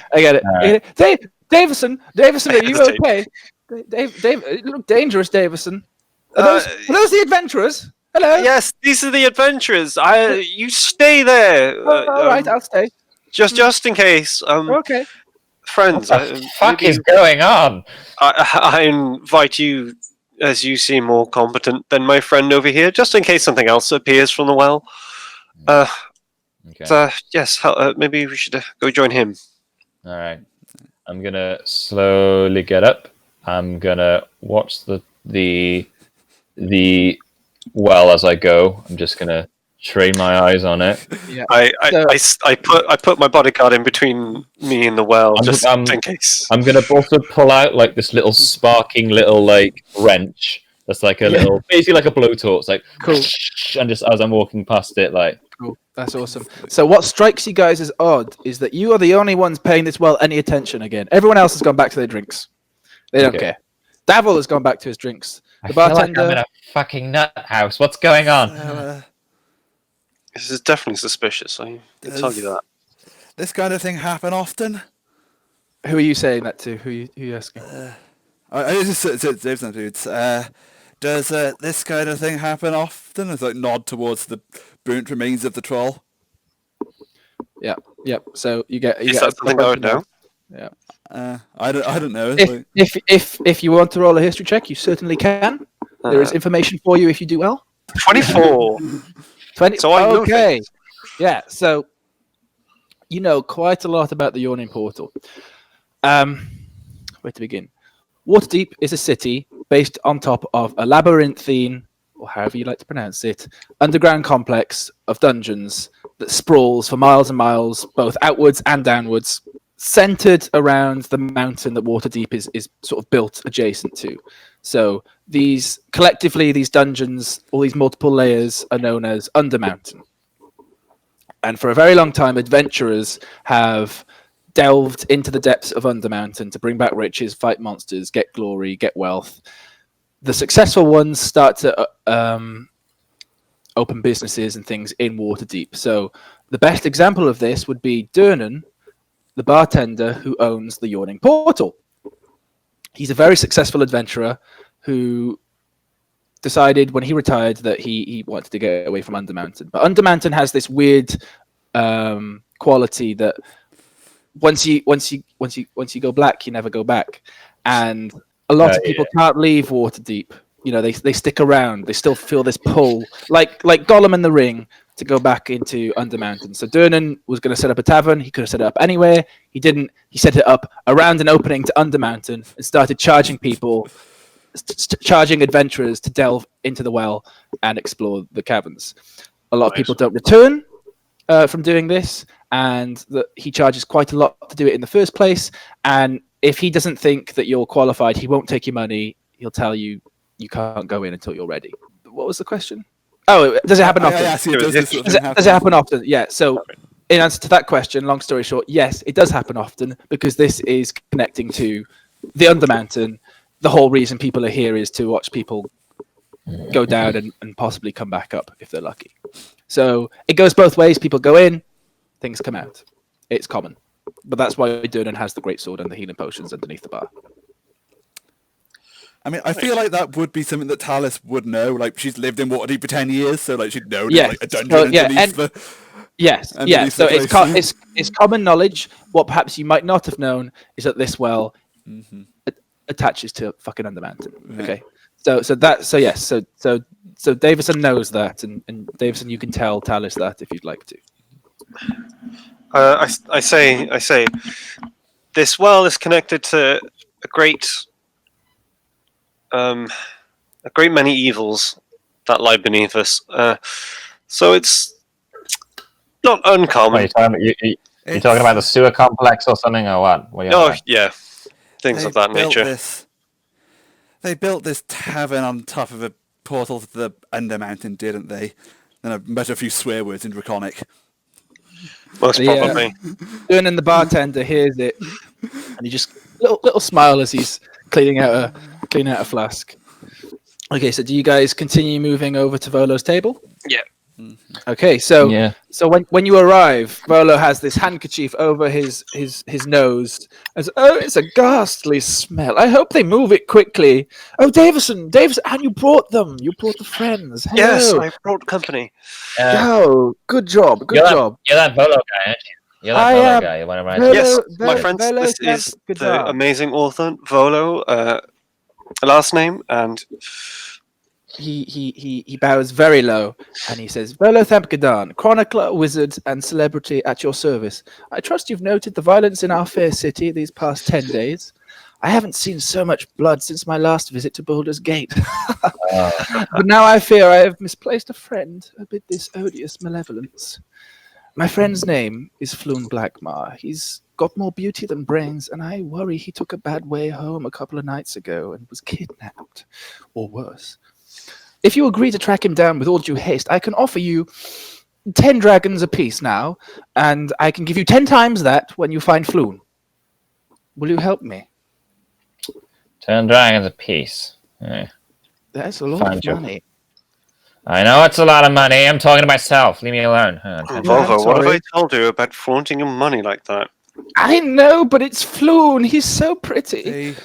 Speaker 2: Davison, are you okay? Dave, it looked dangerous, Davison. Are those the adventurers? Hello.
Speaker 4: Yes, these are the adventurers. You stay there.
Speaker 2: All right, I'll stay.
Speaker 4: Just in case.
Speaker 2: Okay.
Speaker 4: Friends.
Speaker 3: What the fuck is going on?
Speaker 4: I invite you, as you seem more competent than my friend over here, just in case something else appears from the well.
Speaker 3: Okay.
Speaker 4: Yes, maybe we should go join him.
Speaker 3: All right. I'm gonna slowly get up. I'm gonna watch the well as I go. I'm just gonna train my eyes on it.
Speaker 2: Yeah.
Speaker 4: I put my bodyguard in between me and the well, just in case.
Speaker 3: I'm gonna also pull out like this little sparking little like wrench. That's like a little, basically like a blowtorch, like
Speaker 2: cool.
Speaker 3: And just as I'm walking past it, like.
Speaker 2: Cool. That's awesome. So what strikes you guys as odd is that you are the only ones paying this well any attention again. Everyone else has gone back to their drinks. They don't care. Davil has gone back to his drinks. The bartender.
Speaker 3: I'm in a fucking nut house. What's going on?
Speaker 4: This is definitely suspicious. I can tell you that.
Speaker 1: This kind of thing happen often?
Speaker 2: Who are you saying that to? Who are you asking?
Speaker 1: Does this kind of thing happen often? It's like nod towards the burnt remains of the troll.
Speaker 2: Yeah. Yep. So you get.
Speaker 4: Is that something I would know?
Speaker 2: Yeah.
Speaker 1: I don't know.
Speaker 2: If you want to roll a history check, you certainly can. There is information for you if you do well.
Speaker 4: 24.
Speaker 2: 20.
Speaker 4: So I know
Speaker 2: okay. Yeah. So you know quite a lot about the Yawning portal. Where to begin? Waterdeep is a city based on top of a labyrinthine, or however you like to pronounce it, underground complex of dungeons that sprawls for miles and miles, both outwards and downwards, centered around the mountain that Waterdeep is sort of built adjacent to. So these dungeons, all these multiple layers, are known as Undermountain. And for a very long time, adventurers have delved into the depths of Undermountain to bring back riches, fight monsters, get glory, get wealth. The successful ones start to open businesses and things in Waterdeep. So the best example of this would be Durnan, the bartender who owns the Yawning Portal. He's a very successful adventurer who decided when he retired that he wanted to get away from Undermountain. But Undermountain has this weird quality that once you go black, you never go back. And a lot of people can't leave Waterdeep. You know, they stick around. They still feel this pull, like Gollum in the Ring, to go back into Undermountain. So Durnan was going to set up a tavern. He could have set it up anywhere. He didn't. He set it up around an opening to Undermountain and started charging people, charging adventurers to delve into the well and explore the caverns. A lot of people don't return from doing this, and he charges quite a lot to do it in the first place. And if he doesn't think that you're qualified, he won't take your money. He'll tell you you can't go in until you're ready. What was the question? Oh, does it happen often?
Speaker 1: Does
Speaker 2: it happen often? Yeah. So, in answer to that question, long story short, yes, it does happen often because this is connecting to the Undermountain. The whole reason people are here is to watch people go down and possibly come back up if they're lucky. So it goes both ways. People go in, things come out. It's common. But that's why Durnan has the great sword and the healing potions underneath the bar.
Speaker 1: I mean, I feel like that would be something that Taliss would know. Like, she's lived in Waterdeep for 10 years, so like she'd know like a dungeon underneath the...
Speaker 2: Yes. So it's common knowledge. What perhaps you might not have known is that this well, attaches to fucking Undermountain.
Speaker 1: Right.
Speaker 2: Okay. So Davison knows that, and Davison, you can tell Taliss that if you'd like to.
Speaker 4: I say, this well is connected to a great many evils that lie beneath us. So it's not uncommon.
Speaker 3: Wait, you're talking about the sewer complex or something, or what?
Speaker 4: Yeah, things of that nature.
Speaker 1: They built this tavern on top of a portal to the Undermountain, didn't they? Then I muttered a few swear words in Draconic.
Speaker 4: Most probably.
Speaker 2: And then the bartender hears it, and he just little smile as he's cleaning out a flask. Okay, so do you guys continue moving over to Volo's table?
Speaker 4: Yeah.
Speaker 2: Okay, so when you arrive, Volo has this handkerchief over his nose. As it's a ghastly smell. I hope they move it quickly. Oh, Davison, and you brought them. You brought the friends. Hello.
Speaker 4: Yes, I brought company.
Speaker 2: Good job.
Speaker 3: You're that Volo guy, aren't you? You're that Volo guy. You want to write?
Speaker 4: Yes, my friends. This is the amazing author Volo. Last name and.
Speaker 2: He bows very low and he says, Volo Thampkadan, chronicler, wizard, and celebrity at your service. I trust you've noted the violence in our fair city these past 10 days. I haven't seen so much blood since my last visit to Baldur's Gate. But now I fear I have misplaced a friend amid this odious malevolence. My friend's name is Floon Blackmar. He's got more beauty than brains, and I worry he took a bad way home a couple of nights ago and was kidnapped, or worse. If you agree to track him down with all due haste, I can offer you 10 dragons apiece now, and I can give you 10 times that when you find Floon. Will you help me?
Speaker 3: 10 dragons apiece. Yeah.
Speaker 2: That's a lot of money.
Speaker 3: I know it's a lot of money. I'm talking to myself. Leave me alone.
Speaker 4: Volvo, what have I told you about flaunting your money like that?
Speaker 2: I know, but it's Floon. He's so pretty.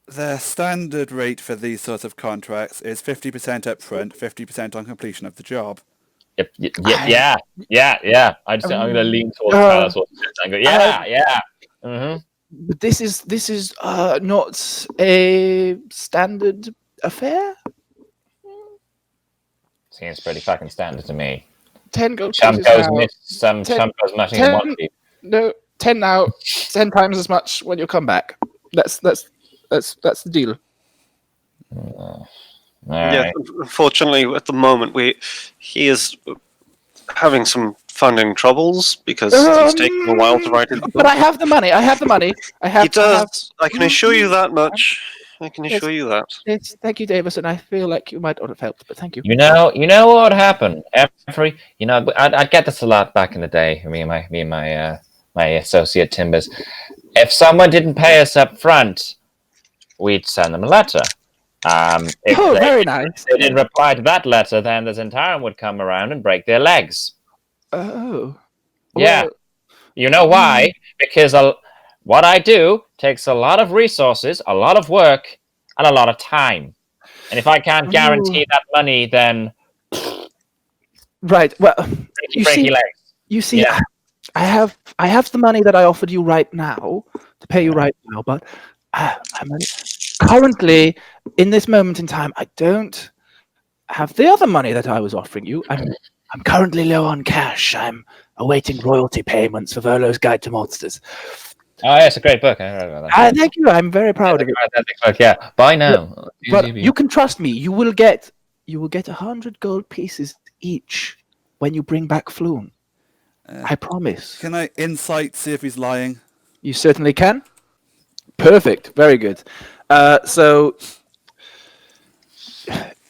Speaker 1: The standard rate for these sorts of contracts is 50% up front, 50% on completion of the job.
Speaker 3: Yep. Yeah. I'm going to lean towards Taliss and go, yeah. Mm-hmm.
Speaker 2: But this is not a standard affair.
Speaker 3: Seems pretty fucking standard to me.
Speaker 2: 10 gold
Speaker 3: Some
Speaker 2: pieces
Speaker 3: goes
Speaker 2: now.
Speaker 3: miss, some goes mashing in one piece.
Speaker 2: No, 10 now. 10 times as much when you come back. That's the deal.
Speaker 4: Yeah, unfortunately, at the moment, he is having some funding troubles because he's taking a while to write it.
Speaker 2: But I have the money.
Speaker 4: He does. I can assure you that much. I can assure you that.
Speaker 2: Yes, thank you, Davison. I feel like you might not have helped, but thank you.
Speaker 3: You know what would happen? I'd get this a lot back in the day. Me and my associate Timbers. If someone didn't pay us up front, we'd send them a letter.
Speaker 2: Very nice.
Speaker 3: If they didn't reply to that letter, then the Zentarum would come around and break their legs.
Speaker 2: Oh.
Speaker 3: Yeah.
Speaker 2: Well,
Speaker 3: you know why? Because what I do takes a lot of resources, a lot of work, and a lot of time. And if I can't guarantee that money, then...
Speaker 2: Right, well...
Speaker 3: Breaky legs.
Speaker 2: You see, yeah. I have the money that I offered you right now, to pay you right now, but currently, in this moment in time, I don't have the other money that I was offering you. I'm currently low on cash. I'm awaiting royalty payments for Volo's Guide to Monsters.
Speaker 3: Oh, yeah, it's a great book. I read about that.
Speaker 2: Thank you. I'm very proud of it.
Speaker 3: Yeah, buy now.
Speaker 2: But you can trust me. You will get 100 gold pieces each when you bring back Floon. I promise.
Speaker 1: Can I insight see if he's lying?
Speaker 2: You certainly can. Perfect. Very good. So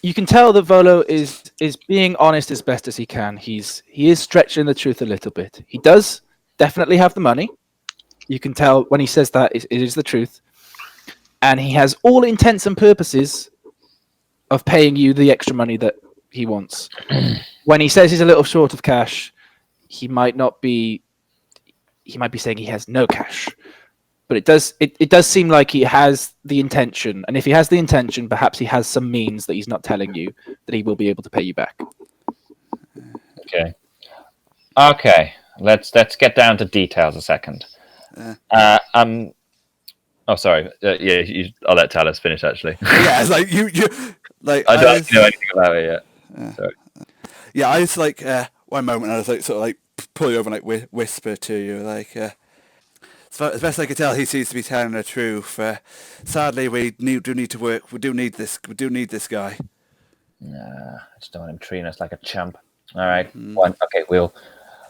Speaker 2: you can tell that Volo is being honest as best as he can. He is stretching the truth a little bit. He does definitely have the money. You can tell when he says that it is the truth. And he has all intents and purposes of paying you the extra money that he wants. When he says he's a little short of cash, he might be saying he has no cash. But it does seem like he has the intention. And if he has the intention, perhaps he has some means that he's not telling you that he will be able to pay you back.
Speaker 3: Okay. Let's get down to details a second. Oh, sorry. I'll let Taliss finish. Actually.
Speaker 1: Yeah, it's like you like.
Speaker 3: I don't know anything about it yet. Sorry.
Speaker 1: Yeah, I was like one moment I was like sort of like pull you over and like whisper to you like. As best I can tell, he seems to be telling the truth. Sadly, we do need to work. We do need this guy.
Speaker 3: Nah, I just don't want him treating us like a chump. All right, one. Okay,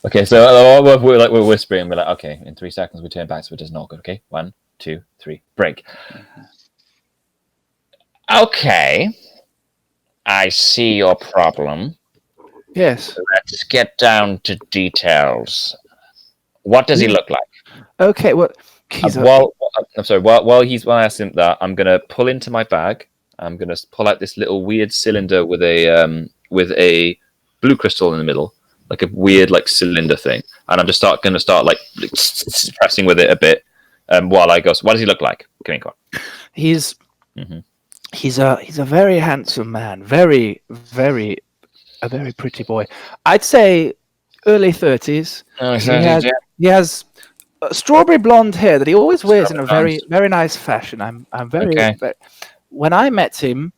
Speaker 3: Okay, so we're whispering. We're like, okay, in 3 seconds we turn back, so it does not good. Okay, 1, 2, 3, break. Okay, I see your problem.
Speaker 2: Yes.
Speaker 3: Let's get down to details. What does he look like?
Speaker 2: Okay, well,
Speaker 3: While I ask him that, I'm gonna pull into my bag. I'm gonna pull out this little weird cylinder with a blue crystal in the middle, like a weird like cylinder thing, and I'm just gonna start like pressing with it a bit. While I go, so what does he look like? Come on.
Speaker 2: He's a very handsome man, very a very pretty boy. I'd say early 30s. He has strawberry blonde hair that he always wears in a very nice fashion. I'm very,
Speaker 3: Okay.
Speaker 2: very. When I met him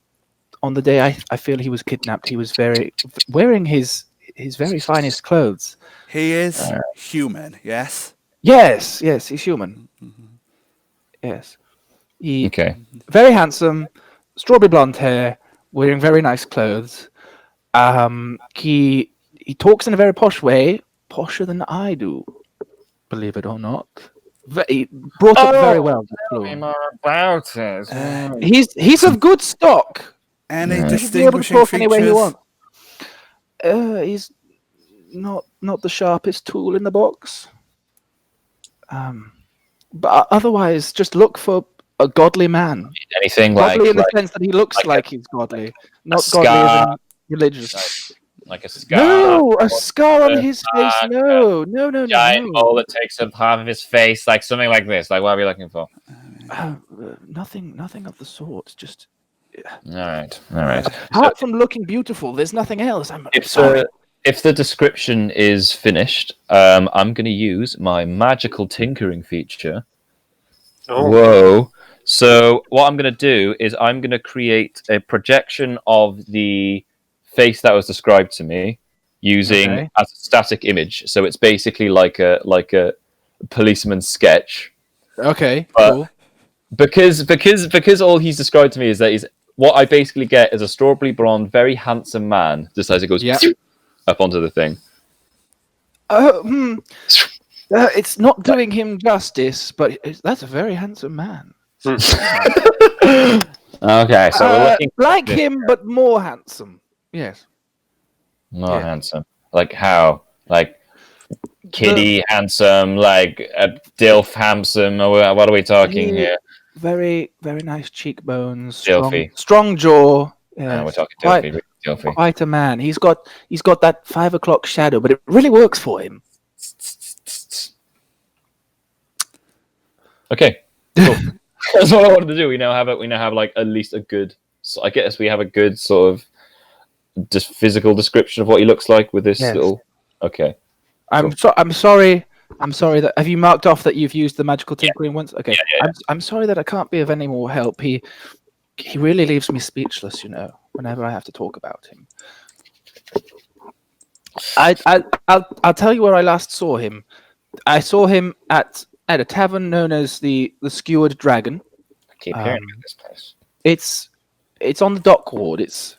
Speaker 2: on the day I feel he was kidnapped, he was wearing his very finest clothes.
Speaker 1: He is human. Yes.
Speaker 2: Yes, he's human. Yes,
Speaker 3: Okay.
Speaker 2: very handsome, strawberry blonde hair, wearing very nice clothes. He talks in a very posh way, posher than I do, believe it or not. He brought up very well.
Speaker 3: Tell me more about it.
Speaker 2: He's of good stock.
Speaker 1: Any
Speaker 2: He should be able to
Speaker 1: distinguishing
Speaker 2: talk any way he
Speaker 1: features?
Speaker 2: wants. He's not the sharpest tool in the box. But otherwise, just look for a godly man.
Speaker 3: Anything
Speaker 2: Godly in the
Speaker 3: like
Speaker 2: sense that he looks like he's godly, not
Speaker 3: scar.
Speaker 2: godly as in religious.
Speaker 3: like a scar?
Speaker 2: No, a scar on his face. No.
Speaker 3: Giant mole that takes up half of his face, like something like this. Like, what are we looking for?
Speaker 2: Nothing of the sort. Just
Speaker 3: All right.
Speaker 2: apart from looking beautiful, there's nothing else. I'm sorry.
Speaker 3: If the description is finished, I'm going to use my magical tinkering feature.
Speaker 4: Oh.
Speaker 3: Whoa. So what I'm going to do is I'm going to create a projection of the face that was described to me using as a static image. So it's basically like a policeman's sketch.
Speaker 2: Okay,
Speaker 3: But
Speaker 2: cool.
Speaker 3: Because all he's described to me is that he's what I basically get is a strawberry blonde, very handsome man, just as it goes up onto the thing.
Speaker 2: It's not doing him justice, but that's a very handsome man.
Speaker 3: Okay, so we're looking
Speaker 2: like him, but more handsome. Yes.
Speaker 3: more handsome. Like how? Like kiddie handsome, like a dilf handsome. Or what are we talking here?
Speaker 2: Very, very nice cheekbones.
Speaker 3: Dilfy.
Speaker 2: Strong jaw.
Speaker 3: No, we're talking dilfy.
Speaker 2: Quite a man. He's got that 5 o'clock shadow, but it really works for him.
Speaker 3: Okay, cool. That's what I wanted to do. We now have like at least a good. So I guess we have a good sort of just physical description of what he looks like with this little. Okay.
Speaker 2: I'm sorry. I'm sorry that have you marked off that you've used the magical tinkering once? Okay.
Speaker 3: Yeah.
Speaker 2: I'm sorry that I can't be of any more help. He really leaves me speechless, whenever I have to talk about him. I'll tell you where I last saw him. I saw him at a tavern known as the Skewered Dragon.
Speaker 3: I keep hearing about this place.
Speaker 2: It's on the dock ward. It's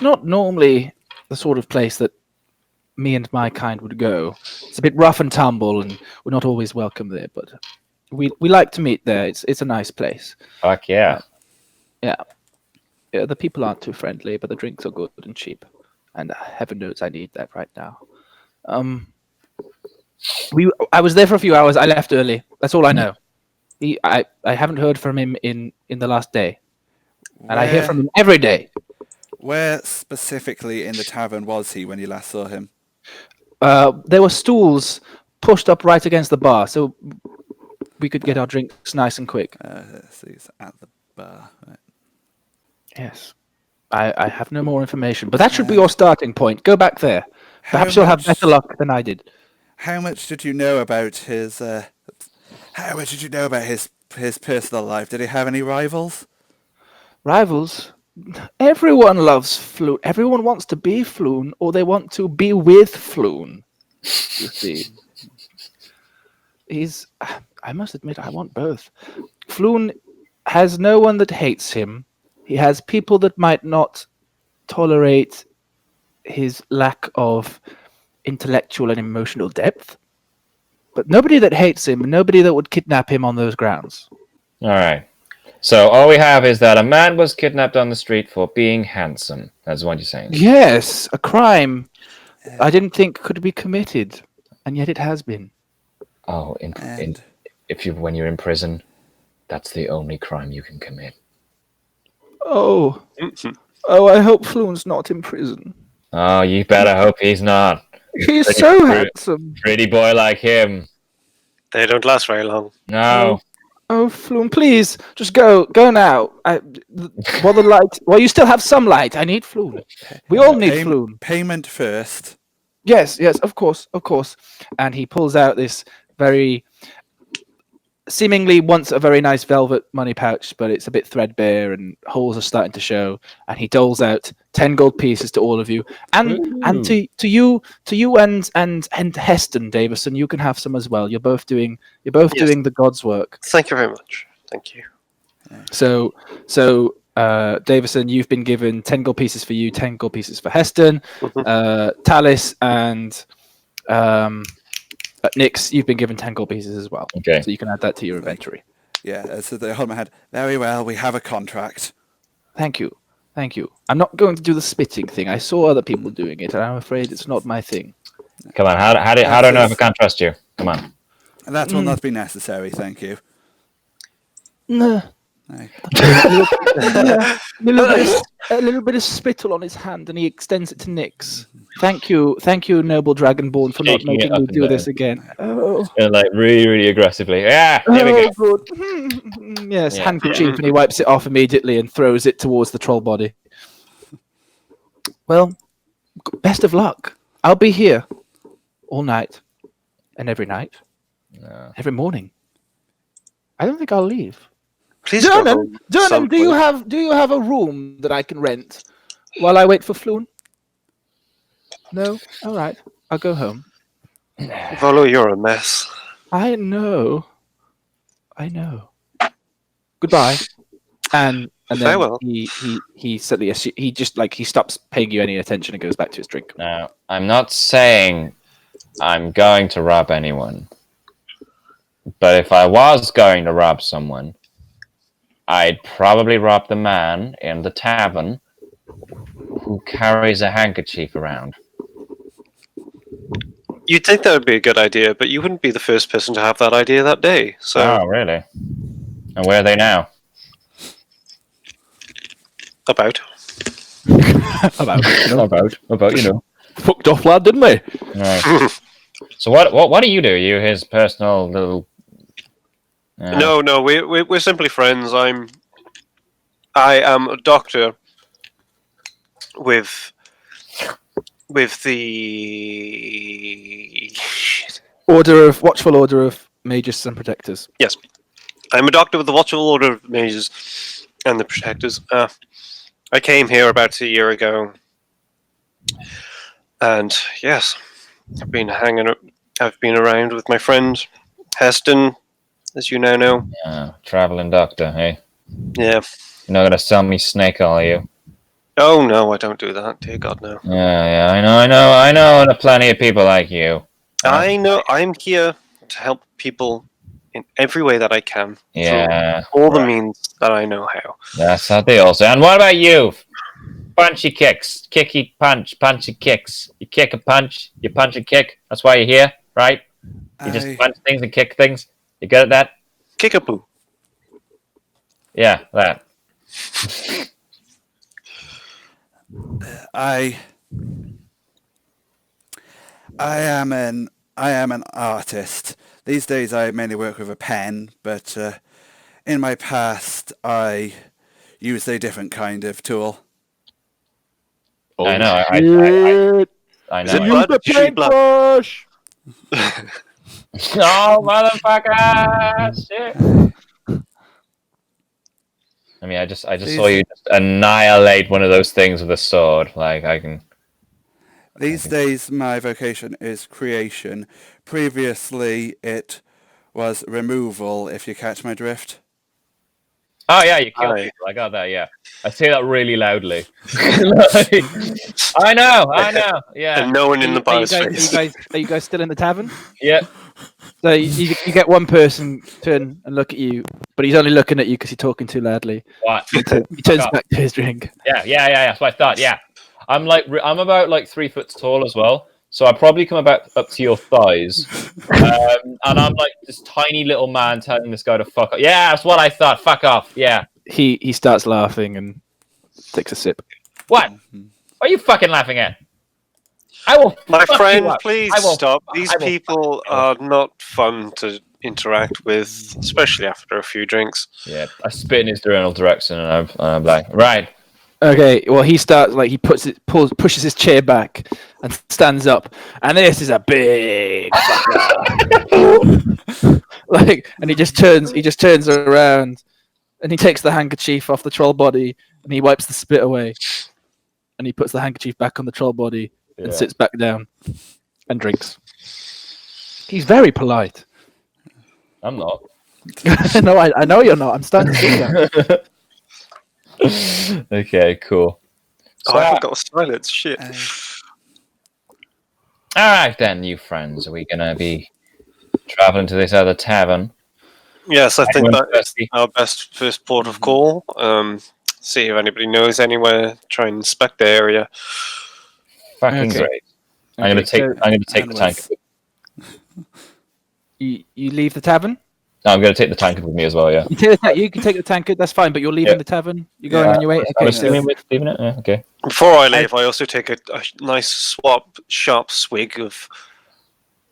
Speaker 2: not normally the sort of place that me and my kind would go. It's a bit rough and tumble, and we're not always welcome there. But we like to meet there. It's a nice place.
Speaker 3: Fuck yeah.
Speaker 2: Yeah, the people aren't too friendly, but the drinks are good and cheap. And heaven knows I need that right now. I was there for a few hours. I left early. That's all I know. I haven't heard from him in the last day, and I hear from him every day.
Speaker 1: Where specifically in the tavern was he when you last saw him?
Speaker 2: There were stools pushed up right against the bar, so we could get our drinks nice and quick.
Speaker 1: So he's at the bar. Right.
Speaker 2: Yes. I have no more information, but that should be your starting point. Go back there. Perhaps you'll have better luck than I did.
Speaker 1: How much did you know about his? his personal life, did he have any rivals?
Speaker 2: Rivals? Everyone loves Floon. Everyone wants to be Floon, or they want to be with Floon. You see. I must admit, I want both. Floon has no one that hates him. He has people that might not tolerate his lack of intellectual and emotional depth. But nobody that hates him, nobody that would kidnap him on those grounds.
Speaker 3: All right. So all we have is that a man was kidnapped on the street for being handsome. That's what you're saying.
Speaker 2: Yes, a crime I didn't think could be committed, and yet it has been.
Speaker 3: Oh, when you're in prison, that's the only crime you can commit.
Speaker 2: Oh, I hope Floon's not in prison.
Speaker 3: Oh, you better hope he's not.
Speaker 2: He's so handsome.
Speaker 3: Pretty boy like him.
Speaker 4: They don't last very long.
Speaker 3: No.
Speaker 2: Oh, Floon, please, just go now. While the light, well, you still have some light. I need Floon. We all need Floon.
Speaker 1: Payment first.
Speaker 2: Yes, of course. And he pulls out this very, seemingly once a very nice velvet money pouch, but it's a bit threadbare and holes are starting to show. And he doles out 10 gold pieces to all of you, and to you and Heston, Davison. You can have some as well. You're both doing the God's work.
Speaker 4: Thank you very much. Thank you.
Speaker 2: So Davison, you've been given 10 gold pieces for you, 10 gold pieces for Heston. Taliss and Nix, you've been given 10 gold pieces as well.
Speaker 3: Okay.
Speaker 2: So you can add that to your inventory.
Speaker 1: Yeah, so they hold my head. Very well, we have a contract.
Speaker 2: Thank you. I'm not going to do the spitting thing. I saw other people doing it, and I'm afraid it's not my thing.
Speaker 3: Come on, how do I know if I can't trust you? Come on.
Speaker 1: That will not be necessary, thank you.
Speaker 2: No.
Speaker 1: No.
Speaker 2: A little bit of spittle on his hand, and he extends it to Nix. Thank you, noble Dragonborn, for not
Speaker 3: Shaking it
Speaker 2: making
Speaker 3: up
Speaker 2: me
Speaker 3: and
Speaker 2: do
Speaker 3: down.
Speaker 2: this again. Oh,
Speaker 3: And like really, really aggressively. Yeah, there we go.
Speaker 2: good. Yes,
Speaker 3: Yeah.
Speaker 2: handkerchief, and he wipes it off immediately and throws it towards the troll body. Well, best of luck. I'll be here all night, and every night, every morning. I don't think I'll leave.
Speaker 4: Please go home
Speaker 2: Durnan,
Speaker 4: some
Speaker 2: do you
Speaker 4: point.
Speaker 2: have a room that I can rent while I wait for Floon? No? All right. I'll go home.
Speaker 4: Volo, you're a mess.
Speaker 2: I know. Goodbye. And then
Speaker 4: Farewell.
Speaker 2: he suddenly he stops paying you any attention and goes back to his drink.
Speaker 3: Now, I'm not saying I'm going to rob anyone. But if I was going to rob someone, I'd probably rob the man in the tavern who carries a handkerchief around.
Speaker 4: You'd think that would be a good idea, but you wouldn't be the first person to have that idea that day. So
Speaker 3: Oh, really? And where are they now?
Speaker 4: about.
Speaker 3: About, you know.
Speaker 2: Fucked off lad, didn't they?
Speaker 3: Right. So what do you do? You his personal little...
Speaker 4: No, we're simply friends. I am a doctor with the
Speaker 2: Watchful Order of Mages and Protectors.
Speaker 4: Yes, I'm a doctor with the Watchful Order of Mages and the Protectors. I came here about a year ago, and yes, I've been around with my friend Heston, as you now know.
Speaker 3: Traveling doctor, hey?
Speaker 4: Yeah.
Speaker 3: You're not gonna sell me snake oil, are you?
Speaker 4: Oh no, I don't do that. Dear God, no.
Speaker 3: Yeah, I know, and plenty of people like you.
Speaker 4: I know. I'm here to help people in every way that I can.
Speaker 3: Yeah.
Speaker 4: Through all the means that I know how.
Speaker 3: That's how they all say. And what about you? Punchy kicks. Kicky punch. Punchy kicks. You kick a punch. You punch a kick. That's why you're here, right? You just punch things and kick things. You good at that?
Speaker 4: Kickapoo.
Speaker 3: Yeah, that.
Speaker 1: I am an artist. These days I mainly work with a pen, but in my past I used a different kind of tool.
Speaker 3: I know. I
Speaker 4: Is it
Speaker 3: know.
Speaker 4: blood?
Speaker 2: the
Speaker 4: Should be blood.
Speaker 2: paintbrush!
Speaker 3: Oh, motherfucker! Shit. I mean, I just saw you just annihilate one of those things with a sword. Like I can.
Speaker 1: These days, my vocation is creation. Previously, it was removal, if you catch my drift.
Speaker 3: Oh yeah, you kill
Speaker 4: Aye.
Speaker 3: people. I got that. Yeah, I say that really loudly. Like, I know. Yeah,
Speaker 4: And no one in the
Speaker 2: Are you
Speaker 4: biosphere.
Speaker 2: guys still in the tavern?
Speaker 3: yeah.
Speaker 2: So you get one person turn and look at you, but he's only looking at you because you're talking too loudly.
Speaker 3: What?
Speaker 2: He turns
Speaker 3: up.
Speaker 2: back to his drink.
Speaker 3: Yeah. That's what I thought. Yeah, I'm about like 3 foot tall as well, so I probably come about up to your thighs, and I'm like this tiny little man telling this guy to fuck off. Yeah, that's what I thought. Fuck off. Yeah.
Speaker 2: He starts laughing and takes a sip.
Speaker 3: What? What are you fucking laughing at? I will.
Speaker 4: My
Speaker 3: fuck
Speaker 4: friend,
Speaker 3: you up.
Speaker 4: please
Speaker 3: I will-
Speaker 4: stop. These
Speaker 3: I will
Speaker 4: people are not fun to interact with, especially after a few drinks.
Speaker 3: Yeah, I spit in his general direction, and I'm like, right.
Speaker 2: Okay, well he starts like he pushes his chair back and stands up, and this is a big fucker. And he just turns around, and he takes the handkerchief off the troll body, and he wipes the spit away, and he puts the handkerchief back on the troll body and sits back down and drinks. He's very polite.
Speaker 3: I'm not.
Speaker 2: No, I know you're not. I'm starting to see that.
Speaker 3: Okay, cool.
Speaker 4: Oh, I haven't got a silence. Shit.
Speaker 3: All right then, you friends. Are we gonna be traveling to this other tavern?
Speaker 4: Yes, I think
Speaker 3: Anyone
Speaker 4: that's
Speaker 3: thirsty?
Speaker 4: our best first port of call. See if anybody knows anywhere. Try and inspect the area.
Speaker 3: Fucking
Speaker 2: Okay.
Speaker 3: great. I'm gonna take the tank.
Speaker 2: You leave the tavern.
Speaker 3: No, I'm gonna take the tank with me as well. Yeah.
Speaker 2: You can take the tankard. That's fine, but you're leaving the tavern. You're going on your way.
Speaker 3: I'm
Speaker 2: Okay.
Speaker 3: assuming we're leaving it. Yeah, okay.
Speaker 4: Before I leave, I also take a nice sharp swig of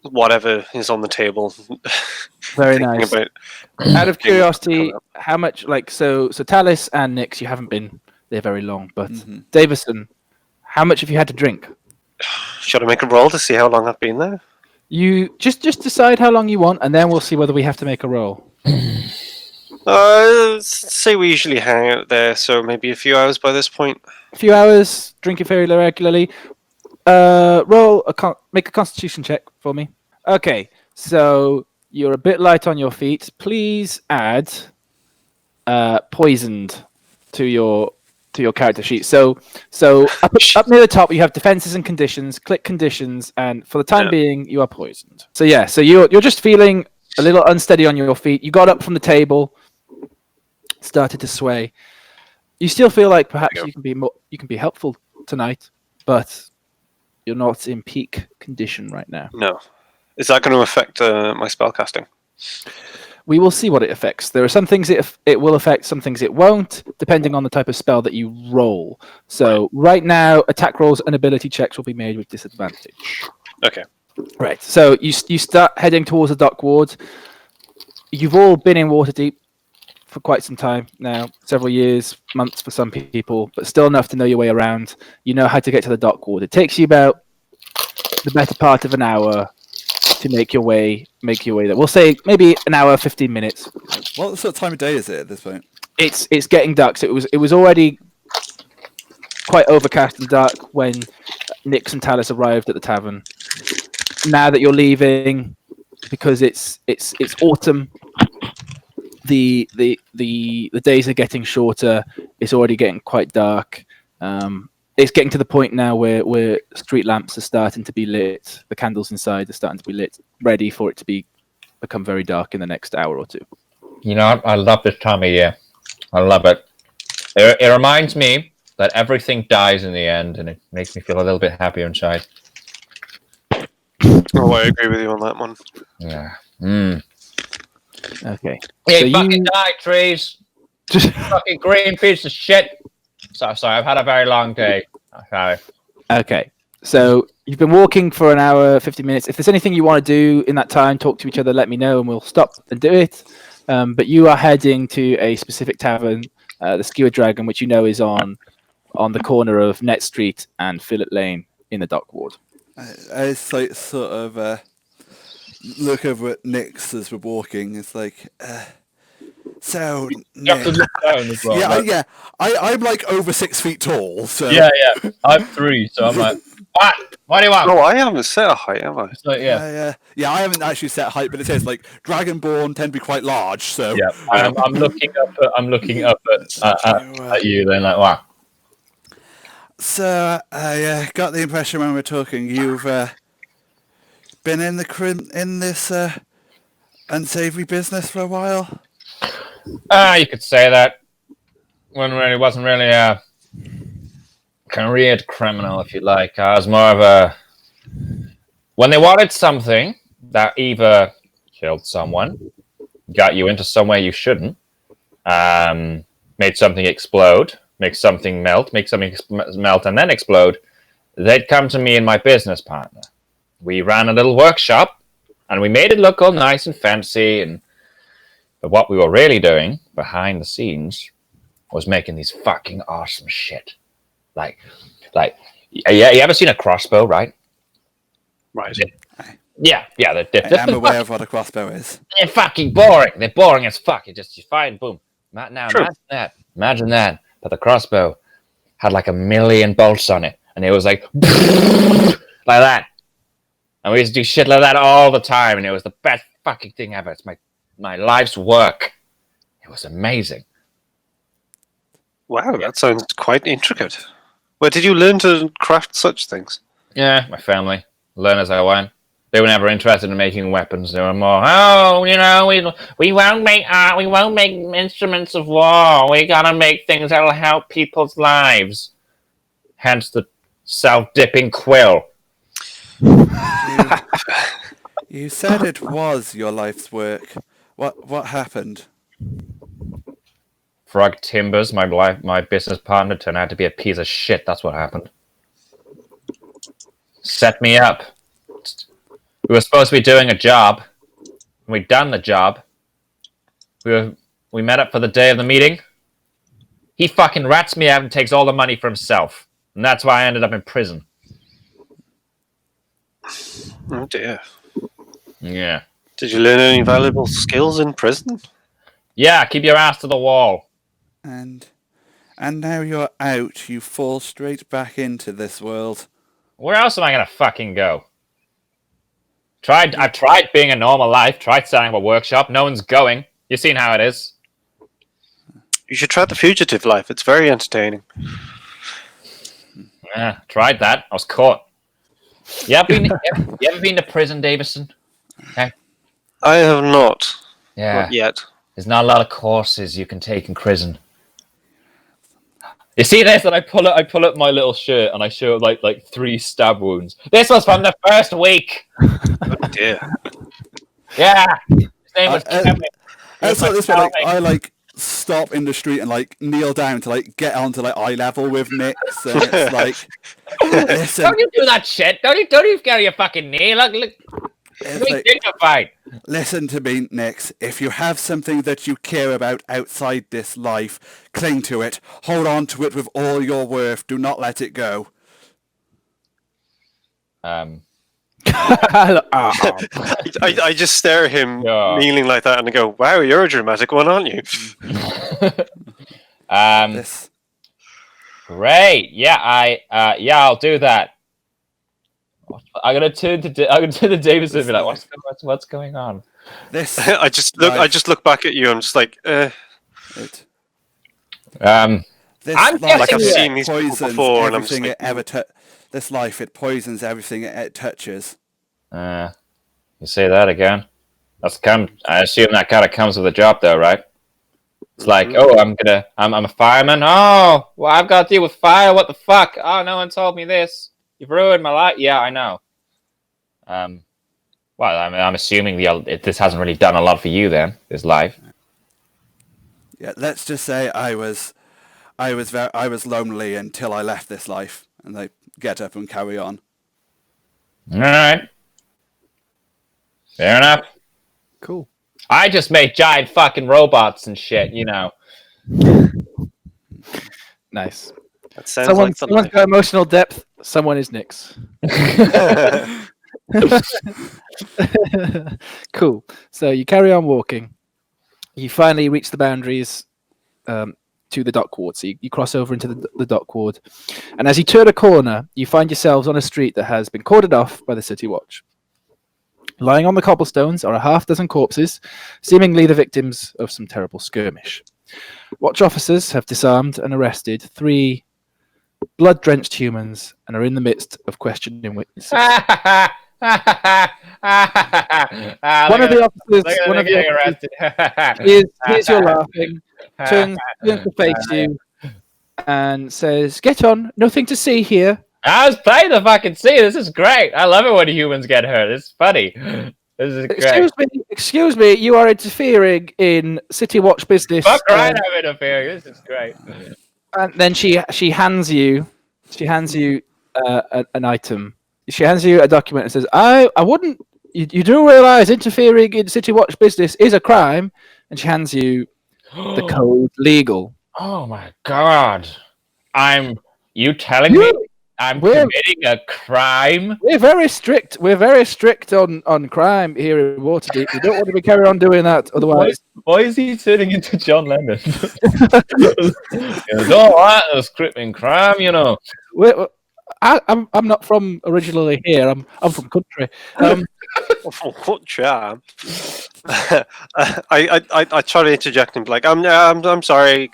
Speaker 4: whatever is on the table.
Speaker 2: Very
Speaker 4: Thinking
Speaker 2: nice.
Speaker 4: about
Speaker 2: Out of curiosity,
Speaker 4: coming up.
Speaker 2: how much so Taliss and Nix, you haven't been there very long, but
Speaker 1: Mhm.
Speaker 2: Davison, how much have you had to drink?
Speaker 4: Should I make a roll to see how long I've been there?
Speaker 2: You just decide how long you want, and then we'll see whether we have to make a roll.
Speaker 4: Say we usually hang out there, so maybe a few hours by this point.
Speaker 2: A few hours, drinking very regularly. Make a Constitution check for me. Okay, so you're a bit light on your feet. Please add poisoned to your character sheet. So up near the top you have defenses and conditions. Click conditions, and for the time being you are poisoned. So you're just feeling a little unsteady on your feet. You got up from the table, started to sway. You still feel like perhaps you can be helpful tonight, but you're not in peak condition right now.
Speaker 4: No. Is that going to affect my spellcasting?
Speaker 2: We will see what it affects. There are some things it will affect, some things it won't, depending on the type of spell that you roll. So right now, attack rolls and ability checks will be made with disadvantage.
Speaker 4: Okay.
Speaker 2: Right. So you start heading towards the dock ward. You've all been in Waterdeep for quite some time now, several years, months for some people, but still enough to know your way around. You know how to get to the dock ward. It takes you about the better part of an hour to make your way there. We'll say maybe an hour, 15 minutes.
Speaker 1: What sort of time of day is it at this point?
Speaker 2: It's getting dark. So it was already quite overcast and dark when Nix and Taliss arrived at the tavern. Now that you're leaving, because it's autumn, the days are getting shorter. It's already getting quite dark. It's getting to the point now where street lamps are starting to be lit. The candles inside are starting to be lit, ready for it to become very dark in the next hour or two.
Speaker 3: You know, I love this time of year. I love it. It reminds me that everything dies in the end, and it makes me feel a little bit happier inside.
Speaker 4: Oh, I agree with you on that one.
Speaker 3: Yeah.
Speaker 2: Okay.
Speaker 3: Yeah,
Speaker 2: So
Speaker 3: fucking die, trees. Fucking green piece of shit. Sorry, I've had a very long day. Sorry.
Speaker 2: Okay. So you've been walking for an hour, 50 minutes. If there's anything you want to do in that time, talk to each other, let me know, and we'll stop and do it. But you are heading to a specific tavern, the Skewered Dragon, which you know is on the corner of Net Street and Fillet Lane in the dock ward.
Speaker 1: I like sort of look over at Nix as we're walking. It's like So
Speaker 3: You have to
Speaker 1: Nick,
Speaker 3: look down as well.
Speaker 1: yeah. I'm like over 6 feet tall. So
Speaker 3: Yeah. I'm 3, so I'm like, what? What do you want?
Speaker 4: Oh, I haven't set a height, have I?
Speaker 3: It's like, yeah.
Speaker 1: I haven't actually set height, but it says like Dragonborn tend to be quite large. So
Speaker 3: Yeah, I'm looking up at you. Then like, wow.
Speaker 1: So I got the impression when we were talking, you've been in this unsavory business for a while.
Speaker 3: You could say that. Wasn't really a career criminal, if you like. I was more of a. When they wanted something that either killed someone, got you into somewhere you shouldn't, made something explode, make something melt, and then explode, they'd come to me and my business partner. We ran a little workshop, and we made it look all nice and fancy. But what we were really doing behind the scenes was making these fucking awesome shit. Like, you ever seen a crossbow, right?
Speaker 4: Right.
Speaker 3: Yeah.
Speaker 1: I'm aware of what a crossbow is.
Speaker 3: They're fucking boring. They're boring as fuck. You find, boom. Now,
Speaker 4: True.
Speaker 3: Imagine that. But the crossbow had like 1,000,000 bolts on it, and it was like like that. And we used to do shit like that all the time, and it was the best fucking thing ever. It's my life's work. It was amazing.
Speaker 4: Wow, that sounds quite intricate. Where did you learn to craft such things?
Speaker 3: Yeah, my family. Learn as I went. They were never interested in making weapons. They were more, we won't make art. We won't make instruments of war. We gotta make things that'll help people's lives. Hence the self-dipping quill.
Speaker 1: You said it was your life's work. What happened?
Speaker 3: Frog Timbers, my business partner, turned out to be a piece of shit. That's what happened. Set me up. We were supposed to be doing a job. We'd done the job. We met up for the day of the meeting. He fucking rats me out and takes all the money for himself. And that's why I ended up in prison.
Speaker 4: Oh dear.
Speaker 3: Yeah.
Speaker 4: Did you learn any valuable skills in prison?
Speaker 3: Yeah, keep your ass to the wall.
Speaker 1: And now you're out. You fall straight back into this world.
Speaker 3: Where else am I gonna fucking go? I've tried being a normal life, tried setting up a workshop, no one's going. You've seen how it is.
Speaker 4: You should try the fugitive life. It's very entertaining.
Speaker 3: Yeah, tried that. I was caught. You ever been to prison, Davison? Okay.
Speaker 4: I have not.
Speaker 3: Yeah.
Speaker 4: Not yet.
Speaker 3: There's not a lot of courses you can take in prison. You see this? And I pull up my little shirt and I show like 3 stab wounds. This was from the first week.
Speaker 4: Oh dear.
Speaker 3: Yeah. His name was Kevin.
Speaker 1: That's like this one. I stop in the street and kneel down to get onto eye level with Nick. So it's listen.
Speaker 3: Don't you do that shit? Don't you carry your fucking knee? Look. Be dignified.
Speaker 1: Listen to me, Nix. If you have something that you care about outside this life, cling to it. Hold on to it with all your worth. Do not let it go.
Speaker 4: I just stare at him kneeling like that and I go, wow, you're a dramatic one, aren't you?
Speaker 3: Great. Yeah, I'll do that. I'm gonna turn to Davison and be like, what's going on?
Speaker 1: This
Speaker 4: I just look back at you. I'm just like,
Speaker 1: This
Speaker 3: I'm
Speaker 1: life
Speaker 4: I've seen these people
Speaker 1: poisons
Speaker 4: before, and I'm
Speaker 1: everything
Speaker 4: just like,
Speaker 1: it ever this life, it poisons everything it touches.
Speaker 3: You say that again? I assume that kind of comes with a job, though, right? It's like, oh, I'm a fireman. Oh, well, I've got to deal with fire. What the fuck? Oh, no one told me this. You've ruined my life. Yeah, I know. Well, I'm assuming this hasn't really done a lot for you then, this life.
Speaker 1: Yeah, let's just say I was lonely until I left this life, and I get up and carry on.
Speaker 3: All right. Fair enough.
Speaker 2: Cool.
Speaker 3: I just made giant fucking robots and shit,
Speaker 2: Nice.
Speaker 4: that sounds like the
Speaker 2: Someone's
Speaker 4: life.
Speaker 2: got emotional depth. Someone is Nix. Cool. So you carry on walking. You finally reach the boundaries to the dock ward. So you cross over into the dock ward. And as you turn a corner, you find yourselves on a street that has been cordoned off by the City Watch. Lying on the cobblestones are a half-dozen corpses, seemingly the victims of some terrible skirmish. Watch officers have disarmed and arrested 3 blood-drenched humans and are in the midst of questioning witnesses. One of the officers hears you laughing, turns to face you, and says, "Get on, nothing to see here."
Speaker 3: I was playing the fucking sea. This is great. I love it when humans get hurt. It's funny. This is great.
Speaker 2: Excuse me, you are interfering in City Watch business.
Speaker 3: Fuck right, I'm interfering. This is great.
Speaker 2: And then she hands you an item. She hands you a document and says, "I wouldn't. You do realise interfering in City Watch business is a crime." And she hands you the code legal.
Speaker 3: Oh my god! You telling me I'm committing a crime?
Speaker 2: We're very strict. We're very strict on crime here in Waterdeep. We don't want to be carrying on doing that. Otherwise,
Speaker 3: why is he turning into John Lennon? You don't like us crippling crime, you know.
Speaker 2: I'm not from originally here. I'm from country.
Speaker 4: From country. I try to interject and be like, I'm sorry.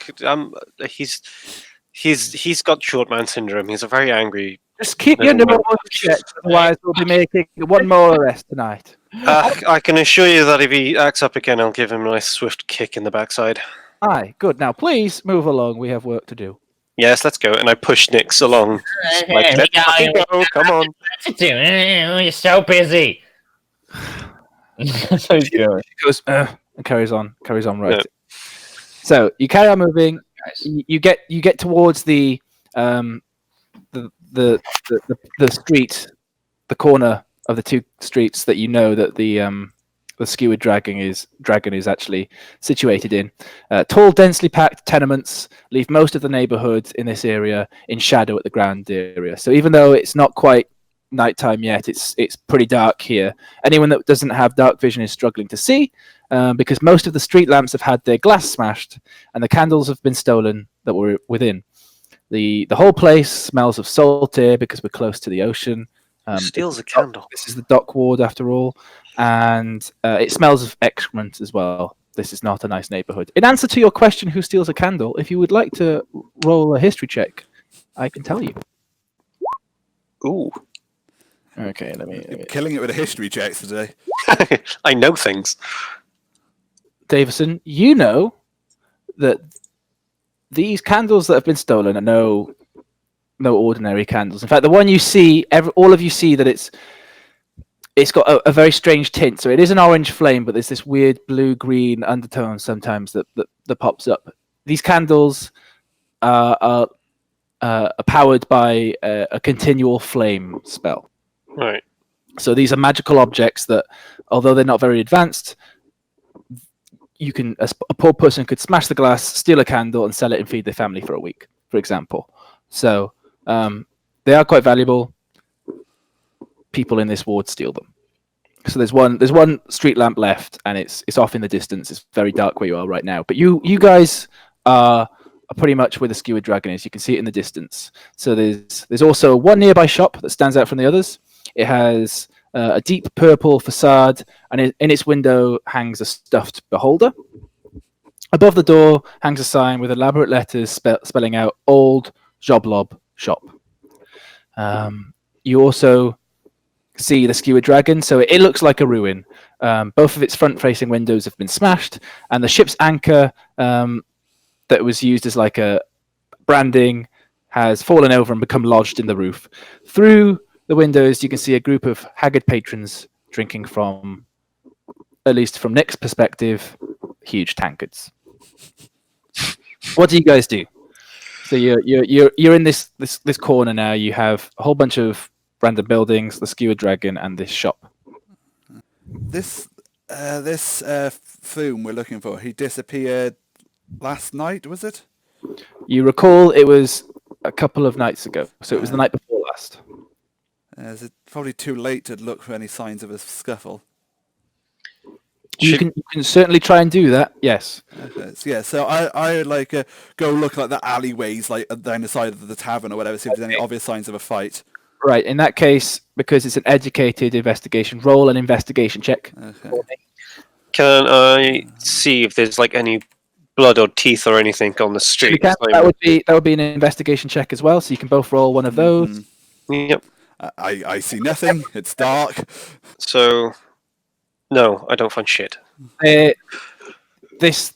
Speaker 4: He's got short man syndrome. He's a very angry.
Speaker 2: Just keep your number one check, otherwise we'll be making one more arrest tonight.
Speaker 4: I can assure you that if he acts up again, I'll give him a nice swift kick in the backside.
Speaker 2: Aye, good. Now please move along. We have work to do.
Speaker 4: Yes, let's go. And I push Nix along. Like, let's fucking go. Come on.
Speaker 3: You're so busy. So
Speaker 2: she goes and carries on right. Yeah. So you carry on moving. You get towards the street, the corner of the 2 streets that you know that the skewered dragon is actually situated in. Tall, densely packed tenements leave most of the neighborhood in this area in shadow at the ground area. So even though it's not quite nighttime yet, it's pretty dark here. Anyone that doesn't have dark vision is struggling to see, because most of the street lamps have had their glass smashed and the candles have been stolen that were within. The whole place smells of salt air because we're close to the ocean.
Speaker 4: Steals a candle.
Speaker 2: This is the dock ward after all, and it smells of excrement as well. This is not a nice neighborhood. In answer to your question, who steals a candle, if you would like to roll a history check, I can tell you.
Speaker 4: Ooh.
Speaker 2: Okay, let me
Speaker 1: killing it with a history check today.
Speaker 4: I know things.
Speaker 2: Davison, you know that these candles that have been stolen are no ordinary candles. In fact, the one you see, all of you see that it's got a very strange tint. So it is an orange flame, but there's this weird blue-green undertone sometimes that pops up. These candles are powered by a continual flame spell.
Speaker 4: Right.
Speaker 2: So these are magical objects that, although they're not very advanced, a poor person could smash the glass, steal a candle, and sell it and feed their family for a week, for example. So they are quite valuable. People in this ward steal them. So there's one street lamp left, and it's off in the distance. It's very dark where you are right now. But you guys are pretty much where the skewered dragon is. You can see it in the distance. So there's also one nearby shop that stands out from the others. It has a deep purple facade, and in its window hangs a stuffed beholder. Above the door hangs a sign with elaborate letters spelling out Old Joblob Shop. You also see the skewered dragon, so it looks like a ruin. Both of its front-facing windows have been smashed, and the ship's anchor that was used as like a branding has fallen over and become lodged in the roof. Through the windows, you can see a group of haggard patrons drinking from, at least from Nick's perspective, huge tankards. What do you guys do? So you're in this corner now. You have a whole bunch of random buildings, the skewered dragon, and this shop.
Speaker 1: This Flume we're looking for, he disappeared last night, was it?
Speaker 2: You recall it was a couple of nights ago, so it was the night before last.
Speaker 1: Is it probably too late to look for any signs of a scuffle?
Speaker 2: You can certainly try and do that. Yes.
Speaker 1: Okay, so I would like go look like the alleyways like down the side of the tavern or whatever, see if there's any obvious signs of a fight.
Speaker 2: Right. In that case, because it's an educated investigation, roll an investigation check.
Speaker 1: Okay.
Speaker 4: Can I see if there's like any blood or teeth or anything on the street?
Speaker 2: That would be an investigation check as well. So you can both roll one of those.
Speaker 4: Yep.
Speaker 1: I see nothing. It's dark.
Speaker 4: So, no, I don't find shit.
Speaker 2: This,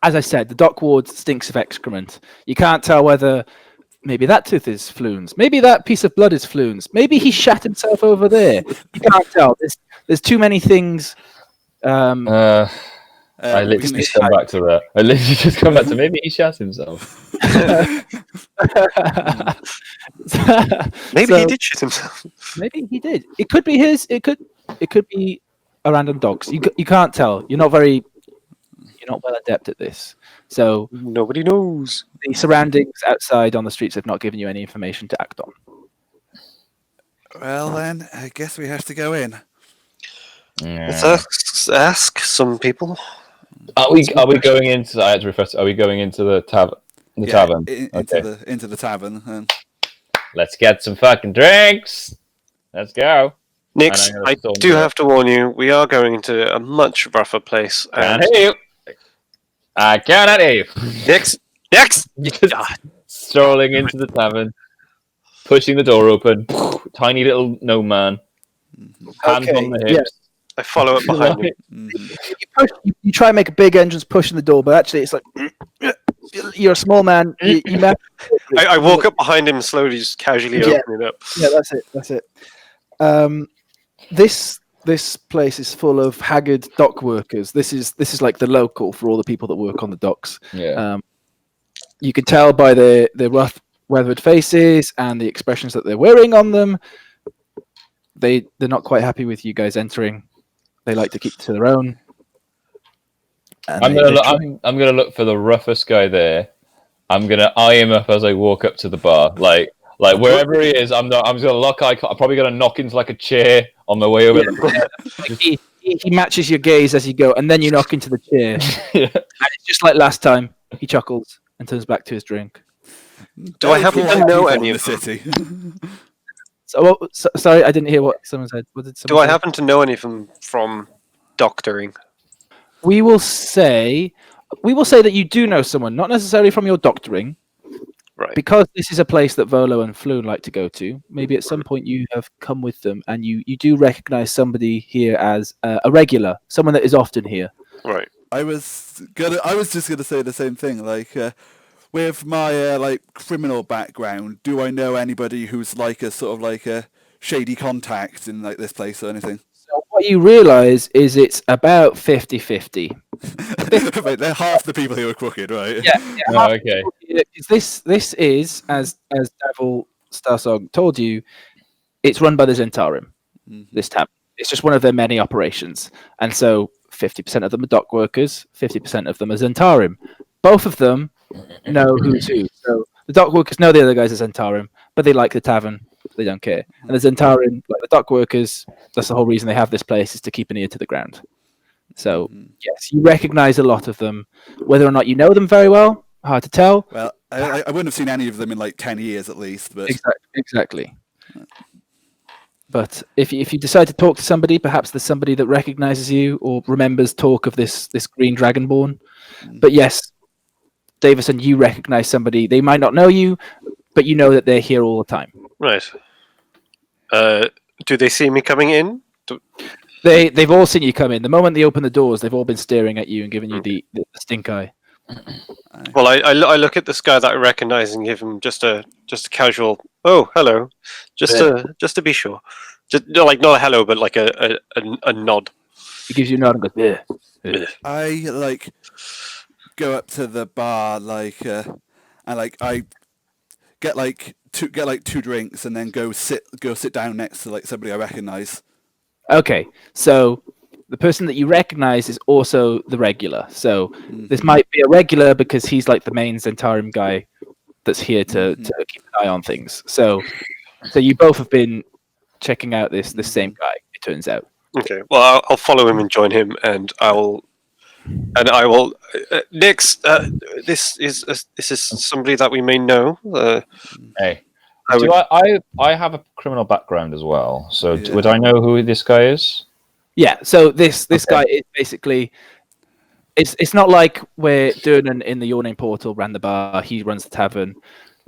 Speaker 2: as I said, the dock ward stinks of excrement. You can't tell whether maybe that tooth is Floon's. Maybe that piece of blood is Floon's. Maybe he shat himself over there. You can't tell. There's too many things.
Speaker 3: I literally just come back to that. I literally just come back to maybe he shat himself.
Speaker 4: Maybe he did shit himself.
Speaker 2: Maybe he did. It could be his. It could be a random dog's. You can't tell. You're not well adept at this. So
Speaker 4: nobody knows.
Speaker 2: The surroundings outside on the streets have not given you any information to act on.
Speaker 1: Well then, I guess we have to go in.
Speaker 4: Let's ask some people.
Speaker 3: Are we going into? I had to refresh. Are we going into the tavern? Tavern.
Speaker 1: Into the tavern.
Speaker 3: Let's get some fucking drinks. Let's go.
Speaker 4: Nix, I do have to warn you, we are going into a much rougher place.
Speaker 3: Can't hear you. I cannot hear you.
Speaker 4: Nix!
Speaker 3: Strolling into the tavern, pushing the door open, tiny little gnome man, hands on the hips.
Speaker 2: Yeah.
Speaker 4: I follow it behind you.
Speaker 2: You try and make a big entrance pushing the door, but actually it's like you're a small man.
Speaker 4: I walk up behind him slowly, just casually open it up.
Speaker 2: Yeah, that's it. This place is full of haggard dock workers. This is like the local for all the people that work on the docks.
Speaker 3: Yeah.
Speaker 2: You can tell by the rough, weathered faces and the expressions that they're wearing on them. They're not quite happy with you guys entering. They like to keep to their own.
Speaker 3: I'm gonna look for the roughest guy there. I'm gonna eye him up as I walk up to the bar, like wherever he is. I'm just gonna lock eye. I'm probably gonna knock into like a chair on my way over.
Speaker 2: He matches your gaze as you go, and then you knock into the chair.
Speaker 3: Yeah.
Speaker 2: And it's just like last time. He chuckles and turns back to his drink.
Speaker 4: Do I happen to know any of them?
Speaker 1: city?
Speaker 2: Sorry, I didn't hear what someone said. What did someone
Speaker 4: Do I happen to know any of them from doctoring?
Speaker 2: We will say that you do know someone, not necessarily from your doctoring,
Speaker 4: Right.
Speaker 2: because this is a place that Volo and Floon like to go to. Maybe at some point you have come with them, and you do recognize somebody here as a regular, someone that is often here.
Speaker 4: Right.
Speaker 1: I was just gonna say the same thing. Like, with my criminal background, do I know anybody who's like a sort of like a shady contact in like this place or anything?
Speaker 2: So what you realize is it's about 50-50.
Speaker 1: Wait, they're half the people who are crooked, right?
Speaker 2: Yeah.
Speaker 3: Oh, okay.
Speaker 2: This is as Devil Starsog told you, it's run by the Zentarim. This tavern. It's just one of their many operations, and so 50% of them are dock workers, 50% of them are Zentarim. Both of them know who's who. So the dock workers know the other guys are Zentarim, but they like the tavern. They don't care. And the Zentarim, like the dock workers, that's the whole reason they have this place, is to keep an ear to the ground. So yes, you recognize a lot of them. Whether or not you know them very well, hard to tell.
Speaker 1: Well, I wouldn't have seen any of them in like 10 years at least. But
Speaker 2: Exactly. But if you decide to talk to somebody, perhaps there's somebody that recognizes you or remembers talk of this green Dragonborn. But yes, Davison, you recognize somebody. They might not know you, but you know that they're here all the time.
Speaker 4: Right. Do they see me coming in?
Speaker 2: They've all seen you come in. The moment they open the doors, they've all been staring at you and giving you the stink eye.
Speaker 4: Well, I look at this guy that I recognize and give him just a casual, oh, hello, just to be sure, just like not a hello, but like a nod.
Speaker 2: He gives you a nod and goes, yeah.
Speaker 1: I like go up to the bar and I get two drinks and then go sit down next to like somebody I recognize.
Speaker 2: Okay, so the person that you recognize is also the regular. So this might be a regular because he's like the main Zentarim guy that's here to keep an eye on things. So you both have been checking out this same guy, it turns out.
Speaker 4: Okay. Well, I'll follow him and join him, and I will. Nix, this is somebody that we may know.
Speaker 3: Hey,
Speaker 4: I would.
Speaker 3: I have a criminal background as well. So
Speaker 1: Yeah.
Speaker 3: would I know who this guy is?
Speaker 2: Yeah. So this
Speaker 3: Okay.
Speaker 2: guy is basically. It's not like we're doing in the Yawning portal ran the bar. He runs the tavern.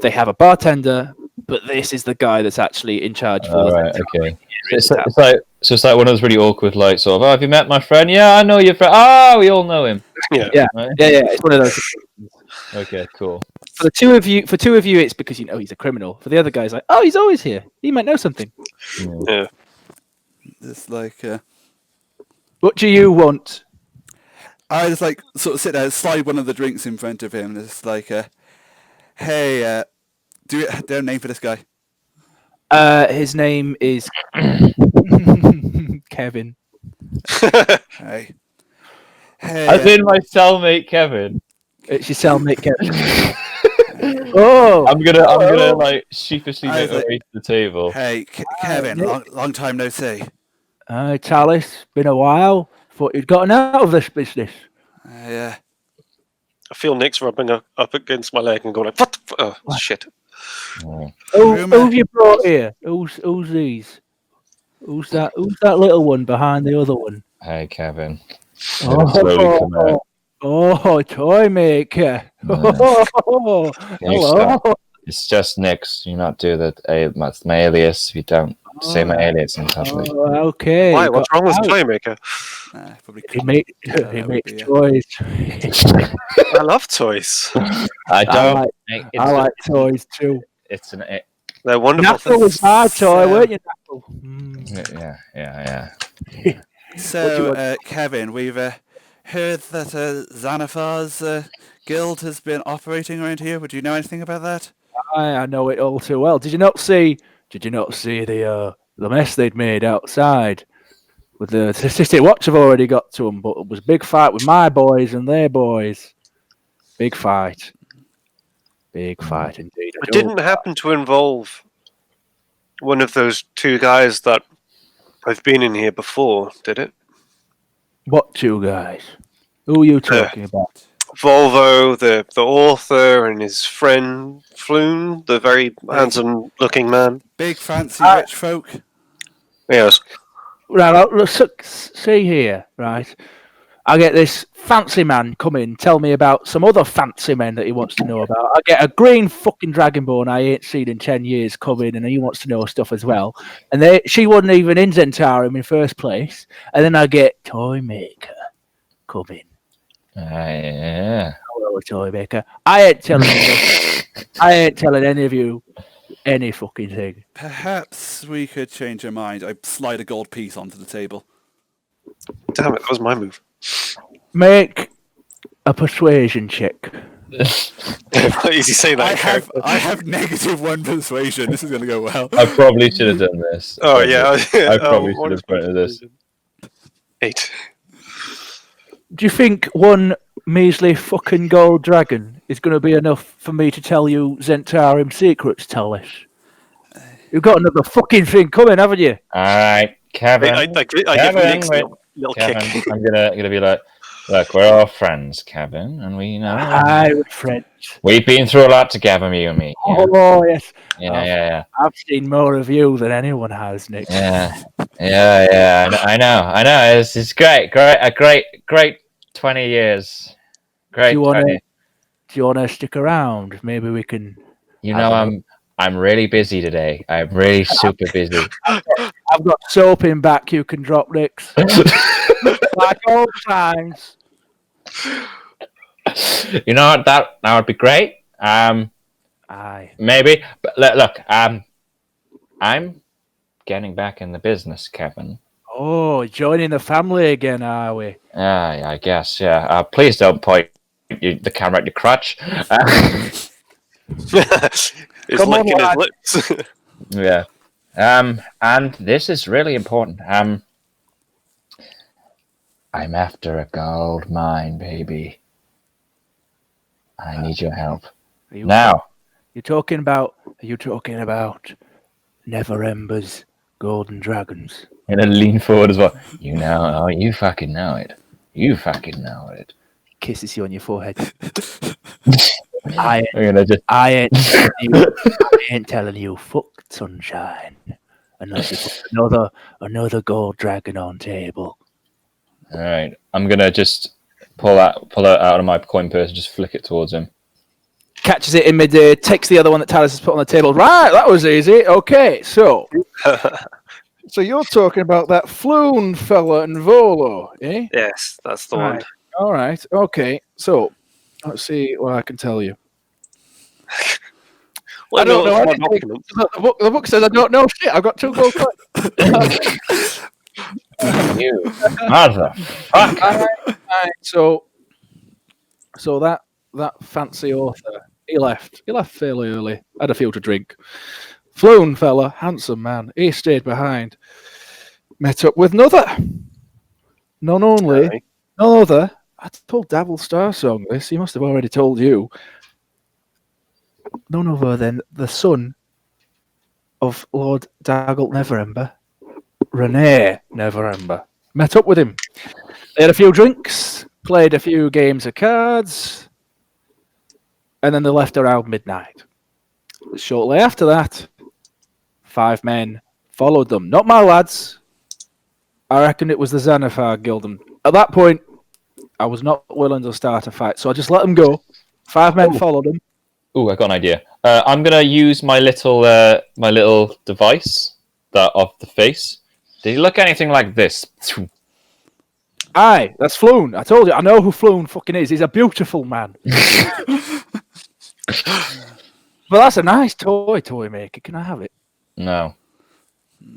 Speaker 2: They have a bartender, but this is the guy that's actually in charge for
Speaker 3: All
Speaker 2: the
Speaker 3: right.
Speaker 2: entire
Speaker 3: Okay.
Speaker 2: area
Speaker 3: It's
Speaker 2: of the
Speaker 3: like one of those really awkward, like sort of. Oh, have you met my friend? Yeah, I know your friend. Oh, we all know him.
Speaker 4: Yeah.
Speaker 2: Yeah.
Speaker 3: Right?
Speaker 2: Yeah. It's one of those.
Speaker 3: Okay. Cool.
Speaker 2: For two of you, it's because you know he's a criminal. For the other guys, like, oh, he's always here. He might know something.
Speaker 4: Yeah.
Speaker 1: It's like
Speaker 2: What do you want?
Speaker 1: I just like sort of sit there, slide one of the drinks in front of him, and it's like, hey, do you have a name for this guy?
Speaker 2: His name is Kevin.
Speaker 1: Hey,
Speaker 3: As in my cellmate Kevin.
Speaker 2: It's your cellmate Kevin. Oh,
Speaker 3: I'm gonna like sheepishly
Speaker 1: I
Speaker 3: make
Speaker 1: was
Speaker 3: my
Speaker 1: like-
Speaker 3: way to the table.
Speaker 1: hey, Kevin, long time no see.
Speaker 2: Taliss, been a while. Thought you'd gotten out of this business.
Speaker 1: Yeah,
Speaker 4: I feel Nick's rubbing up against my leg and going like, "What? Oh, shit!"
Speaker 3: Oh.
Speaker 2: Who you brought here? Who's these? Who's that little one behind the other one?
Speaker 3: Hey, Kevin. It'll slowly come out.
Speaker 2: Toy maker.
Speaker 3: Can you
Speaker 2: Hello.
Speaker 3: stop? It's just Nix. You not do that. That's my alias. If you don't say my alias in public.
Speaker 2: Okay.
Speaker 4: Why? What's wrong with Toymaker?
Speaker 1: probably.
Speaker 2: He makes toys.
Speaker 4: I love toys.
Speaker 3: I don't.
Speaker 2: I like toys too.
Speaker 3: It's an.
Speaker 4: They're wonderful.
Speaker 2: Nackle was my toy,
Speaker 1: So-
Speaker 2: weren't you, Nackle?
Speaker 3: Yeah.
Speaker 1: So, Kevin, we've heard that Xanathar's guild has been operating around here. Would you know anything about that?
Speaker 2: I know it all too well. Did you not see the mess they'd made outside? With the City Watch have already got to them, but it was a big fight with my boys and their boys. Big fight indeed.
Speaker 4: It didn't happen to involve one of those two guys that have been in here before, did it?
Speaker 2: What two guys? Who are you talking about?
Speaker 4: Volvo, the author, and his friend Floon, the very handsome-looking man.
Speaker 1: Big fancy rich folk.
Speaker 4: Yes.
Speaker 2: Right, look, see here, right? I get this fancy man come in, tell me about some other fancy men that he wants to know about. I get a green fucking Dragonborn I ain't seen in 10 years come in, and he wants to know stuff as well. And she wasn't even in Zentarum in first place. And then I get Toy Maker come in.
Speaker 3: Yeah.
Speaker 2: Hello, Toy Maker. I ain't telling any of you any fucking thing.
Speaker 1: Perhaps we could change our mind. I slide a gold piece onto the table.
Speaker 4: Damn it, that was my move.
Speaker 2: Make a persuasion check.
Speaker 4: Easy say that.
Speaker 1: I have -1 persuasion. This is going to go well.
Speaker 3: I probably should have done this.
Speaker 4: Oh, yeah.
Speaker 3: I probably should have printed this.
Speaker 4: 8.
Speaker 2: Do you think one measly fucking gold dragon is going to be enough for me to tell you Zentarum secrets, Taliss? You've got another fucking thing coming, haven't you?
Speaker 3: All right, Kevin.
Speaker 4: I give
Speaker 3: Kevin,
Speaker 4: Nick's
Speaker 3: wait.
Speaker 4: little
Speaker 3: Kevin,
Speaker 4: kick.
Speaker 3: I'm gonna be like, look, we're all friends, Kevin, and we know
Speaker 2: We're friends.
Speaker 3: we've been through a lot together, you and me. Yeah,
Speaker 2: Oh, yes.
Speaker 3: yeah.
Speaker 2: I've seen more of you than anyone has, Nick.
Speaker 3: Yeah. I know. It's great. A great 20 years. Great.
Speaker 2: Do you wanna-
Speaker 3: 20.
Speaker 2: Do you want to stick around? Maybe we can...
Speaker 3: You know, I'm really busy today. I'm really super busy.
Speaker 2: I've got soap in back you can drop, Nicks. Like old times.
Speaker 3: You know what? That would be great.
Speaker 2: Aye.
Speaker 3: Maybe. But look, I'm getting back in the business, Kevin.
Speaker 2: Oh, joining the family again, are we?
Speaker 3: I guess, yeah. Please don't point the camera at your crotch.
Speaker 4: He's
Speaker 2: Come on,
Speaker 4: licking his
Speaker 2: lad.
Speaker 4: lips.
Speaker 3: Yeah. And this is really important. I'm after a gold mine, baby. I need your help.
Speaker 2: Are you
Speaker 3: Now.
Speaker 2: Are you talking about Never Ember's golden dragons?
Speaker 3: I'm gonna lean forward as well. You know, oh, you fucking know it. You fucking know it.
Speaker 2: Kisses you on your forehead.
Speaker 3: I'm gonna just.
Speaker 2: I ain't telling you, fuck sunshine, unless you put another gold dragon on table.
Speaker 3: All right, I'm gonna just pull it out of my coin purse and just flick it towards him.
Speaker 2: Catches it in midair, takes the other one that Taliss has put on the table. Right, that was easy. Okay, so you're talking about that Floon fella and Volo, eh?
Speaker 4: Yes, that's the one.
Speaker 2: All right. Okay. So let's see what I can tell you.
Speaker 4: Well,
Speaker 2: I don't know
Speaker 4: it's my
Speaker 2: anything.
Speaker 4: document.
Speaker 2: The book says I don't know shit. I've got 2 gold coins.
Speaker 3: You motherfucker!
Speaker 2: All right. So that fancy author, he left. He left fairly early. Had a few to drink. Floon fella, handsome man. He stayed behind. Met up with another. None other. I told Davil Starsong this. He must have already told you. None other than the son of Lord Daggelt Neverember, Renee Neverember. Met up with him. They had a few drinks, played a few games of cards, and then they left around midnight. Shortly after that, 5 men followed them. Not my lads. I reckon it was the Xanathar Guild. And at that point, I was not willing to start a fight, so I just let them go. 5 men followed them.
Speaker 3: Oh, I got an idea. I'm gonna use my little device that of the face. Did he look anything like this?
Speaker 2: Aye, that's Floon. I told you, I know who Floon fucking is. He's a beautiful man. But that's a nice toy maker. Can I have it?
Speaker 3: No.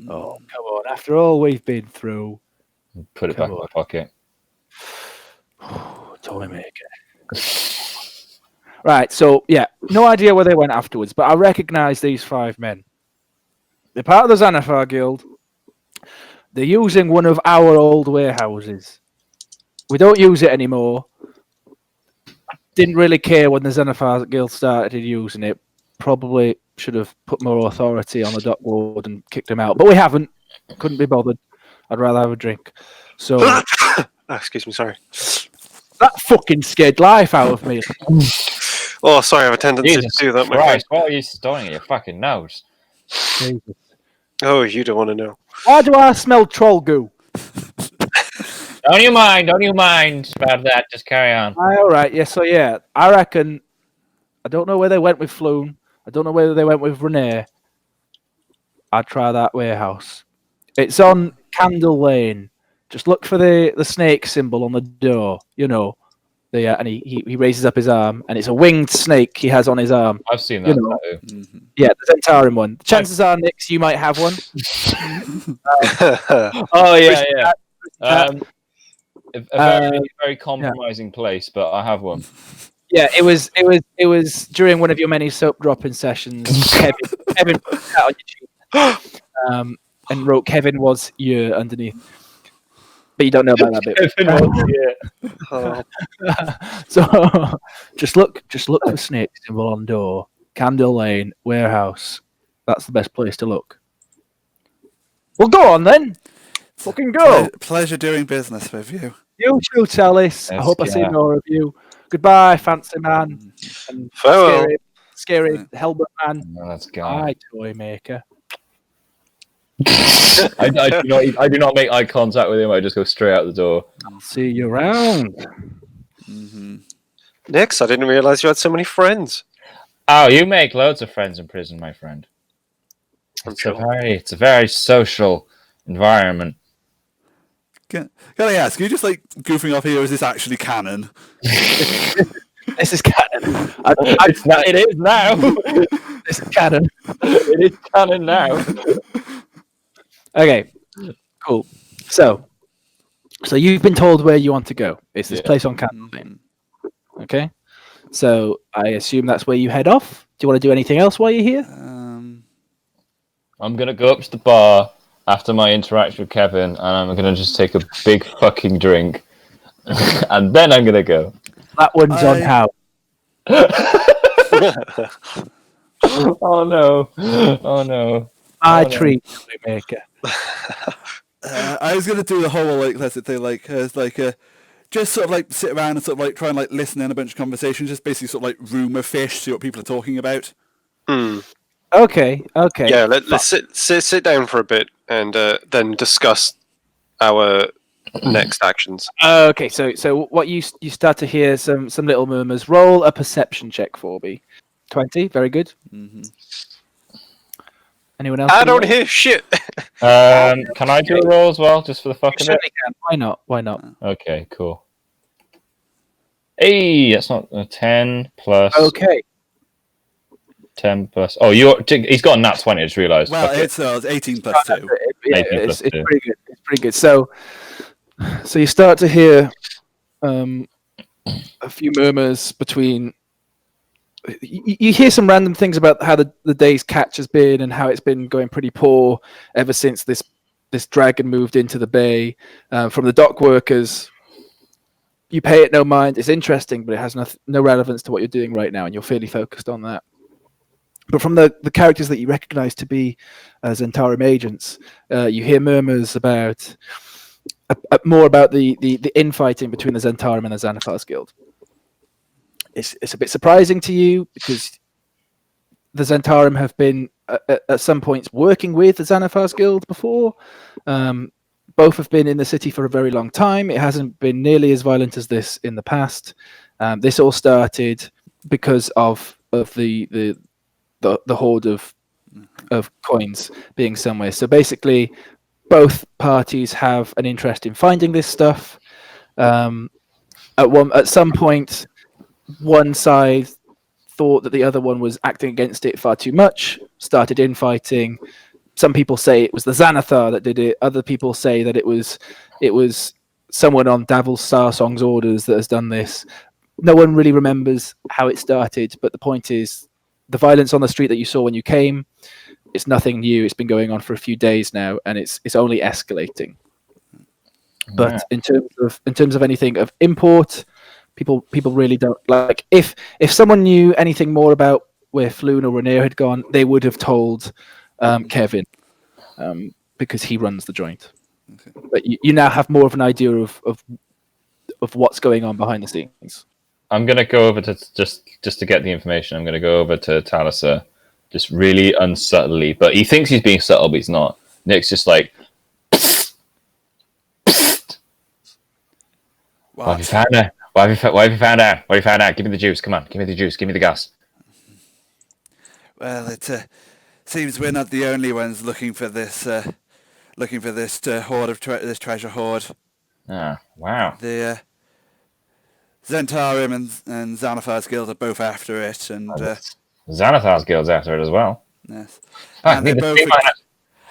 Speaker 2: Oh, come on. After all we've been through.
Speaker 3: Put it back in my pocket.
Speaker 2: Toy maker. Right, so, yeah. No idea where they went afterwards, but I recognise these 5 men. They're part of the Xanathar Guild. They're using one of our old warehouses. We don't use it anymore. Didn't really care when the Xanathar Guild started using it. Probably should have put more authority on the dock ward and kicked him out. But we haven't. Couldn't be bothered. I'd rather have a drink. So
Speaker 4: Excuse me, sorry.
Speaker 2: that fucking scared life out of me.
Speaker 4: Oh, sorry, I have a tendency
Speaker 3: Jesus
Speaker 4: to do that. My
Speaker 3: Christ, what are you storing at your fucking nose?
Speaker 2: Jesus.
Speaker 4: Oh, you don't want to know.
Speaker 2: Why do I smell troll goo?
Speaker 3: Don't you mind about that. Just carry on.
Speaker 2: All right, yeah, so yeah. I reckon, I don't know where they went with Floon. I don't know whether they went with Renee. I'd try that warehouse. It's on Candle Lane. Just look for the snake symbol on the door. You know, and he raises up his arm, and it's a winged snake he has on his arm.
Speaker 3: I've seen that.
Speaker 2: You know. Yeah, the Zentarim one. The chances are, Nix, you might have one.
Speaker 3: Oh yeah. A very compromising place, but I have one.
Speaker 2: Yeah, it was during one of your many soap dropping sessions. Kevin put that on your cheek, and wrote Kevin was you underneath. But you don't know about that bit. So just look for snake symbol on door. Candle Lane warehouse. That's the best place to look. Well, go on then. Fucking go.
Speaker 1: Pleasure doing business with you.
Speaker 2: You too, Taliss. I hope I see more of you. Goodbye, fancy man. And scary helmet man.
Speaker 3: No, that's gone.
Speaker 2: Bye, toy maker.
Speaker 3: I do not make eye contact with him. I just go straight out the door.
Speaker 2: I'll see you around.
Speaker 4: Nix, I didn't realize you had so many friends.
Speaker 3: Oh, you make loads of friends in prison, my friend. It's a very social environment.
Speaker 1: Can I ask, are you just like goofing off here, or is this actually canon?
Speaker 2: This is canon.
Speaker 3: It is now.
Speaker 2: This is canon.
Speaker 3: It is canon now.
Speaker 2: Okay, cool. So you've been told where you want to go. It's this place on Candle Lane. Okay. So I assume that's where you head off. Do you want to do anything else while you're here?
Speaker 3: I'm gonna go up to the bar after my interaction with Kevin, and I'm gonna just take a big fucking drink, and then I'm gonna go.
Speaker 2: That one's on how?
Speaker 3: Oh no!
Speaker 2: My treat, maker.
Speaker 1: I was gonna do the whole like lesson thing, like just sort of like sit around and sort of like try and like listen in a bunch of conversations, just basically sort of like rumor fish, see what people are talking about.
Speaker 2: Okay.
Speaker 4: Yeah, let's sit down for a bit and then discuss our next actions.
Speaker 2: Okay, so what you start to hear some little murmurs. Roll a perception check for me. 20, very good.
Speaker 1: Mm-hmm.
Speaker 2: Anyone else?
Speaker 4: I don't hear shit.
Speaker 3: Can I do a roll as well, just for the fuck
Speaker 2: You
Speaker 3: of it?
Speaker 2: certainly can. Why not? Why not?
Speaker 3: Okay, cool. Hey, that's not a 10 plus.
Speaker 2: Okay.
Speaker 3: 10 plus. Oh, he's got a nat 20. I just realised.
Speaker 1: Well,
Speaker 3: Okay.
Speaker 1: it's 18 plus 2.
Speaker 2: Yeah,
Speaker 3: 18 plus
Speaker 2: it's
Speaker 3: 2.
Speaker 2: pretty good. It's pretty good. So you start to hear a few murmurs between. You hear some random things about how the day's catch has been and how it's been going pretty poor ever since this dragon moved into the bay. From the dock workers, you pay it no mind. It's interesting, but it has no relevance to what you're doing right now, and you're fairly focused on that. But from the characters that you recognize to be Zentarum agents, you hear murmurs about more about the infighting between the Zentarum and the Xanathar's Guild. It's a bit surprising to you because the Zentarum have been at some points working with the Xanathar's Guild before. Both have been in the city for a very long time. It hasn't been nearly as violent as this in the past. This all started because of the hoard of coins being somewhere. So basically, both parties have an interest in finding this stuff. At some point, one side thought that the other one was acting against it far too much, started infighting. Some people say it was the Xanathar that did it. Other people say that it was someone on Davil Starsong's orders that has done this. No one really remembers how it started, but the point is, the violence on the street that you saw when you came, it's nothing new. It's been going on for a few days now, and it's only escalating. But in terms of anything of import, people really don't like. If someone knew anything more about where Floon or Rainier had gone, they would have told Kevin, because he runs the joint. Okay. But you now have more of an idea of what's going on behind the scenes.
Speaker 3: I'm gonna go over to just to get the information. I'm gonna go over to Taliss, just really unsubtly, but he thinks he's being subtle, but he's not. Nick's just like, psst, psst. What have you found out? What have you found out? What have you found out? Give me the juice. Come on, give me the juice. Give me the gas.
Speaker 1: Well, it seems we're not the only ones looking for this hoard of this treasure hoard.
Speaker 3: Ah, wow.
Speaker 1: The Zentarum and Xanathar's Guild are both after it, and
Speaker 3: Xanathar's Guild's after it as well.
Speaker 1: Yes,
Speaker 3: Ah,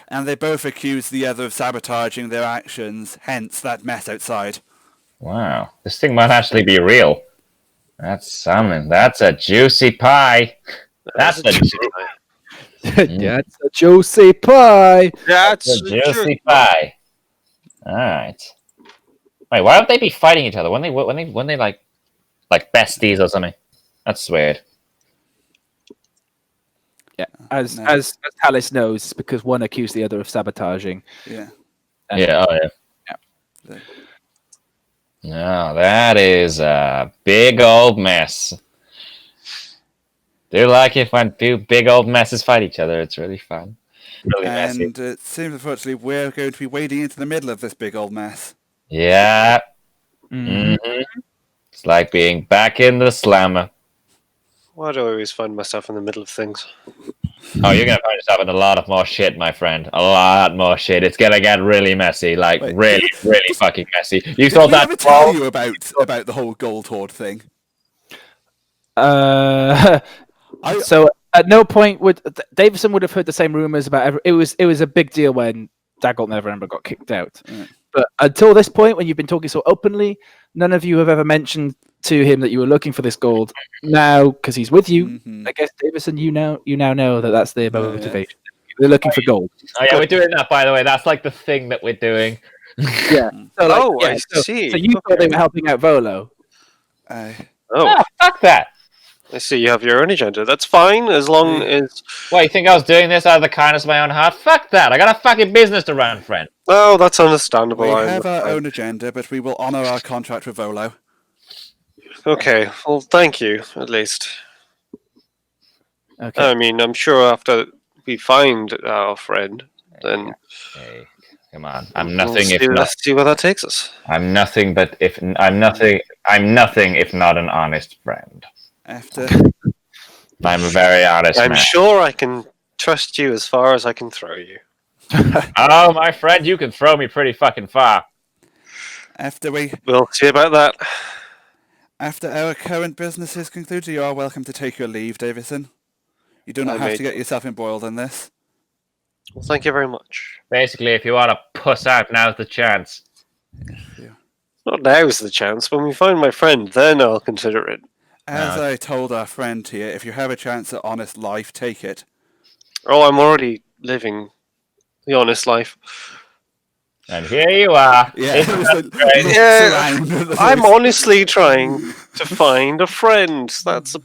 Speaker 1: and they both accuse the other of sabotaging their actions. Hence that mess outside.
Speaker 3: Wow, this thing might actually be real. That's something. That's a juicy pie. That's a juicy pie.
Speaker 2: That's a juicy pie.
Speaker 4: That's
Speaker 3: a juicy pie. All right. Wait, why would they be fighting each other when they like besties or something? That's weird.
Speaker 2: Yeah, as Taliss knows, it's because one accused the other of sabotaging.
Speaker 1: Yeah.
Speaker 3: Yeah. Oh yeah.
Speaker 1: Yeah.
Speaker 3: No, that is a big old mess. Do like it when two big old messes fight each other. It's really fun. Really messy.
Speaker 1: And it seems, unfortunately, we're going to be wading into the middle of this big old mess.
Speaker 3: Yeah. Mm-hmm. It's like being back in the slammer.
Speaker 4: Why do I always find myself in the middle of things?
Speaker 3: Oh, you're going to find yourself in a lot of more shit, my friend. A lot more shit. It's going to get really messy. Like, really fucking messy. You thought that...
Speaker 1: Did I ever tell you about the whole gold hoard thing?
Speaker 2: So at no point would Davison would have heard the same rumors about it was a big deal when Daggolt Neverember got kicked out.
Speaker 1: Right.
Speaker 2: But until this point, when you've been talking so openly, none of you have ever mentioned to him that you were looking for this gold. Now, because he's with you, I guess Davison, you now know that that's their motivation. Yeah. They're looking for gold.
Speaker 3: Oh yeah, we're doing that, by the way. That's like the thing that we're doing.
Speaker 2: Yeah. So,
Speaker 4: I see.
Speaker 2: So you thought they were helping out Volo.
Speaker 3: Fuck that.
Speaker 4: I see you have your own agenda. That's fine, as long as...
Speaker 3: What, you think I was doing this out of the kindness of my own heart? Fuck that! I got a fucking business to run, friend.
Speaker 4: Oh, that's understandable.
Speaker 1: We have our own agenda, but we will honour our contract with Volo.
Speaker 4: Okay, well, thank you, at least.
Speaker 2: Okay.
Speaker 4: I mean, I'm sure after we find our friend, then...
Speaker 3: Hey, come on. I'm nothing if not...
Speaker 4: Let's see where that takes us.
Speaker 3: I'm nothing if not an honest friend.
Speaker 1: After
Speaker 3: I'm a very honest
Speaker 4: I'm
Speaker 3: man.
Speaker 4: sure I can trust you as far as I can throw you.
Speaker 3: Oh, my friend, you can throw me pretty fucking far.
Speaker 4: We'll see about that.
Speaker 1: After our current business is concluded, you are welcome to take your leave, Davison. You do not have to get yourself embroiled in this.
Speaker 4: Well, thank you very much.
Speaker 3: Basically, if you want to puss out, now's the chance.
Speaker 4: Not now's the chance. When we find my friend, then I'll consider it.
Speaker 1: As I told our friend here, if you have a chance at honest life, take it.
Speaker 4: Oh, I'm already living the honest life.
Speaker 3: And here you are.
Speaker 1: Yeah,
Speaker 4: I'm honestly trying to find a friend. That's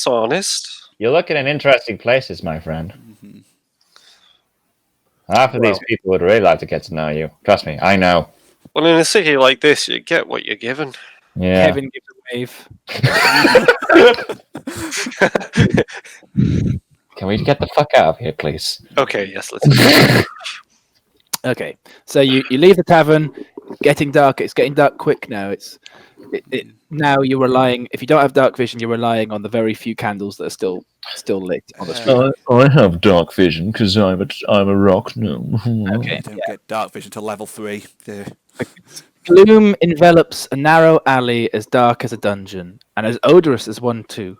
Speaker 4: honest.
Speaker 3: You look in interesting places, my friend. Half of these people would really like to get to know you. Trust me, I know.
Speaker 4: Well, in a city like this, you get what you're given.
Speaker 3: Yeah.
Speaker 2: Kevin gives a wave.
Speaker 3: Can we get the fuck out of here, please?
Speaker 4: Okay, yes, let's.
Speaker 2: Okay, so you leave the tavern. Getting dark. It's getting dark quick now. Now you're relying. If you don't have dark vision, you're relying on the very few candles that are still lit on the street.
Speaker 3: I have dark vision because I'm a rock gnome.
Speaker 2: Okay,
Speaker 1: You don't get dark vision till level 3. Yeah.
Speaker 2: Gloom envelops a narrow alley as dark as a dungeon, and as odorous as one too.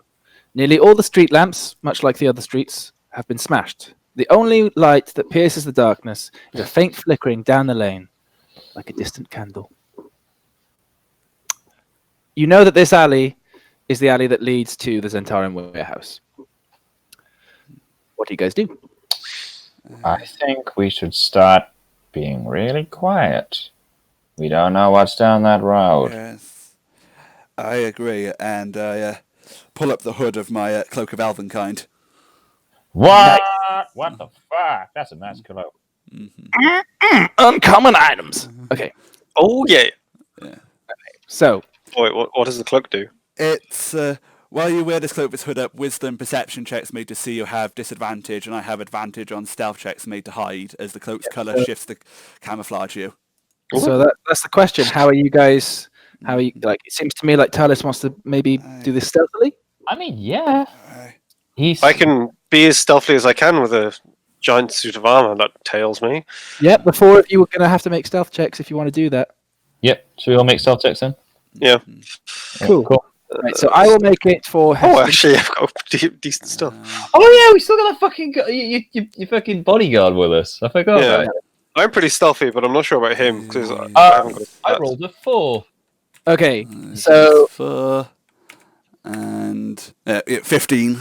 Speaker 2: Nearly all the street lamps, much like the other streets, have been smashed. The only light that pierces the darkness is a faint flickering down the lane, like a distant candle. You know that this alley is the alley that leads to the Zentarum warehouse. What do you guys do?
Speaker 3: I think we should start being really quiet. We don't know what's down that road.
Speaker 1: Yes, I agree, and I pull up the hood of my cloak of elvenkind.
Speaker 3: What? What the fuck? That's a nice cloak.
Speaker 2: Uncommon items. Okay,
Speaker 4: Oh yeah.
Speaker 2: so
Speaker 4: Wait, what does the cloak do?
Speaker 1: It's while you wear this cloak with hood up, wisdom perception checks made to see you have disadvantage, and I have advantage on stealth checks made to hide, as the cloak's colour shifts the camouflage you.
Speaker 2: that's the question. How are you guys? How are you? Like, it seems to me like Taliss wants to maybe do this stealthily.
Speaker 3: I mean, yeah.
Speaker 4: I can be as stealthy as I can with a giant suit of armor that tails me.
Speaker 2: Yep, the four of you are going to have to make stealth checks if you want to do that.
Speaker 3: Yep. Should we all make stealth checks then?
Speaker 4: Yeah.
Speaker 2: Cool. Right, so I will make it for.
Speaker 4: Oh,
Speaker 2: Heston.
Speaker 4: actually, I've got decent stuff.
Speaker 3: Oh yeah, we still got a fucking you fucking bodyguard with us. I forgot.
Speaker 4: Yeah.
Speaker 3: That.
Speaker 4: I'm pretty stealthy, but I'm not sure about him because I haven't got.
Speaker 3: I rolled a 4.
Speaker 2: Okay, so
Speaker 1: 4 and 15.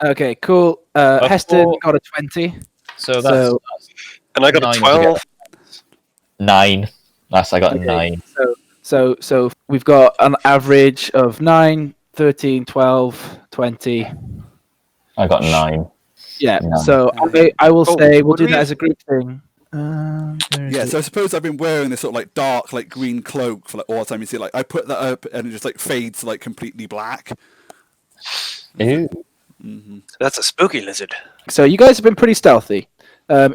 Speaker 2: okay, cool. Heston got a 20.
Speaker 3: So that's
Speaker 4: And I got
Speaker 3: 9
Speaker 4: a 12.
Speaker 3: 9. Last I got a
Speaker 2: Okay,
Speaker 3: 9.
Speaker 2: So we've got an average of 9, 13, 12, 20.
Speaker 3: I got 9.
Speaker 2: Yeah.
Speaker 3: No.
Speaker 2: So I will say we'll
Speaker 4: what
Speaker 2: do
Speaker 4: do
Speaker 2: that
Speaker 4: we-
Speaker 2: as a group thing.
Speaker 1: Yeah, so I suppose I've been wearing this sort of like dark, like green cloak for like all the time. You see, like I put that up and it just like fades to like completely black.
Speaker 3: Ew.
Speaker 4: That's a spooky lizard.
Speaker 2: So you guys have been pretty stealthy.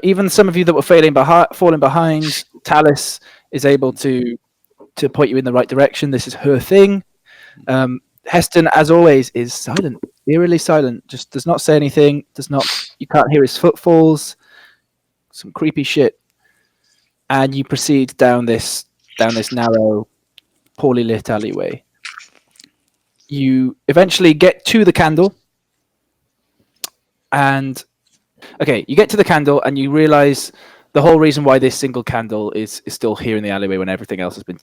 Speaker 2: Even some of you that were falling behind, Taliss is able to point you in the right direction. This is her thing. Heston, as always, is silent, eerily silent. Just does not say anything. You can't hear his footfalls. Some creepy shit. And you proceed down this narrow, poorly lit alleyway. You eventually get to the candle. And you get to the candle and you realize the whole reason why this single candle is still here in the alleyway when everything else has been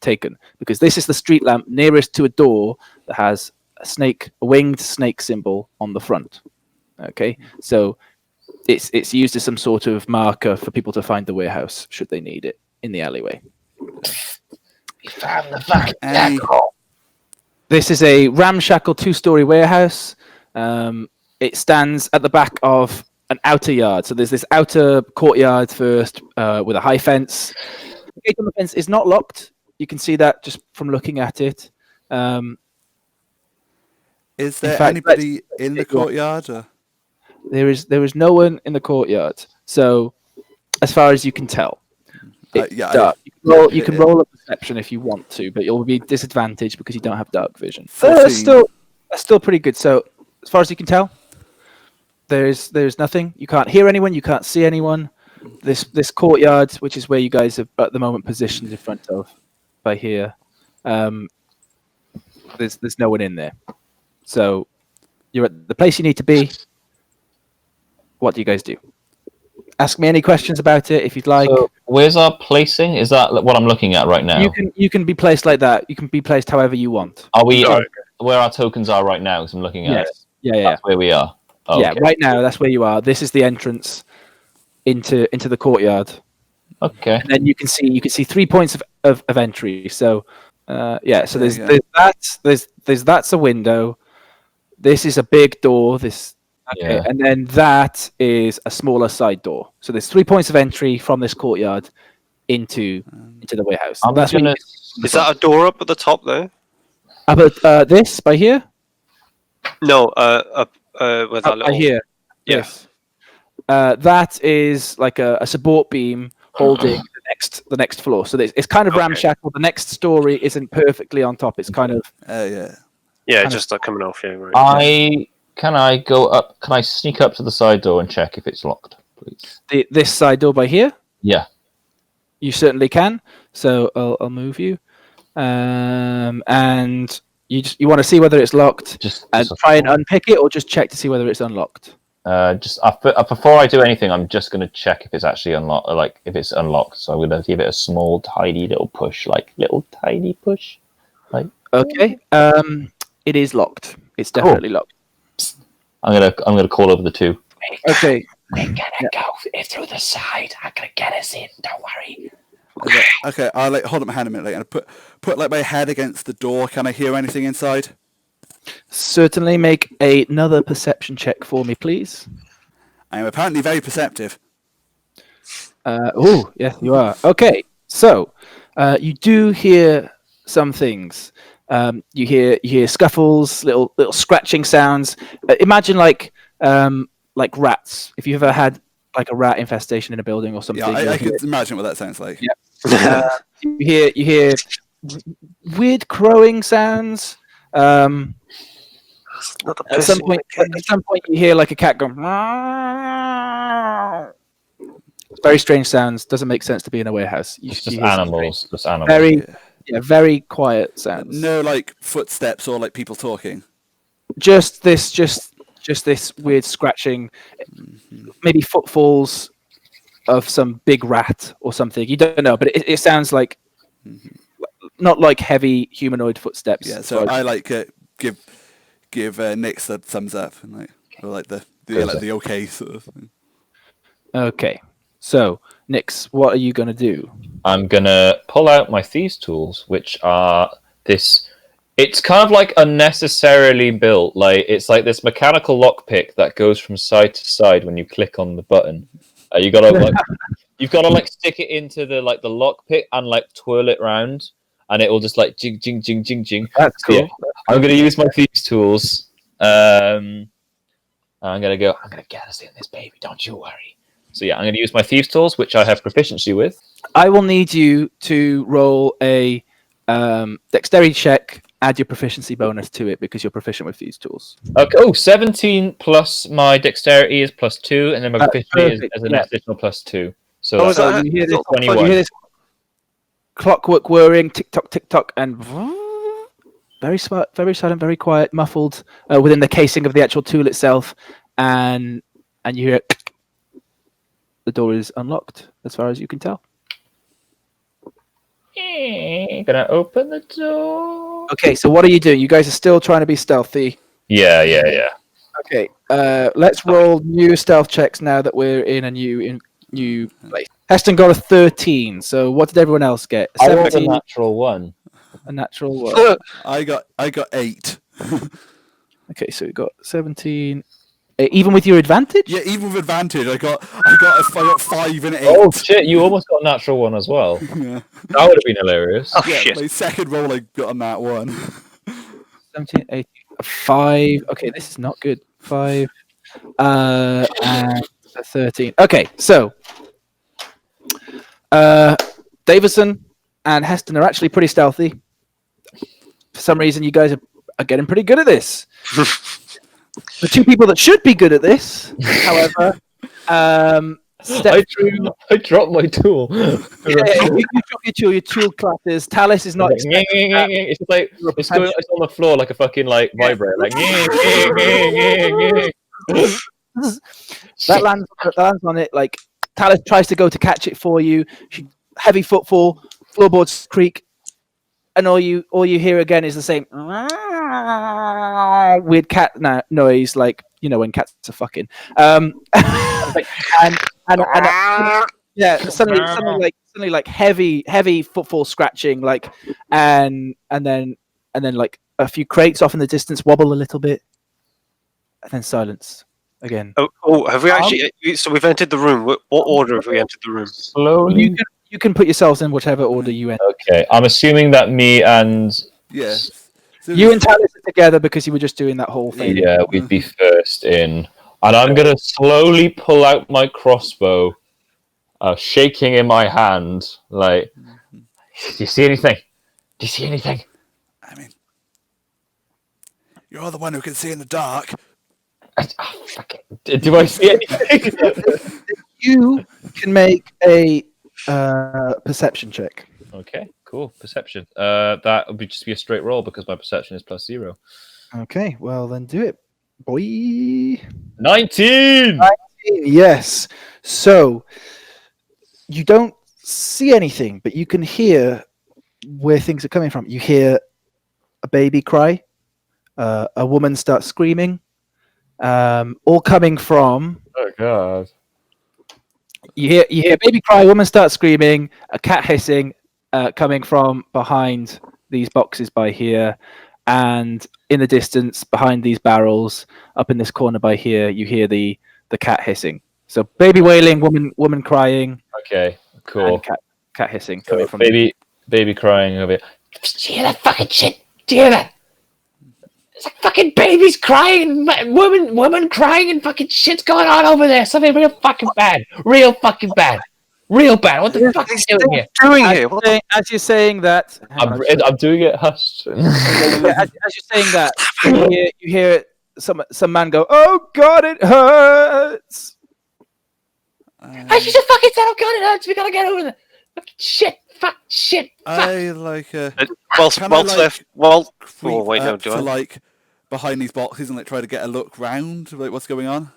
Speaker 2: taken, because this is the street lamp nearest to a door that has a winged snake symbol on the front. Okay, so it's used as some sort of marker for people to find the warehouse should they need it in the alleyway.
Speaker 3: Found the fucking Nackle.
Speaker 2: This is a ramshackle 2-story warehouse. It stands at the back of an outer yard. So there's this outer courtyard first with a high fence. The gate on the fence is not locked. You can see that just from looking at it.
Speaker 1: Is there
Speaker 2: fact,
Speaker 1: anybody in the courtyard? Or?
Speaker 2: There is no one in the courtyard. So, as far as you can tell, it's dark. You can roll a perception if you want to, but you'll be disadvantaged because you don't have dark vision. That's still pretty good. So, as far as you can tell, there's nothing. You can't hear anyone. You can't see anyone. This courtyard, which is where you guys are at the moment positioned in front of, by here, there's no one in there. So, you're at the place you need to be. What do you guys do? Ask me any questions about it if you'd like.
Speaker 3: So where's our placing? Is that what I'm looking at right now?
Speaker 2: You can be placed like that. You can be placed however you want.
Speaker 3: Are we where our tokens are right now? Because I'm looking at it.
Speaker 2: Yeah.
Speaker 3: That's where we are. Oh,
Speaker 2: yeah,
Speaker 3: okay.
Speaker 2: right now that's where you are. This is the entrance into the courtyard.
Speaker 3: Okay.
Speaker 2: And then you can see 3 points of entry. So so there's that's a window. This is a big door. Okay, and then that is a smaller side door. So there's 3 points of entry from this courtyard into the warehouse.
Speaker 4: Is that a door up at the top there?
Speaker 2: About this by here?
Speaker 4: No, with that little.
Speaker 2: Here. Yes. That is like a support beam holding the next floor. So it's kind of ramshackle. The next story isn't perfectly on top. It's kind of
Speaker 4: just like coming off here. Right.
Speaker 3: Can I go up? Can I sneak up to the side door and check if it's locked, please?
Speaker 2: This side door by here?
Speaker 3: Yeah.
Speaker 2: You certainly can. So I'll move you. And you want to see whether it's locked and try and unpick it, or just check to see whether it's unlocked?
Speaker 3: Before I do anything, I'm just going to check if it's actually unlocked. Like if it's unlocked, so I'm going to give it a small, tiny little push,
Speaker 2: Okay. It is locked. It's definitely locked.
Speaker 3: I'm gonna call over the two.
Speaker 2: Okay.
Speaker 3: We're gonna go through the side. I'm gonna get us in. Don't worry.
Speaker 1: Okay. I'll hold up my hand a minute, and put like my head against the door. Can I hear anything inside?
Speaker 2: Certainly. Make another perception check for me, please.
Speaker 1: I am apparently very perceptive.
Speaker 2: Yes, you are. Okay. So, you do hear some things. You hear scuffles, little scratching sounds. Imagine like rats. If you've ever had like a rat infestation in a building or something.
Speaker 1: Yeah, I could imagine what that sounds like.
Speaker 2: Yeah. You hear weird crowing sounds. At some point, you hear like a cat going. Very strange sounds. Doesn't make sense to be in a warehouse.
Speaker 3: Just animals.
Speaker 2: Very quiet sounds.
Speaker 1: No, like footsteps or like people talking.
Speaker 2: Just this weird scratching, maybe footfalls of some big rat or something. You don't know, but it sounds like not like heavy humanoid footsteps.
Speaker 1: Yeah, so I like give Nix the thumbs up and the okay sort of thing.
Speaker 2: Okay, so Nix, what are you gonna do?
Speaker 3: I'm gonna pull out my thieves' tools, which are this. It's kind of like unnecessarily built. Like it's like this mechanical lockpick that goes from side to side when you click on the button. You've got to stick it into the lockpick and like twirl it round, and it will just like jing jing jing jing jing.
Speaker 2: That's cool.
Speaker 3: Yeah, I'm gonna use my thieves' tools. I'm gonna get us in this, baby. Don't you worry. So yeah, I'm gonna use my thieves' tools, which I have proficiency with.
Speaker 2: I will need you to roll a dexterity check. Add your proficiency bonus to it because you're proficient with these tools.
Speaker 3: Okay. 17 plus my dexterity is +2, and then my proficiency is an additional +2. So
Speaker 2: you hear
Speaker 3: 21.
Speaker 2: You hear this clockwork whirring, tick tock, and very smart, very silent, very quiet, muffled within the casing of the actual tool itself, and you hear the door is unlocked as far as you can tell.
Speaker 3: Gonna open the door.
Speaker 2: Okay, so what are you doing? You guys are still trying to be stealthy.
Speaker 3: Yeah.
Speaker 2: Okay, let's roll new stealth checks now that we're in a new place. Heston got a 13. So what did everyone else get?
Speaker 3: I rolled a natural 1.
Speaker 2: A natural what?
Speaker 1: I got 8.
Speaker 2: Okay, so we got 17. Even with your advantage?
Speaker 1: Yeah, even with advantage, I got 5 and 8.
Speaker 3: Oh shit! You almost got a natural one as well.
Speaker 1: Yeah.
Speaker 3: That would have been hilarious.
Speaker 4: Oh
Speaker 1: Yeah,
Speaker 4: shit!
Speaker 1: my second roll I got on that one.
Speaker 2: 17, 18, 5. Okay, this is not good. 5. And 13. Okay, so Davison and Heston are actually pretty stealthy. For some reason, you guys are getting pretty good at this. The two people that should be good at this, however, step through.
Speaker 3: I dropped my tool.
Speaker 2: You drop your tool classes. Taliss is not.
Speaker 3: It's just like it's on the floor like a fucking like vibrator. Like
Speaker 2: that lands on it. Like Taliss tries to go to catch it for you. Heavy footfall, floorboards creak, and all you hear again is the same weird cat noise, like you know when cats are fucking. And yeah, suddenly like heavy footfall scratching, like and then like a few crates off in the distance wobble a little bit, and then silence again.
Speaker 4: Oh, have we actually? So we've entered the room. What order have we entered the room?
Speaker 3: slowly.
Speaker 2: You can put yourselves in whatever order you enter.
Speaker 3: Okay, I'm assuming that me and
Speaker 1: Yes. So
Speaker 2: You and Taliss are together because you were just doing that whole thing.
Speaker 3: yeah, we'd be first in, and I'm gonna slowly pull out my crossbow, shaking in my hand. Like, do you see anything? Do you see anything?
Speaker 1: I mean, you're the one who can see in the dark.
Speaker 3: Fuck it. Do I see anything?
Speaker 2: You can make a perception check.
Speaker 3: Okay, cool. Perception. That would just be a straight roll because my perception is +0.
Speaker 2: Okay, well then do it, boy.
Speaker 3: 19.
Speaker 2: Yes. So you don't see anything, but you can hear where things are coming from. You hear a baby cry, a woman start screaming, all coming from.
Speaker 3: Oh god.
Speaker 2: You hear a baby cry, a woman start screaming, a cat hissing, coming from behind these boxes by here, and in the distance behind these barrels, up in this corner by here, you hear the cat hissing. So baby wailing, woman crying.
Speaker 3: Okay, cool.
Speaker 2: And cat hissing
Speaker 3: So
Speaker 2: coming from
Speaker 3: baby crying over here. Do you hear that fucking shit? Do you hear that? It's like fucking babies crying, woman crying, and fucking shit's going on over there. Something real fucking bad. Real fucking bad. Real bad. What the fuck are you doing here?
Speaker 2: As you're saying that,
Speaker 3: I'm doing it hushed.
Speaker 2: as you're saying that, you hear some man go, "Oh God, it hurts."
Speaker 3: I should have fucking said, "Oh God, it hurts. We gotta get over there." Fucking shit. Fuck shit. Fuck.
Speaker 1: I like
Speaker 4: Whilst
Speaker 1: Can I, like,
Speaker 4: left. Well,
Speaker 1: creep
Speaker 4: oh wait, no,
Speaker 1: up
Speaker 4: do
Speaker 1: to
Speaker 4: I?
Speaker 1: like behind these boxes and like try to get a look round, like what's going on.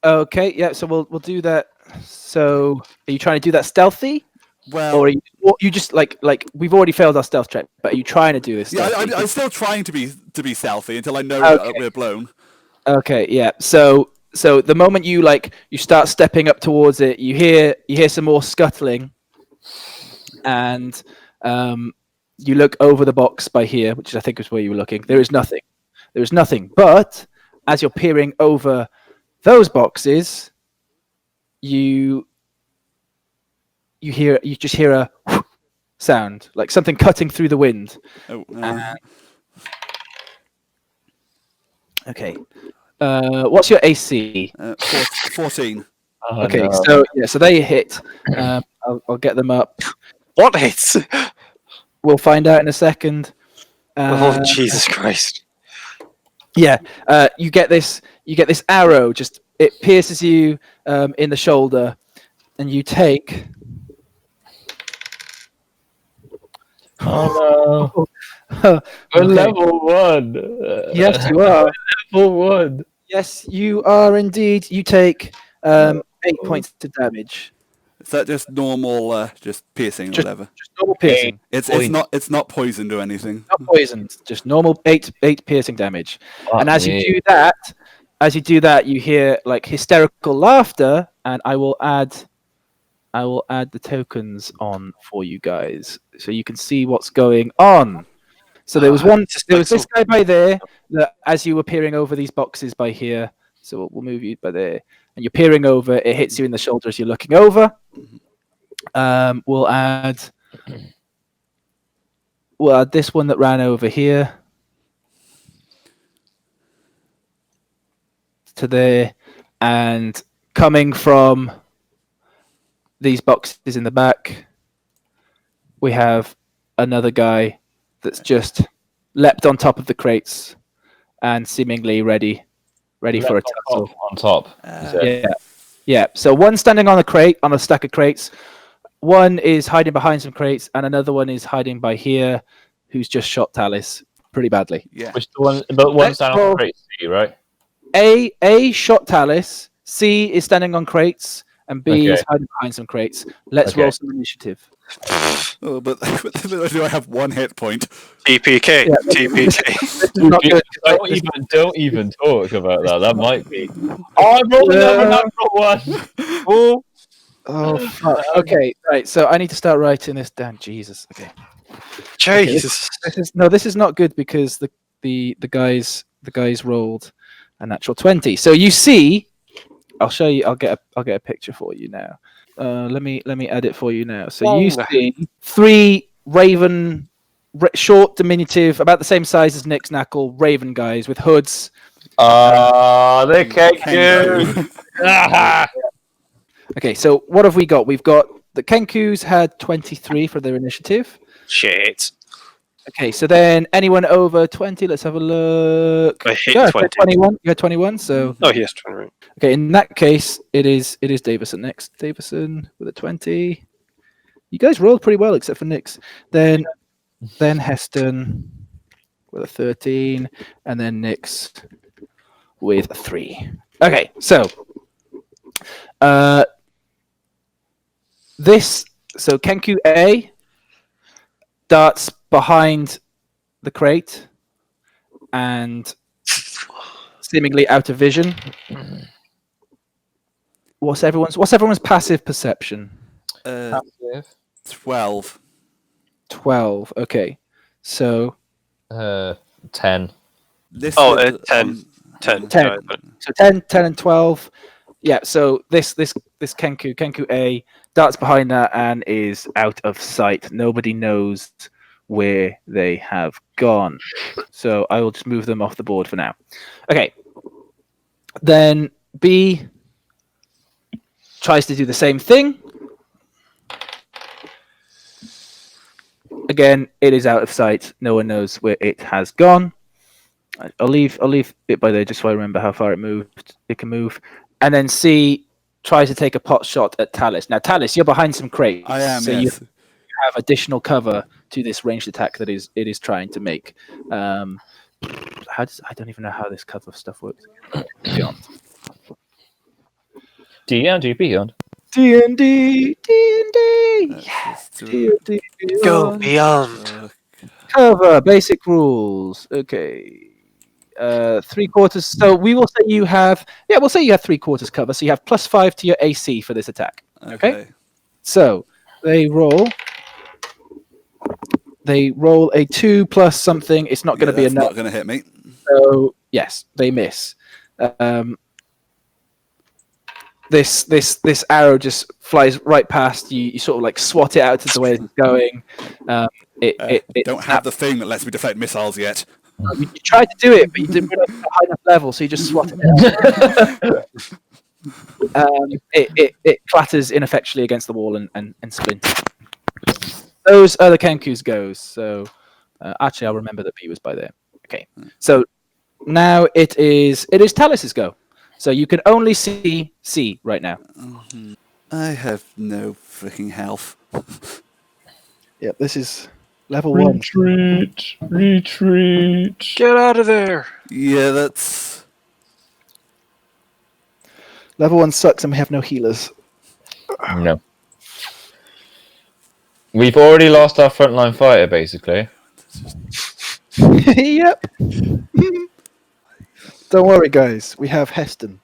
Speaker 2: Okay, yeah. So we'll do that. So are you trying to do that stealthy,
Speaker 1: Well,
Speaker 2: or you just like we've already failed our stealth check, but are you trying to do this?
Speaker 1: yeah,
Speaker 2: Stealthy?
Speaker 1: I'm still trying to be stealthy until I know that we're blown.
Speaker 2: Okay, yeah. So the moment you start stepping up towards it, you hear some more scuttling, and you look over the box by here, which I think is where you were looking. There is nothing. There is nothing. But as you're peering over those boxes, you just hear a sound, like something cutting through the wind.
Speaker 1: Oh,
Speaker 2: Okay. What's your AC?
Speaker 1: 14.
Speaker 3: Oh,
Speaker 2: Okay,
Speaker 3: no.
Speaker 2: so they hit. I'll get them up.
Speaker 4: What hits?
Speaker 2: We'll find out in a second.
Speaker 4: Oh Jesus Christ!
Speaker 2: Yeah, you get this arrow. Just it pierces you in the shoulder, and you take.
Speaker 3: Oh no.
Speaker 2: Okay.
Speaker 3: We're level 1.
Speaker 2: Yes, you are.
Speaker 3: Level 1.
Speaker 2: Yes, you are indeed. You take 8 points to damage.
Speaker 1: Is that just normal, just piercing or whatever?
Speaker 2: Just normal piercing.
Speaker 1: It's not poisoned or anything.
Speaker 2: Not poisoned. Just normal 8 piercing damage.
Speaker 3: Fuck
Speaker 2: And as
Speaker 3: me.
Speaker 2: you do that, you hear like hysterical laughter, and I will add the tokens on for you guys, so you can see what's going on. So there was one.
Speaker 4: Just
Speaker 2: There
Speaker 4: like
Speaker 2: was this guy by there. That as you were peering over these boxes by here, so we'll move you by there, and you're peering over. It hits you in the shoulder as you're looking over. We'll add this one that ran over here to there, and coming from these boxes in the back, we have another guy that's just leapt on top of the crates and seemingly ready for a tussle.
Speaker 3: On top.
Speaker 2: Yeah. So one standing on a crate, on a stack of crates. One is hiding behind some crates, and another one is hiding by here, who's just shot Taliss pretty badly.
Speaker 1: Yeah.
Speaker 3: Which the one? But one's down on the crate, right?
Speaker 2: A shot Taliss. C is standing on crates, and B is hiding behind some crates. Let's roll some initiative.
Speaker 1: Oh, but do I have 1 hit point?
Speaker 4: TPK.
Speaker 2: Yeah.
Speaker 4: TPK.
Speaker 2: Not good.
Speaker 3: Don't even talk about that. That might be. Oh, I rolled another natural one.
Speaker 2: Oh fuck. Okay, right. So I need to start writing this down. Jesus. Okay.
Speaker 4: Jesus.
Speaker 2: This is not good because the guys rolled a natural 20. So you see, I'll show you. I'll get a picture for you now. Let me add it for you now. So you see 3 raven, short, diminutive, about the same size as Nick's Nackle, raven guys with hoods.
Speaker 3: They can't do.
Speaker 2: Okay, so what have we got? We've got the Kenkus had 23 for their initiative.
Speaker 4: Shit.
Speaker 2: Okay, so then anyone over 20, let's have a look.
Speaker 4: I hit
Speaker 2: Gareth,
Speaker 4: 20.
Speaker 2: 21. You had 21, so
Speaker 4: Oh, yes, 20.
Speaker 2: okay, in that case, it is Davison next. Davison with a 20. You guys rolled pretty well except for Nick's. Then Heston with a 13, and then Nick's with a 3. Okay, so so Kenku A darts behind the crate and seemingly out of vision. What's everyone's passive perception?
Speaker 1: 12.
Speaker 2: 12. Okay. So
Speaker 3: 10.
Speaker 1: This
Speaker 4: 10. 10.
Speaker 2: 10. So 10 and 12. Yeah, so this Kenku A darts behind that and is out of sight. Nobody knows where they have gone. So I will just move them off the board for now. Okay. Then B tries to do the same thing. Again, it is out of sight. No one knows where it has gone. I'll leave it by there just so I remember how far it moved. It can move. And then C tries to take a pot shot at Taliss. Now, Taliss, you're behind some crates.
Speaker 1: I am,
Speaker 2: so
Speaker 1: yes.
Speaker 2: you have additional cover to this ranged attack that it is trying to make. I don't even know how this cover stuff works. Beyond.
Speaker 3: D&D Beyond.
Speaker 2: D&D. Yes. D&D.
Speaker 4: Go beyond.
Speaker 2: Cover, basic rules. Okay. 3/4. So we will say you have. Yeah, we'll say you have 3/4 cover. So you have +5 to your AC for this attack. Okay. So they roll a 2 plus something. It's not going to be enough.
Speaker 1: Not going to hit me.
Speaker 2: So yes, they miss. This arrow just flies right past you. You sort of like swat it out of the way it's going. It
Speaker 1: don't have the thing that lets me deflect missiles yet.
Speaker 2: You tried to do it, but you didn't realize it was a high enough level, so you just swatted it out. It clatters ineffectually against the wall and splinters. Those are the Kenku's goes. So actually, I'll remember that B was by there. Okay, so now it is Taliss's go. So you can only see C right now.
Speaker 1: I have no freaking health.
Speaker 2: Yep, this is level 1.
Speaker 3: Retreat.
Speaker 4: Get out of there.
Speaker 1: Yeah, that's...
Speaker 2: Level 1 sucks and we have no healers.
Speaker 3: No. We've already lost our frontline fighter, basically.
Speaker 2: Yep. Don't worry, guys. We have Heston.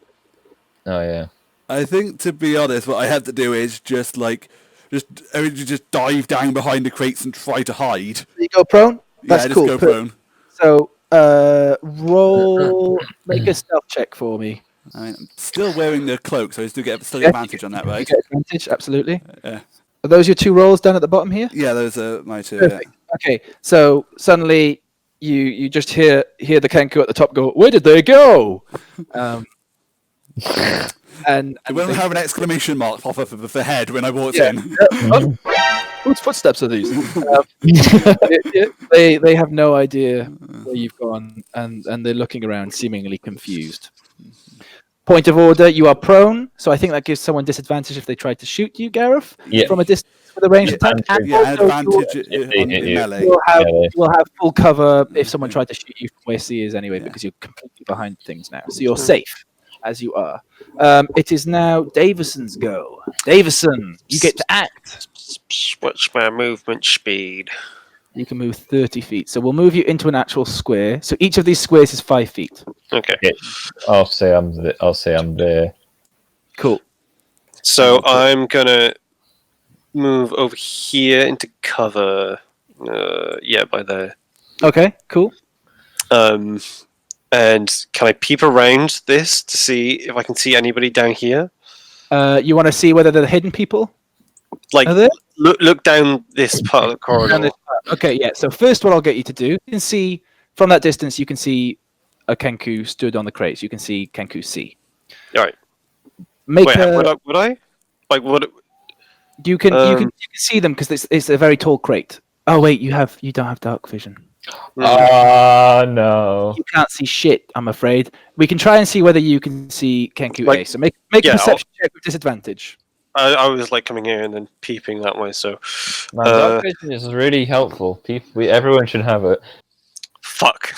Speaker 3: Oh, yeah.
Speaker 1: I think, to be honest, what I have to do is just dive down behind the crates and try to hide.
Speaker 2: You go prone? That's
Speaker 1: I just
Speaker 2: cool.
Speaker 1: go prone.
Speaker 2: So, make a stealth check for me.
Speaker 1: I mean, I'm still wearing the cloak, so I still get
Speaker 2: Yeah,
Speaker 1: advantage on that,
Speaker 2: You
Speaker 1: right?
Speaker 2: get advantage, absolutely.
Speaker 1: Yeah.
Speaker 2: Are those your 2 rolls down at the bottom here?
Speaker 1: Yeah, those are my 2.
Speaker 2: Perfect. Okay, so suddenly you just hear the Kenku at the top go, "Where did they go?" And
Speaker 1: I won't have an exclamation mark pop up of the head when I walked
Speaker 2: Yeah.
Speaker 1: in.
Speaker 2: Whose footsteps are these? They have no idea where you've gone, and they're looking around, seemingly confused. Point of order: you are prone, so I think that gives someone disadvantage if they try to shoot you, Gareth,
Speaker 3: Yeah.
Speaker 2: from a distance with a ranged attack. And
Speaker 1: Yeah,
Speaker 2: also
Speaker 1: advantage on
Speaker 3: you-
Speaker 1: melee.
Speaker 2: you'll have
Speaker 3: Yeah.
Speaker 2: you'll have full cover if someone tried to shoot you from where C is anyway, because you're completely behind things now, so you're safe as you are. It is now Davison's go. Davison, you get to act.
Speaker 4: What's my movement speed?
Speaker 2: You can move 30 feet. So we'll move you into an actual square. So each of these squares is 5 feet.
Speaker 4: Okay.
Speaker 3: I'll say I'm there.
Speaker 2: Cool.
Speaker 4: So I'm gonna move over here into cover. By there.
Speaker 2: Okay, cool.
Speaker 4: And can I peep around this to see if I can see anybody down here?
Speaker 2: You want to see whether they're hidden people?
Speaker 4: Like,
Speaker 2: Are there?
Speaker 4: look down this part of the corridor.
Speaker 2: Okay, yeah. So first what I'll get you to do, you can see from that distance, you can see a Kenku stood on the crates. You can see Kenku C.
Speaker 4: All right.
Speaker 2: Make
Speaker 4: Wait,
Speaker 2: a,
Speaker 4: would I? Like, what?
Speaker 2: you can see them because it's a very tall crate. Oh wait, you don't have dark vision.
Speaker 3: No.
Speaker 2: You can't see shit, I'm afraid. We can try and see whether you can see Kenku A. So make
Speaker 4: yeah,
Speaker 2: a perception check with disadvantage.
Speaker 4: I was like coming here and then peeping that way. So,
Speaker 3: Man, dark vision is really helpful. Everyone should have it.
Speaker 4: fuck.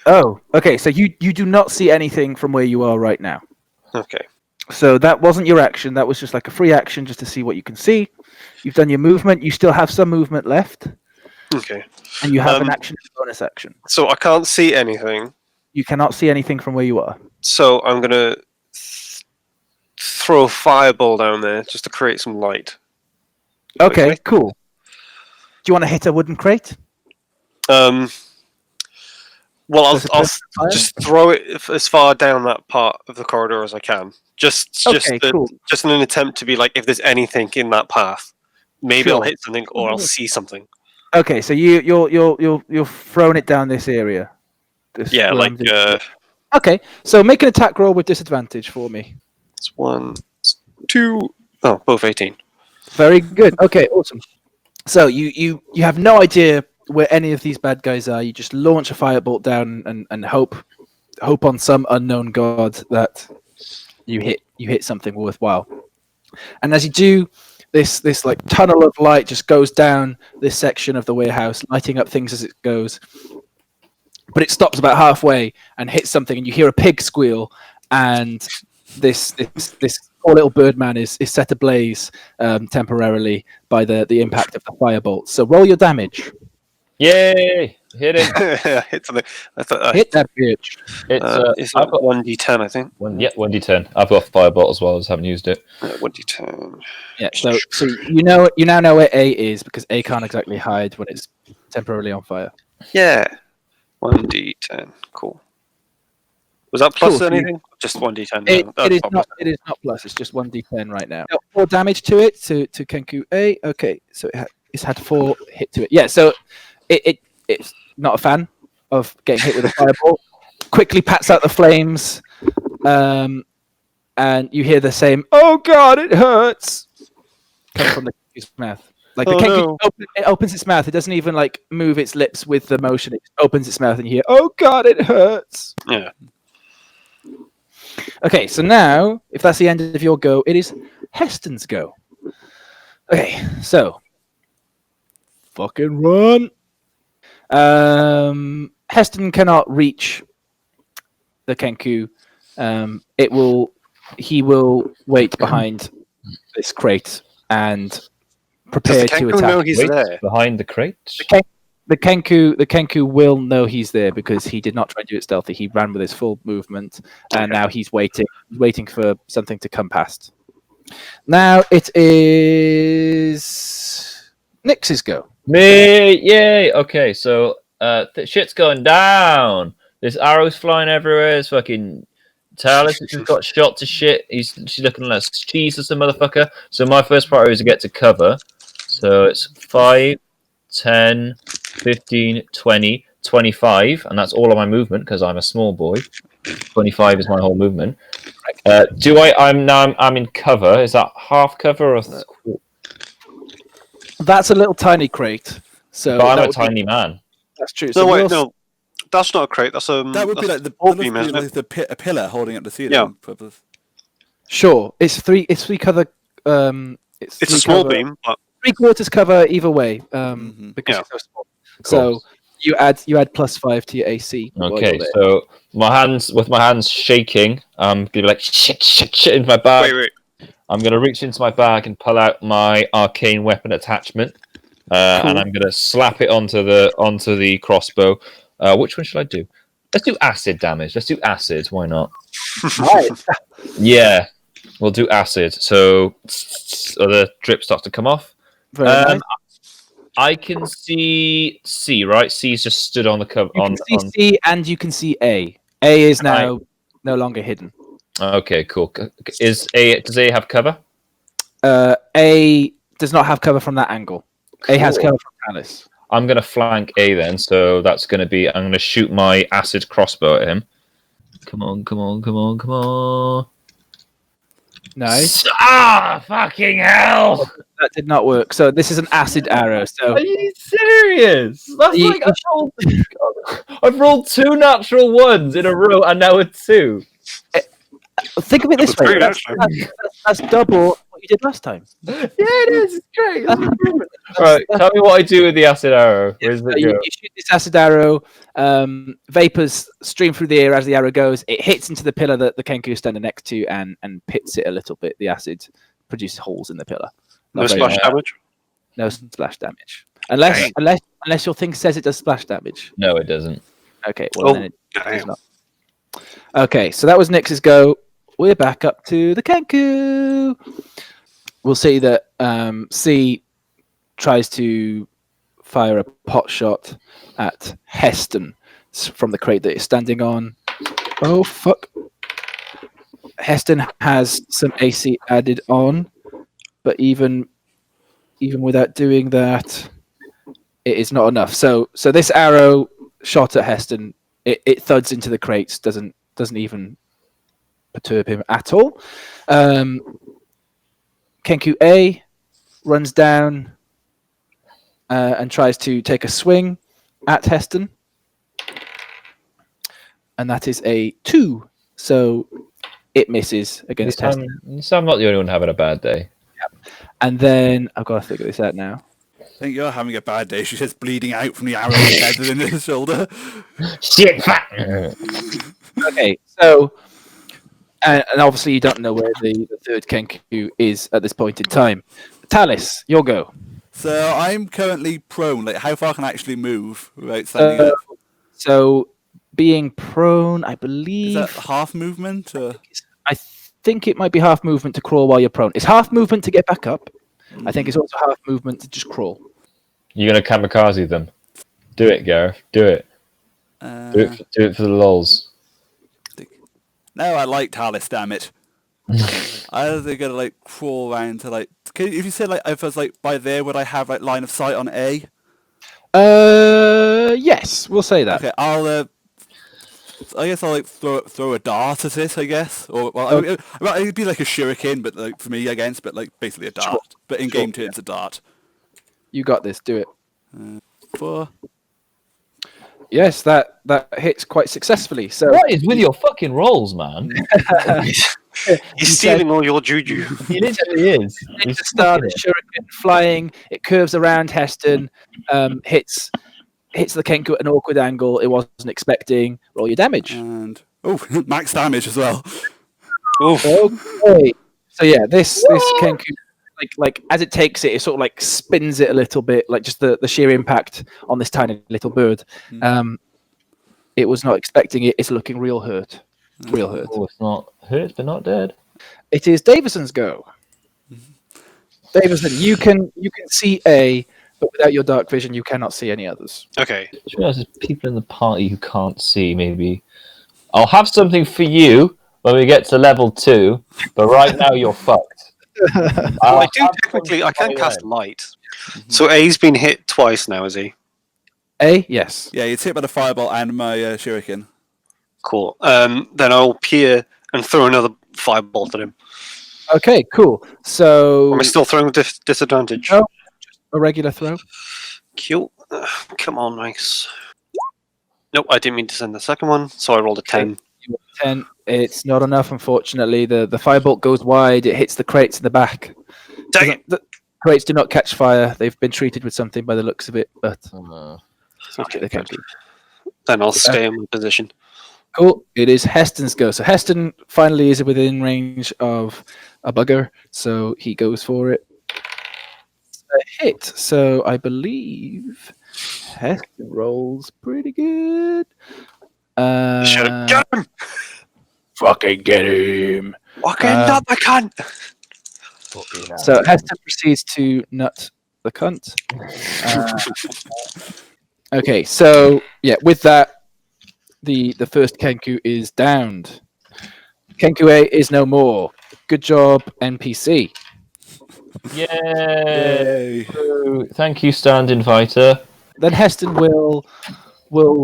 Speaker 2: Oh, okay. So you do not see anything from where you are right now.
Speaker 4: Okay.
Speaker 2: So that wasn't your action. That was just like a free action just to see what you can see. You've done your movement. You still have some movement left.
Speaker 4: Okay.
Speaker 2: And you have an action and a bonus action.
Speaker 4: So I can't see anything.
Speaker 2: You cannot see anything from where you are.
Speaker 4: So I'm gonna throw a fireball down there just to create some light.
Speaker 2: Okay, cool. Do you want to hit a wooden crate?
Speaker 4: Well, I'll just throw it as far down that part of the corridor as I can. Just in an attempt to be like, if there's anything in that path, maybe I'll hit something or I'll see something.
Speaker 2: Okay, so you're throwing it down this area.
Speaker 4: Yeah, like
Speaker 2: Okay, so make an attack roll with disadvantage for me.
Speaker 4: it's 1, 2. Oh, both 18.
Speaker 2: Very good. Okay, awesome. So you have no idea where any of these bad guys are. You just launch a firebolt down and hope on some unknown god that you hit something worthwhile. And as you do, this like tunnel of light just goes down this section of the warehouse, lighting up things as it goes. But it stops about halfway and hits something, and you hear a pig squeal, and this poor little birdman is set ablaze temporarily by the impact of the firebolt. So roll your damage.
Speaker 3: Yay! Hit it.
Speaker 4: Hit something.
Speaker 2: Hit that bitch.
Speaker 4: It's like 1d10, I think.
Speaker 3: 1d10. I've got firebolt as well. I just haven't used it.
Speaker 4: 1d10.
Speaker 2: Yeah. So you now know where A is because A can't exactly hide when it's temporarily on fire.
Speaker 4: Yeah. 1d10. Cool. Was that plus
Speaker 2: Cool.
Speaker 4: anything? Just 1d10.
Speaker 2: It is not. It is not plus. It's just 1d10 right now. 4 damage to it to Kenku A. Okay, so it's had 4 hit to it. Yeah. So it's not a fan of getting hit with a fireball. Quickly pats out the flames, and you hear the same "Oh God, it hurts" come from the Kenku's mouth. Like the Kenku it opens its mouth. It doesn't even like move its lips with the motion. It opens its mouth, and you hear "Oh God, it hurts."
Speaker 4: Yeah.
Speaker 2: Okay, so now if that's the end of your go, it is Heston's go. Okay, so fucking run. Heston cannot reach the Kenku. He will wait behind this crate and prepare
Speaker 4: Does the
Speaker 2: to
Speaker 4: Kenku
Speaker 2: attack.
Speaker 4: know he's there?
Speaker 3: Behind the crate?
Speaker 2: The Kenku will know he's there because he did not try to do it stealthy. He ran with his full movement, and now he's waiting for something to come past. Now it is Nix's go.
Speaker 3: Me, yay! Okay, so shit's going down. This arrow's flying everywhere. It's fucking Taliss just got shot to shit. She's looking like Jesus, a motherfucker. So my first priority is to get to cover. So it's 5, 10, 15, 20, 25, and that's all of my movement because I'm a small boy. 25 is my whole movement. I'm in cover. Is that half cover or?
Speaker 2: That's a little tiny crate. So
Speaker 3: But I'm
Speaker 2: that
Speaker 3: a
Speaker 2: would
Speaker 3: tiny man.
Speaker 2: That's true.
Speaker 4: No,
Speaker 2: So
Speaker 4: wait,
Speaker 2: we'll-
Speaker 4: no. That's not a crate. That's
Speaker 1: That would be like the
Speaker 4: wall beam, isn't it?
Speaker 1: a pillar holding up the ceiling.
Speaker 4: Yeah.
Speaker 2: Sure. It's three cover. It's
Speaker 4: It's a
Speaker 2: three
Speaker 4: small
Speaker 2: cover,
Speaker 4: beam, but
Speaker 2: 3/4 cover either way. Because
Speaker 4: Yeah.
Speaker 2: it's so small. So you add +5 to your AC. while
Speaker 3: Okay,
Speaker 2: you're there.
Speaker 3: so with my hands shaking, I'm gonna be like shit into my bag.
Speaker 4: wait.
Speaker 3: I'm gonna reach into my bag and pull out my arcane weapon attachment, and I'm gonna slap it onto the crossbow. Which one should I do? Let's do acid damage. Let's do acid. Why not?
Speaker 2: Nice.
Speaker 3: Yeah, we'll do acid. So the drip starts to come off.
Speaker 2: Very nice.
Speaker 3: I can see C, right? C's just stood on the cover.
Speaker 2: You can see C and you can see A. A is now no longer hidden.
Speaker 3: Okay, cool. Does A have cover?
Speaker 2: A does not have cover from that angle. A has
Speaker 3: Cool.
Speaker 2: cover from Taliss.
Speaker 3: I'm going to flank A then, so that's going to be... I'm going to shoot my acid crossbow at him. Come on.
Speaker 2: Nice.
Speaker 3: Ah, fucking hell!
Speaker 2: That did not work. So this is an acid arrow. So
Speaker 3: Are you serious? That's
Speaker 2: You-
Speaker 3: like I've rolled 2 natural ones in a row and now a 2.
Speaker 2: think of it this way.
Speaker 4: Great,
Speaker 2: That's,
Speaker 4: actually.
Speaker 2: that's double what you did last time.
Speaker 3: Yeah, it is. It's great. Right, tell me what I do with the acid arrow. Where's it
Speaker 2: You
Speaker 3: go?
Speaker 2: shoot this acid arrow. Vapors stream through the air as the arrow goes. It hits into the pillar that the Kenku is standing next to and pits it a little bit. The acid produces holes in the pillar.
Speaker 4: No
Speaker 2: Not very
Speaker 4: splash
Speaker 2: much.
Speaker 4: damage.
Speaker 2: No splash damage. Unless your thing says it does splash damage.
Speaker 3: No, it doesn't.
Speaker 2: Okay, well
Speaker 4: Oh,
Speaker 2: then it does
Speaker 4: damn.
Speaker 2: not. Okay, so that was Nix's go. We're back up to the Kenku. We'll see that C tries to fire a pot shot at Heston from the crate that he's standing on. Oh, fuck. Heston has some AC added on, but even without doing that, it is not enough. So this arrow shot at Heston, it thuds into the crates, doesn't even perturb him at all. Kenku A runs down and tries to take a swing at Heston. And that is a 2. So it misses against Heston.
Speaker 3: So I'm not the only one having a bad day.
Speaker 2: And then I've got to figure this out now.
Speaker 1: I think you're having a bad day. She's just bleeding out from the arrow embedded in his shoulder.
Speaker 3: Shit, fuck!
Speaker 2: Okay, so and obviously you don't know where the third Kenku is at this point in time. Taliss, your go.
Speaker 1: So I'm currently prone. Like, how far can I actually move without standing up?
Speaker 2: So being prone, I
Speaker 1: Is
Speaker 2: believe
Speaker 1: that half movement? Or?
Speaker 2: I think it might be half movement to crawl while you're prone. It's half movement to get back up. I think it's also half movement to just crawl.
Speaker 3: You're going to kamikaze them. Do it, Gareth. Do it. Do it for the lols.
Speaker 1: No, I like Taliss, damn it. I was gonna like crawl around to like. If you said like if I was like by there, would I have like line of sight on A?
Speaker 2: Yes, we'll say that.
Speaker 1: Okay, I guess I'll like throw a dart at it. I guess, or well, it'd be like a shuriken, but like for me, I guess, but like basically a dart.
Speaker 2: Sure.
Speaker 1: But in game terms, a dart.
Speaker 2: You got this. Do it.
Speaker 1: 4.
Speaker 2: Yes, that hits quite successfully. So
Speaker 3: What is with your fucking rolls, man?
Speaker 4: He's stealing all your juju.
Speaker 3: He literally is.
Speaker 2: At the start, the shuriken flying, it curves around Heston, hits the Kenku at an awkward angle it wasn't expecting. Roll your damage.
Speaker 1: And max damage as well.
Speaker 4: Oof.
Speaker 2: Okay. So yeah, this Kenku, like as it takes it, it sort of like spins it a little bit, like just the sheer impact on this tiny little bird. It was not expecting it. It's looking real hurt. Real hurt.
Speaker 3: Oh, it's not hurt, but not dead.
Speaker 2: It is Davison's go. Davison, you can see A but without your dark vision, you cannot see any others.
Speaker 4: Okay.
Speaker 3: I just realised there's people in the party who can't see. Maybe I'll have something for you when we get to level 2. But right now you're fucked.
Speaker 4: Well, I can cast light. So A's been hit twice now, is he?
Speaker 2: A, yes.
Speaker 1: Yeah, it's hit by the fireball and my shuriken.
Speaker 4: Cool. Then I'll peer and throw another firebolt at him.
Speaker 2: Okay, cool. So
Speaker 4: Am I still throwing with disadvantage?
Speaker 2: No. A regular throw.
Speaker 4: Cool. Come on, nice. Nope, I didn't mean to send the second one, so I rolled a 10.
Speaker 2: 10. It's not enough, unfortunately. The firebolt goes wide. It hits the crates in the back.
Speaker 4: Dang it!
Speaker 2: The crates do not catch fire. They've been treated with something by the looks of it, but
Speaker 4: Okay,
Speaker 2: they
Speaker 4: good.
Speaker 2: can't.
Speaker 4: Then I'll stay in my position.
Speaker 2: Cool. It is Heston's go. So Heston finally is within range of a bugger, so he goes for it. A hit. So I believe Heston rolls pretty good.
Speaker 4: Get him!
Speaker 2: Fucking get him.
Speaker 4: Fucking nut, I can't!
Speaker 2: So Heston proceeds to nut the cunt. Okay, so yeah, with that, the first Kenku is downed. Kenku A is no more. Good job, NPC.
Speaker 3: Yay! Thank you, stand-in fighter.
Speaker 2: Then Heston will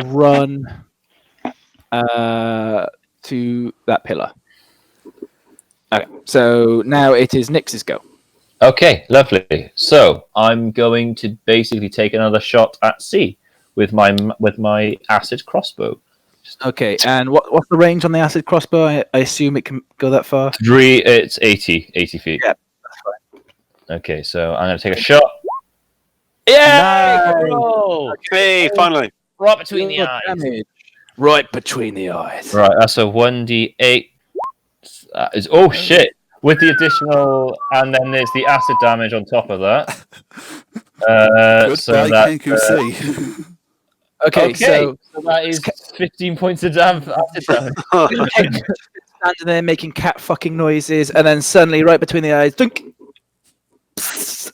Speaker 2: run to that pillar. Okay, so now it is Nyx's go.
Speaker 3: Okay, lovely. So I'm going to basically take another shot at C with my acid crossbow.
Speaker 2: Okay, and what's the range on the acid crossbow? I assume it can go that far.
Speaker 3: 3, it's 80 feet.
Speaker 2: Yeah, that's fine.
Speaker 3: Okay, so I'm going to take a shot. Yeah!
Speaker 2: Nice.
Speaker 4: Hey, finally.
Speaker 3: Right between the eyes.
Speaker 2: Damage. Right between the eyes.
Speaker 3: Right, that's a 1d8. That is, oh shit! With the additional, and then there's the acid damage on top of that.
Speaker 1: Goodbye, Kenku C.
Speaker 2: Okay, so
Speaker 3: that is 15 points of acid damage.
Speaker 2: standing there making cat fucking noises, and then suddenly, right between the eyes, dunk,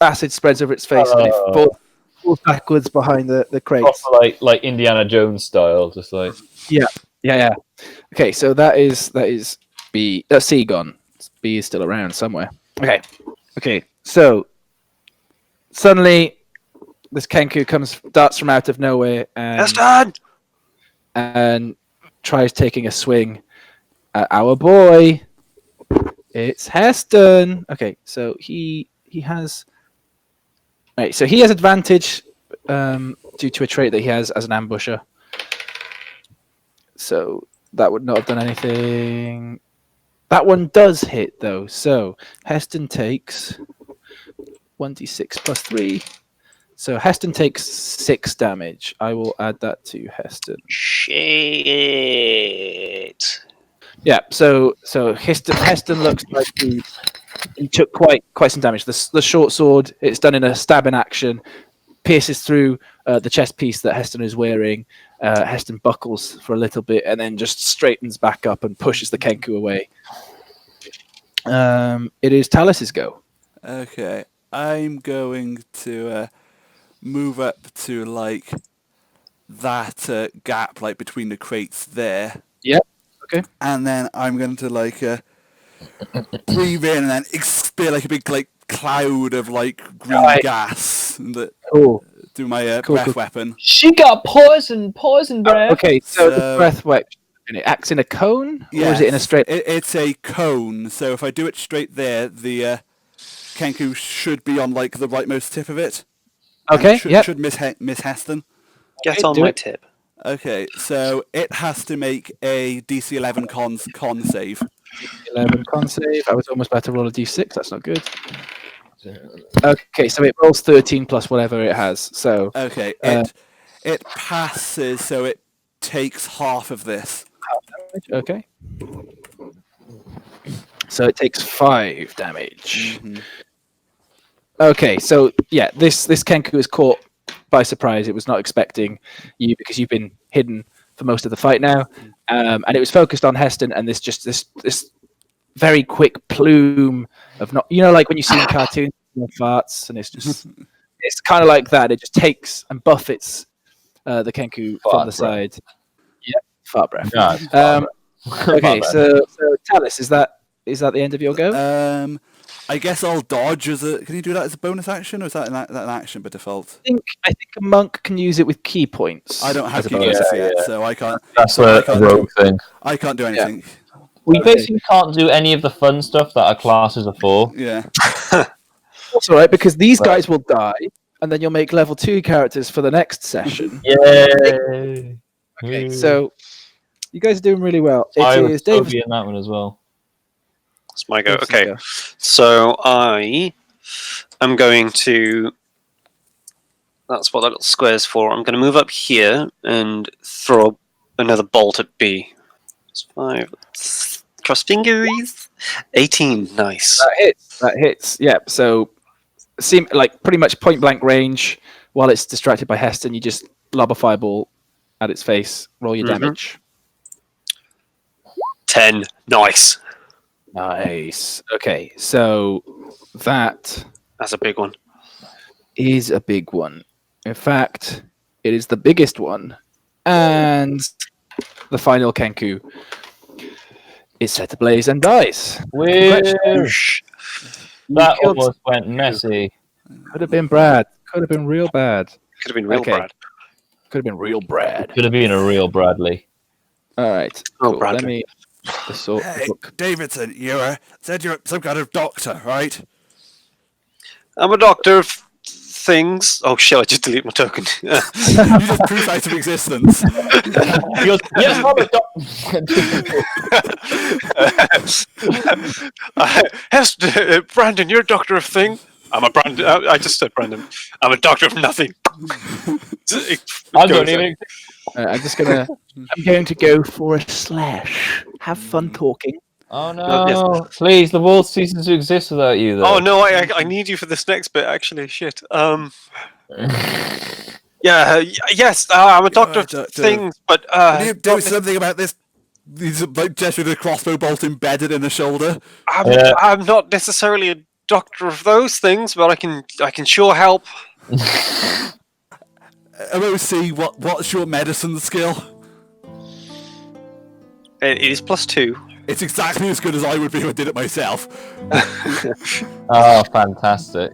Speaker 2: acid spreads over its face, and it falls backwards behind the crates.
Speaker 3: Proper, like Indiana Jones style, just like.
Speaker 2: Yeah. Okay, so that is B. C gone. B is still around somewhere. Okay. So suddenly, this Kenku darts from out of nowhere and tries taking a swing at our boy. It's Heston. Okay, so he has. Right, so he has advantage due to a trait that he has as an ambusher. So that would not have done anything. That one does hit though. So Heston takes 1d6 plus 3. So Heston takes 6 damage. I will add that to Heston.
Speaker 4: Shit.
Speaker 2: Yeah. So Heston looks like he took quite some damage. The short sword, it's done in a stabbing action, pierces through the chest piece that Heston is wearing. Heston buckles for a little bit and then just straightens back up and pushes the Kenku away. It is Talis's go.
Speaker 1: Okay, I'm going to move up to like that gap, like between the crates there.
Speaker 2: Yep. Okay.
Speaker 1: And then I'm going to like breathe in and then expel like a big like cloud of like green gas. And
Speaker 2: Cool.
Speaker 1: do my breath weapon.
Speaker 3: She got poison breath.
Speaker 2: Okay, so the breath weapon, it acts in a cone, or is it in a straight?
Speaker 1: It's a cone. So if I do it straight there, the Kenku should be on like the rightmost tip of it.
Speaker 2: Okay.
Speaker 1: Should miss Heston.
Speaker 4: Get on my tip.
Speaker 1: Okay, so it has to make a DC 11 con save.
Speaker 2: 11 con save. I was almost about to roll a d6. That's not good. Okay, so it rolls 13 plus whatever it has. So
Speaker 1: okay, it passes, so it takes half of this.
Speaker 2: Okay. So it takes 5 damage.
Speaker 1: Mm-hmm.
Speaker 2: Okay, so yeah, this Kenku is caught by surprise. It was not expecting you because you've been hidden for most of the fight now, and it was focused on Heston. And this very quick plume of like when you see in cartoons farts, and it's just It's kind of like that. It just takes and buffets the Kenku from
Speaker 3: Fart
Speaker 2: the
Speaker 3: breath.
Speaker 2: side. Yep, fart breath.
Speaker 3: No, it's fart
Speaker 2: Okay,
Speaker 3: breath.
Speaker 2: so Taliss, is that the end of your go?
Speaker 1: I guess I'll dodge as a. Can you do that as a bonus action, or is that an action by default?
Speaker 2: I think a monk can use it with key points.
Speaker 1: I don't have
Speaker 2: as a
Speaker 1: key
Speaker 2: bonus
Speaker 1: points
Speaker 2: action.
Speaker 1: yet, so I can't.
Speaker 3: That's
Speaker 1: so I
Speaker 3: a
Speaker 1: can't
Speaker 3: rogue thing.
Speaker 1: I can't do anything.
Speaker 3: We basically can't do any of the fun stuff that our classes are for.
Speaker 1: Yeah.
Speaker 2: That's all right, because these guys will die, and then you'll make level 2 characters for the next session.
Speaker 3: Yay!
Speaker 2: Okay, so you guys are doing really well.
Speaker 3: I
Speaker 2: It
Speaker 3: would
Speaker 2: is
Speaker 3: still
Speaker 2: David.
Speaker 3: be in that one as well.
Speaker 4: It's my go.
Speaker 2: Davison's
Speaker 4: Okay,
Speaker 2: go.
Speaker 4: so I am going to. That's what that little square's for. I'm going to move up here and throw another bolt at B. It's 5. Cross fingers. 18. Nice.
Speaker 2: That hits. Yeah. So, seem like pretty much point blank range. While it's distracted by Heston, you just lob a fireball at its face. Roll your damage.
Speaker 4: 10. Nice.
Speaker 2: Nice. Okay, so that
Speaker 4: That's a big one.
Speaker 2: is a big one. In fact, it is the biggest one, and the final Kenku is set ablaze and dies.
Speaker 4: Whoosh.
Speaker 3: That
Speaker 2: killed-
Speaker 3: almost went messy.
Speaker 2: Could have been Brad. Could have been real bad.
Speaker 4: Could have been real
Speaker 2: Okay.
Speaker 4: Brad.
Speaker 2: Could have been real Brad.
Speaker 3: Could have been a real Bradley.
Speaker 2: All right.
Speaker 4: Oh,
Speaker 2: Cool.
Speaker 4: Bradley.
Speaker 2: Let me sort the
Speaker 1: Hey,
Speaker 2: book.
Speaker 1: Davidson, said you're some kind of doctor, right?
Speaker 4: I'm a doctor of things. Oh shit! I just deleted my token.
Speaker 1: You just proof out of existence.
Speaker 3: He goes, yes, I'm a
Speaker 4: Brandon, you're a doctor of thing. I'm a Brandon. I just said Brandon. I'm a doctor of nothing.
Speaker 3: I don't even.
Speaker 2: I'm just gonna. I'm going to go for a slash. Have fun talking.
Speaker 3: Oh no! Please, the world ceases to exist without you. Though.
Speaker 4: Oh no! I need you for this next bit. Actually, shit. Yeah. Yes. I'm a doctor of
Speaker 1: Doctor.
Speaker 4: things, but
Speaker 1: Can you do something about this? These like gesture with a crossbow bolt embedded in the shoulder.
Speaker 4: I'm not necessarily a doctor of those things, but I can sure help.
Speaker 1: MOC, what's your medicine skill?
Speaker 4: It is +2.
Speaker 1: It's exactly as good as I would be if I did it myself.
Speaker 3: Oh, fantastic!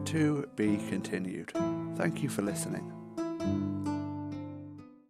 Speaker 1: To be continued. Thank you for listening.